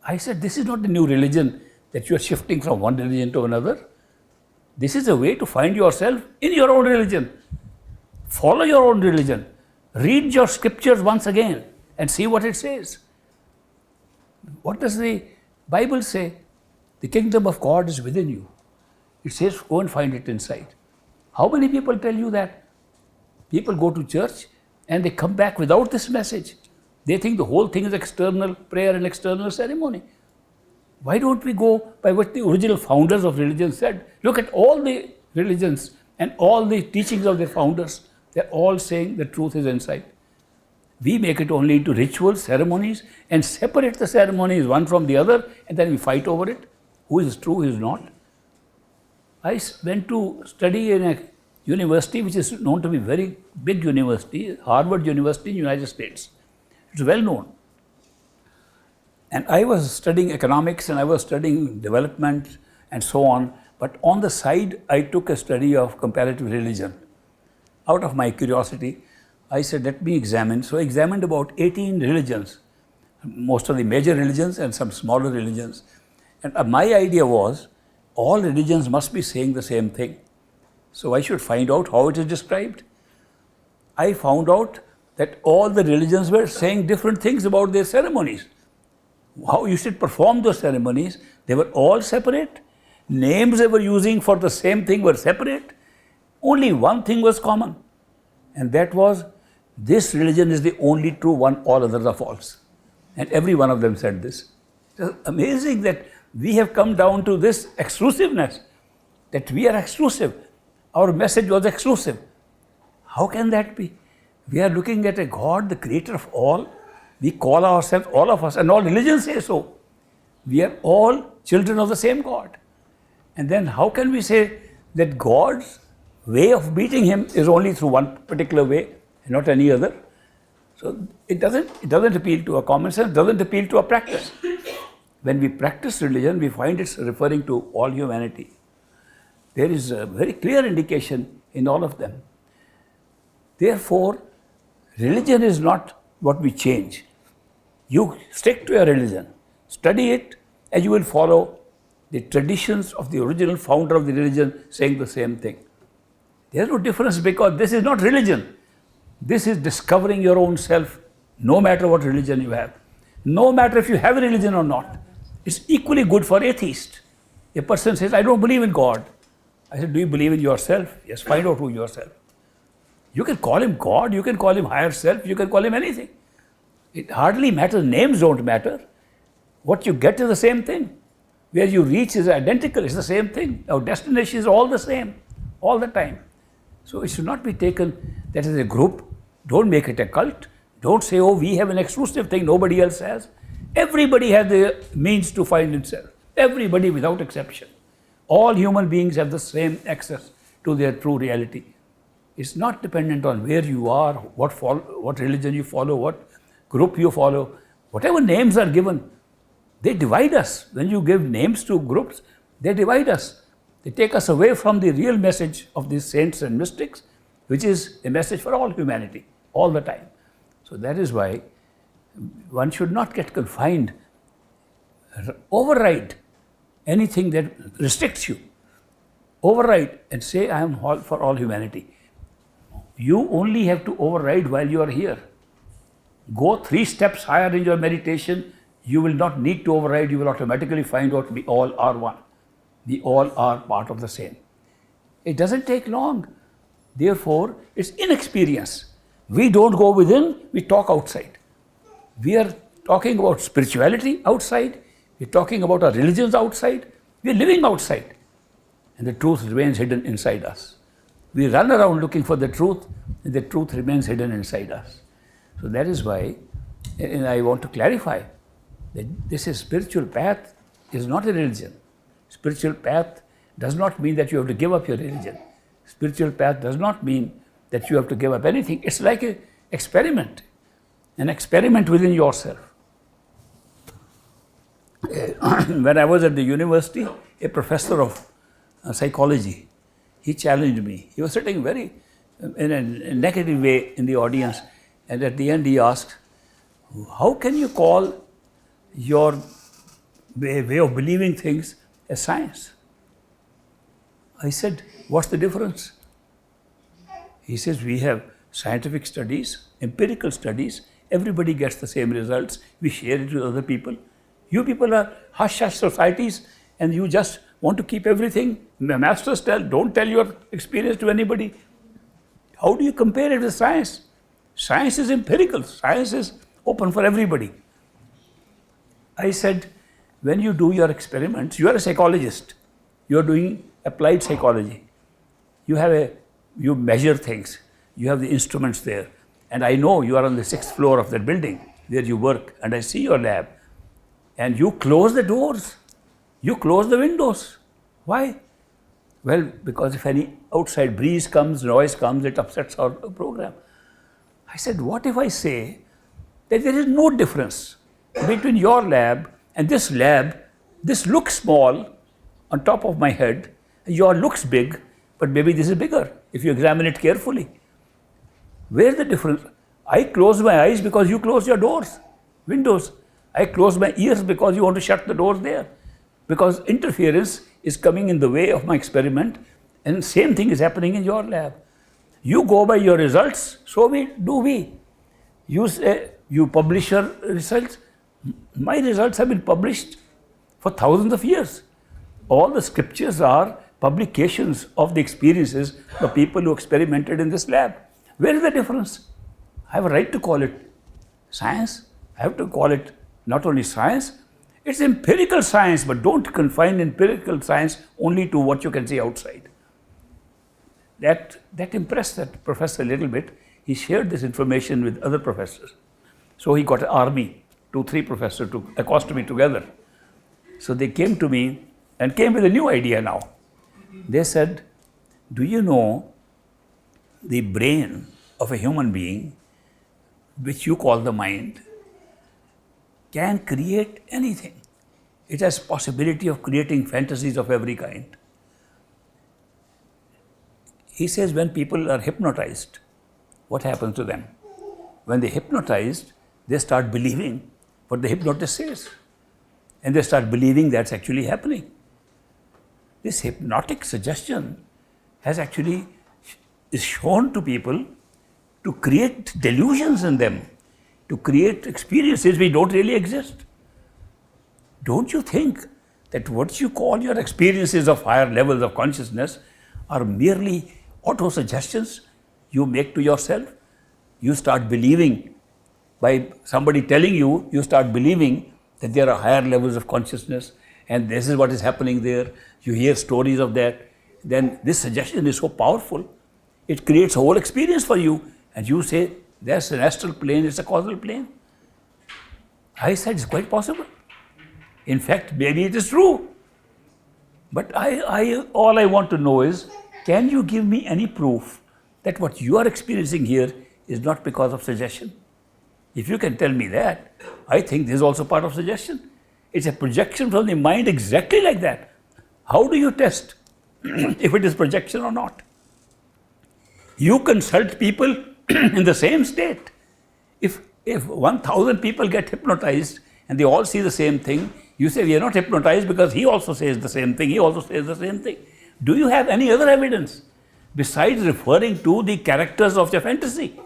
Speaker 1: I said, this is not the new religion that you are shifting from one religion to another. This is a way to find yourself in your own religion. Follow your own religion. Read your scriptures once again and see what it says. What does the Bible say? The kingdom of God is within you. It says, go and find it inside. How many people tell you that? People go to church and they come back without this message. They think the whole thing is external prayer and external ceremony. Why don't we go by what the original founders of religion said? Look at all the religions and all the teachings of their founders. They're all saying the truth is inside. We make it only into rituals, ceremonies, and separate the ceremonies one from the other, and then we fight over it. Who is true, who is not? I went to study in a university which is known to be a very big university, Harvard University in the United States. It's well known. And I was studying economics and I was studying development and so on. But on the side, I took a study of comparative religion. Out of my curiosity, I said, let me examine. So I examined about 18 religions, most of the major religions and some smaller religions. And my idea was, all religions must be saying the same thing. So I should find out how it is described. I found out that all the religions were saying different things about their ceremonies. How you should perform those ceremonies, they were all separate. Names they were using for the same thing were separate. Only one thing was common, and that was, this religion is the only true one, all others are false. And every one of them said this. It's amazing that we have come down to this exclusiveness, that we are exclusive. Our message was exclusive. How can that be? We are looking at a God, the creator of all. We call ourselves, all of us, and all religions say so. We are all children of the same God. And then how can we say that God's way of meeting him is only through one particular way and not any other? So it doesn't appeal to our common sense, doesn't appeal to our practice. When we practice religion, we find it's referring to all humanity. There is a very clear indication in all of them. Therefore, religion is not what we change. You stick to your religion, study it, and you will follow the traditions of the original founder of the religion saying the same thing. There is no difference, because this is not religion. This is discovering your own self, no matter what religion you have. No matter if you have a religion or not. It's equally good for atheists. A person says, I don't believe in God. I said, do you believe in yourself? Yes, find out who yourself. You can call him God, you can call him higher self, you can call him anything. It hardly matters, names don't matter. What you get is the same thing. Where you reach is identical, it's the same thing. Our destination is all the same, all the time. So it should not be taken that as a group. Don't make it a cult. Don't say, oh, we have an exclusive thing nobody else has. Everybody has the means to find himself. Everybody without exception. All human beings have the same access to their true reality. It's not dependent on where you are, what religion you follow, what group you follow. Whatever names are given, they divide us. When you give names to groups, they divide us. They take us away from the real message of these saints and mystics, which is a message for all humanity, all the time. So that is why one should not get confined, override anything that restricts you. Override and say, I am for all humanity. You only have to override while you are here. Go 3 steps higher in your meditation, you will not need to override, you will automatically find out we all are one. We all are part of the same. It doesn't take long. Therefore, it's inexperience. We don't go within, we talk outside. We are talking about spirituality outside. We're talking about our religions outside. We're living outside. And the truth remains hidden inside us. We run around looking for the truth, and the truth remains hidden inside us. So that is why, and I want to clarify that this is spiritual path is not a religion. Spiritual path does not mean that you have to give up your religion. Spiritual path does not mean that you have to give up anything. It's like an experiment within yourself. When I was at the university, a professor of psychology, he challenged me. He was sitting very in a negative way in the audience, and at the end he asked, how can you call your way of believing things as science? I said, what's the difference? He says, we have scientific studies, empirical studies, everybody gets the same results, we share it with other people. You people are hush-hush societies and you just want to keep everything. The masters don't tell your experience to anybody. How do you compare it with science? Science is empirical, science is open for everybody. I said, when you do your experiments, you are a psychologist, you are doing applied psychology. You measure things, you have the instruments there. And I know you are on the 6th floor of that building where you work, and I see your lab. And you close the doors, you close the windows. Why? Well, because if any outside breeze comes, noise comes, it upsets our program. I said, what if I say that there is no difference between your lab and this lab? This looks small on top of my head, your looks big, but maybe this is bigger if you examine it carefully. Where's the difference? I close my eyes because you close your doors, windows. I close my ears because you want to shut the doors there. Because interference is coming in the way of my experiment, and same thing is happening in your lab. You go by your results, so do we. You say, you publish your results. My results have been published for thousands of years. All the scriptures are publications of the experiences of people who experimented in this lab. Where is the difference? I have a right to call it science. I have to call it not only science, it's empirical science, but don't confine empirical science only to what you can see outside. That impressed that professor a little bit. He shared this information with other professors. So he got an army, 2-3 professors to accost me together. So they came to me and came with a new idea now. They said, do you know the brain of a human being, which you call the mind, can create anything. It has possibility of creating fantasies of every kind. He says when people are hypnotized, what happens to them? When they're hypnotized, they start believing what the hypnotist says. And they start believing that's actually happening. This hypnotic suggestion has actually is shown to people to create delusions in them, to create experiences which don't really exist. Don't you think that what you call your experiences of higher levels of consciousness are merely auto-suggestions you make to yourself? You start believing, by somebody telling you, you start believing that there are higher levels of consciousness and this is what is happening there. You hear stories of that. Then this suggestion is so powerful, it creates a whole experience for you. And you say, there's an astral plane, it's a causal plane. I said, it's quite possible. In fact, maybe it is true. But all I want to know is, can you give me any proof that what you are experiencing here is not because of suggestion? If you can tell me that, I think this is also part of suggestion. It's a projection from the mind exactly like that. How do you test if it is projection or not? You consult people in the same state. If 1,000 people get hypnotized and they all see the same thing, you say we are not hypnotized because he also says the same thing, he also says the same thing. Do you have any other evidence besides referring to the characters of your fantasy?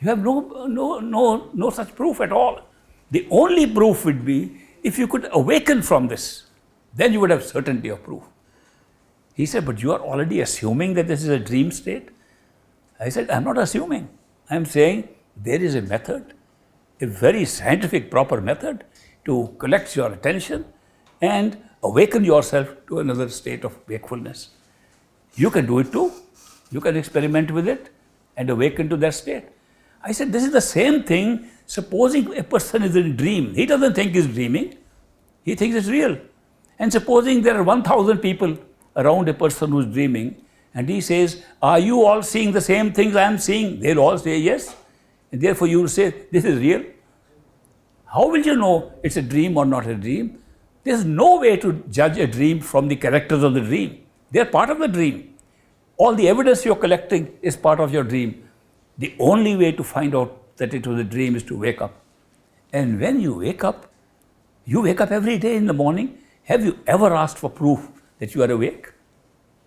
Speaker 1: You have no such proof at all. The only proof would be if you could awaken from this, then you would have certainty of proof. He said, but you are already assuming that this is a dream state. I said, I'm not assuming. I'm saying there is a method, a very scientific, proper method to collect your attention and awaken yourself to another state of wakefulness. You can do it too. You can experiment with it and awaken to that state. I said, this is the same thing. Supposing a person is in a dream, he doesn't think he's dreaming, he thinks it's real. And supposing there are 1,000 people around a person who's dreaming, and he says, are you all seeing the same things I am seeing? They'll all say yes. And therefore you will say, this is real. How will you know it's a dream or not a dream? There's no way to judge a dream from the characters of the dream. They're part of the dream. All the evidence you're collecting is part of your dream. The only way to find out that it was a dream is to wake up. And when you wake up every day in the morning. Have you ever asked for proof that you are awake?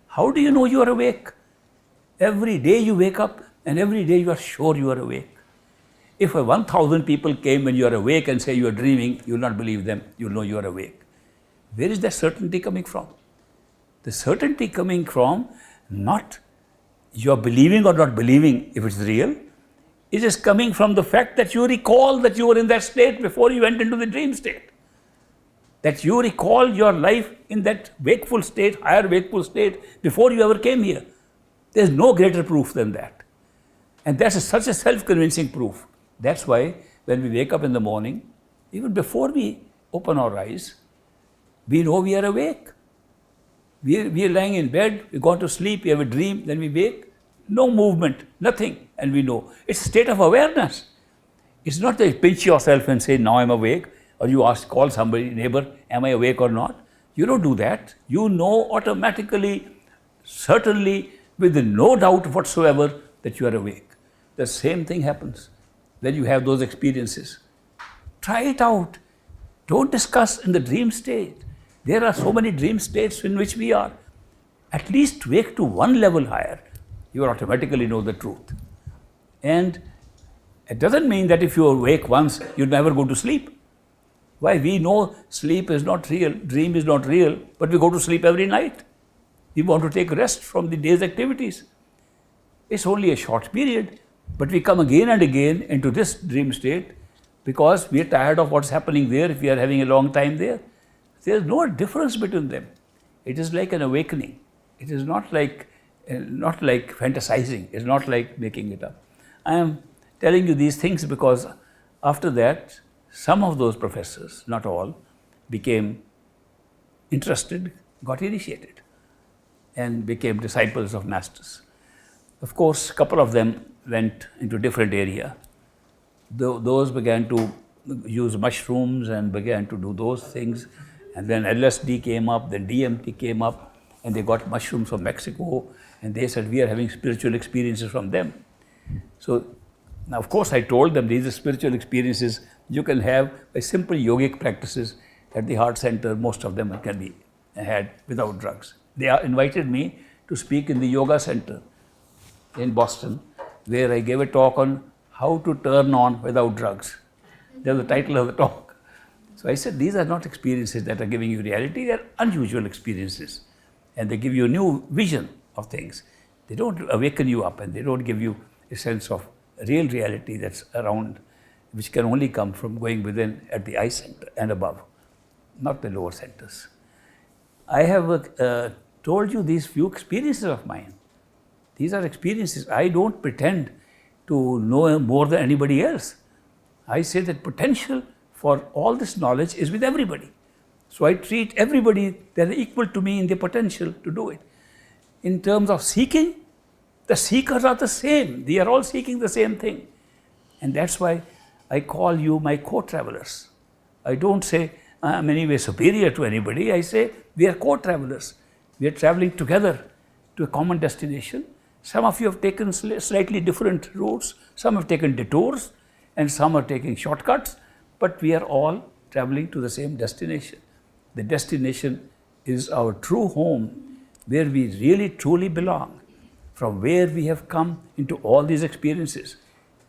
Speaker 1: How do you know you are awake? Every day you wake up and every day you are sure you are awake. If 1,000 people came when you are awake and say you are dreaming, you will not believe them. You will know you are awake. Where is that certainty coming from? The certainty coming from not you are believing or not believing if it's real. It is coming from the fact that you recall that you were in that state before you went into the dream state. That you recall your life in that wakeful state, higher wakeful state, before you ever came here. There is no greater proof than that. And that's such a self-convincing proof. That's why when we wake up in the morning, even before we open our eyes, we know we are awake. We are lying in bed, we go to sleep, we have a dream, then we wake. No movement, nothing, and we know. It's a state of awareness. It's not that you pinch yourself and say, now I'm awake, or you call somebody, neighbor, am I awake or not? You don't do that. You know automatically, certainly, with no doubt whatsoever that you are awake. The same thing happens when you have those experiences. Try it out. Don't discuss in the dream state. There are so many dream states in which we are. At least wake to one level higher. You will automatically know the truth. And it doesn't mean that if you awake once, you'll never go to sleep. Why? We know sleep is not real, dream is not real, but we go to sleep every night. We want to take rest from the day's activities. It's only a short period, but we come again and again into this dream state because we are tired of what's happening there if we are having a long time there. There's no difference between them. It is like an awakening. It is not like fantasizing. It's not like making it up. I am telling you these things because after that, some of those professors, not all, became interested, got initiated, and became disciples of masters. Of course, a couple of them went into different area. Those began to use mushrooms and began to do those things. And then LSD came up, then DMT came up, and they got mushrooms from Mexico, and they said, we are having spiritual experiences from them. So, now of course I told them these are spiritual experiences you can have by simple yogic practices at the heart center. Most of them can be had without drugs. They invited me to speak in the yoga center in Boston, where I gave a talk on how to turn on without drugs. That's the title of the talk. So I said, these are not experiences that are giving you reality, they are unusual experiences. And they give you a new vision of things. They don't awaken you up and they don't give you a sense of real reality that's around, which can only come from going within at the eye center and above, not the lower centers. I have told you these few experiences of mine. These are experiences. I don't pretend to know more than anybody else. I say that potential for all this knowledge is with everybody. So I treat everybody, they're equal to me in their potential to do it. In terms of seeking, the seekers are the same. They are all seeking the same thing. And that's why I call you my co-travelers. I don't say I'm any way superior to anybody. I say we are co-travelers. We are traveling together to a common destination. Some of you have taken slightly different routes. Some have taken detours and some are taking shortcuts. But we are all traveling to the same destination. The destination is our true home, where we really truly belong, from where we have come into all these experiences.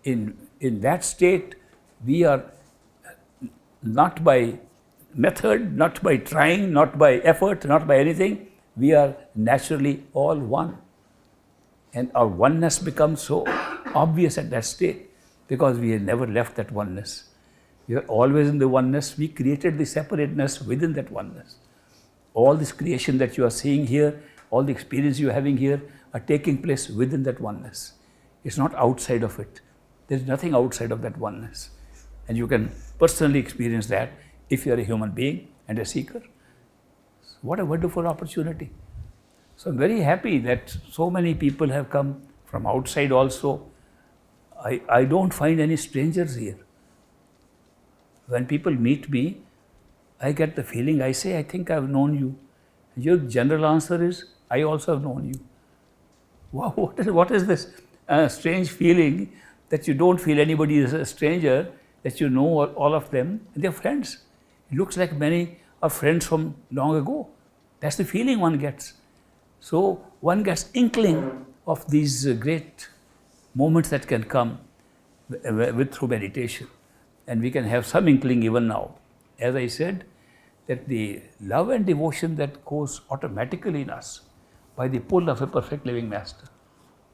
Speaker 1: In that state, we are not by method, not by trying, not by effort, not by anything, we are naturally all one. And our oneness becomes so obvious at that state because we have never left that oneness. You are always in the oneness. We created the separateness within that oneness. All this creation that you are seeing here, all the experience you are having here are taking place within that oneness. It's not outside of it. There's nothing outside of that oneness. And you can personally experience that if you are a human being and a seeker. What a wonderful opportunity. So I'm very happy that so many people have come from outside also. I don't find any strangers here. When people meet me, I get the feeling, I say, I think I've known you. Your general answer is, I also have known you. Wow, what is this strange feeling that you don't feel anybody is a stranger, that you know all of them, and they're friends. It looks like many are friends from long ago. That's the feeling one gets. So one gets inkling of these great moments that can come through meditation. And we can have some inkling even now. As I said, that the love and devotion that goes automatically in us by the pull of a perfect living master.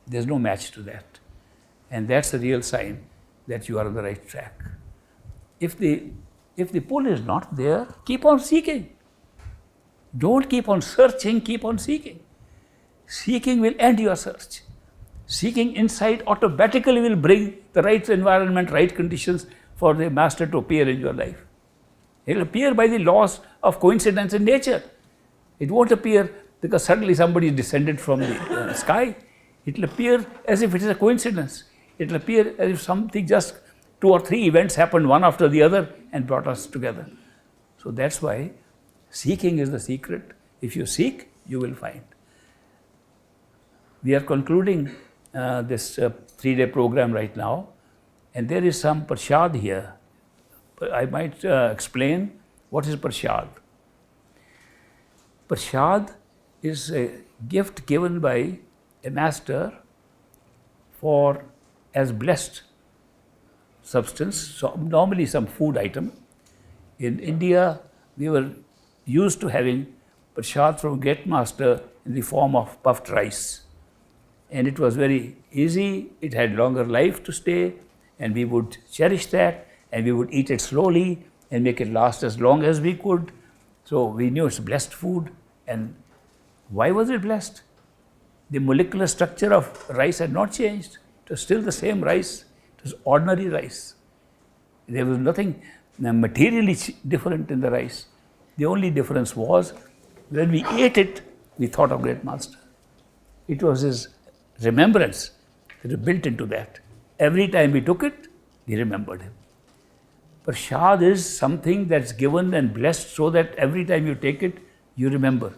Speaker 1: There's no match to that. And that's a real sign that you are on the right track. If the pull is not there, keep on seeking. Don't keep on searching, keep on seeking. Seeking will end your search. Seeking insight automatically will bring the right environment, right conditions for the master to appear in your life. It will appear by the laws of coincidence in nature. It won't appear because suddenly somebody is descended from the sky. It will appear as if it is a coincidence. It will appear as if something, just 2 or 3 events happened one after the other and brought us together. So that's why seeking is the secret. If you seek, you will find. We are concluding this 3-day program right now, and there is some prasad here. I might explain what is prasad. Prasad is a gift given by a master for as blessed substance, so normally some food item. In India, we were used to having prasad from great master in the form of puffed rice. And it was very easy, it had longer life to stay, and we would cherish that, and we would eat it slowly and make it last as long as we could. So we knew it's blessed food. And why was it blessed? The molecular structure of rice had not changed. It was still the same rice. It was ordinary rice. There was nothing materially different in the rice. The only difference was when we ate it, we thought of great master. It was his remembrance that was built into that. Every time we took it, we remembered him. Prasad is something that's given and blessed so that every time you take it, you remember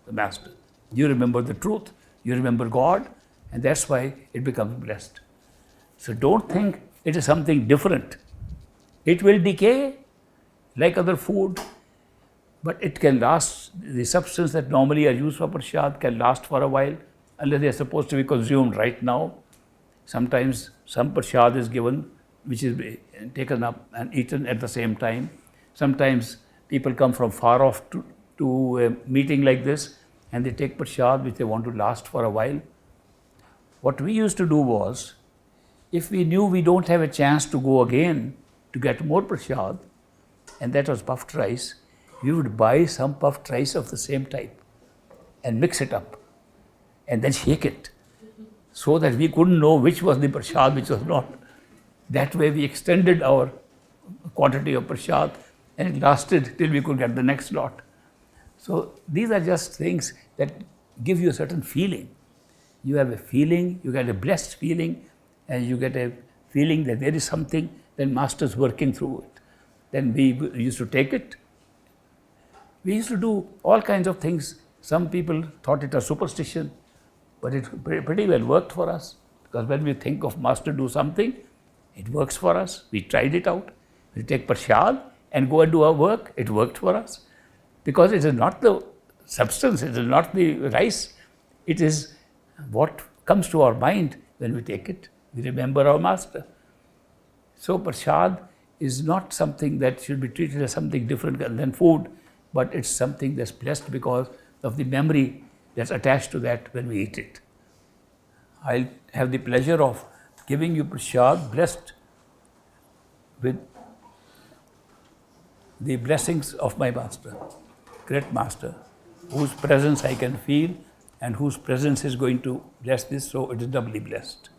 Speaker 1: the master. You remember the truth. You remember God, and that's why it becomes blessed. So don't think it is something different. It will decay like other food, but it can last. The substance that normally are used for prasad can last for a while, unless they are supposed to be consumed right now. Sometimes some prasad is given, which is taken up and eaten at the same time. Sometimes people come from far off to a meeting like this, and they take prasad which they want to last for a while. What we used to do was, if we knew we don't have a chance to go again to get more prasad, and that was puffed rice, we would buy some puffed rice of the same type and mix it up and then shake it so that we couldn't know which was the prasad, which was not. That way we extended our quantity of prasad, and it lasted till we could get the next lot. So these are just things that give you a certain feeling. You have a feeling, you get a blessed feeling, and you get a feeling that there is something that master's working through it. Then we used to take it. We used to do all kinds of things. Some people thought it a superstition, but it pretty well worked for us. Because when we think of master do something, it works for us. We tried it out. We take prasad and go and do our work. It worked for us. Because it is not the substance, it is not the rice. It is what comes to our mind when we take it. We remember our master. So prasad is not something that should be treated as something different than food, but it's something that's blessed because of the memory that's attached to that when we eat it. I'll have the pleasure of giving you prasad blessed with the blessings of my Master, great Master, whose presence I can feel and whose presence is going to bless this, so it is doubly blessed.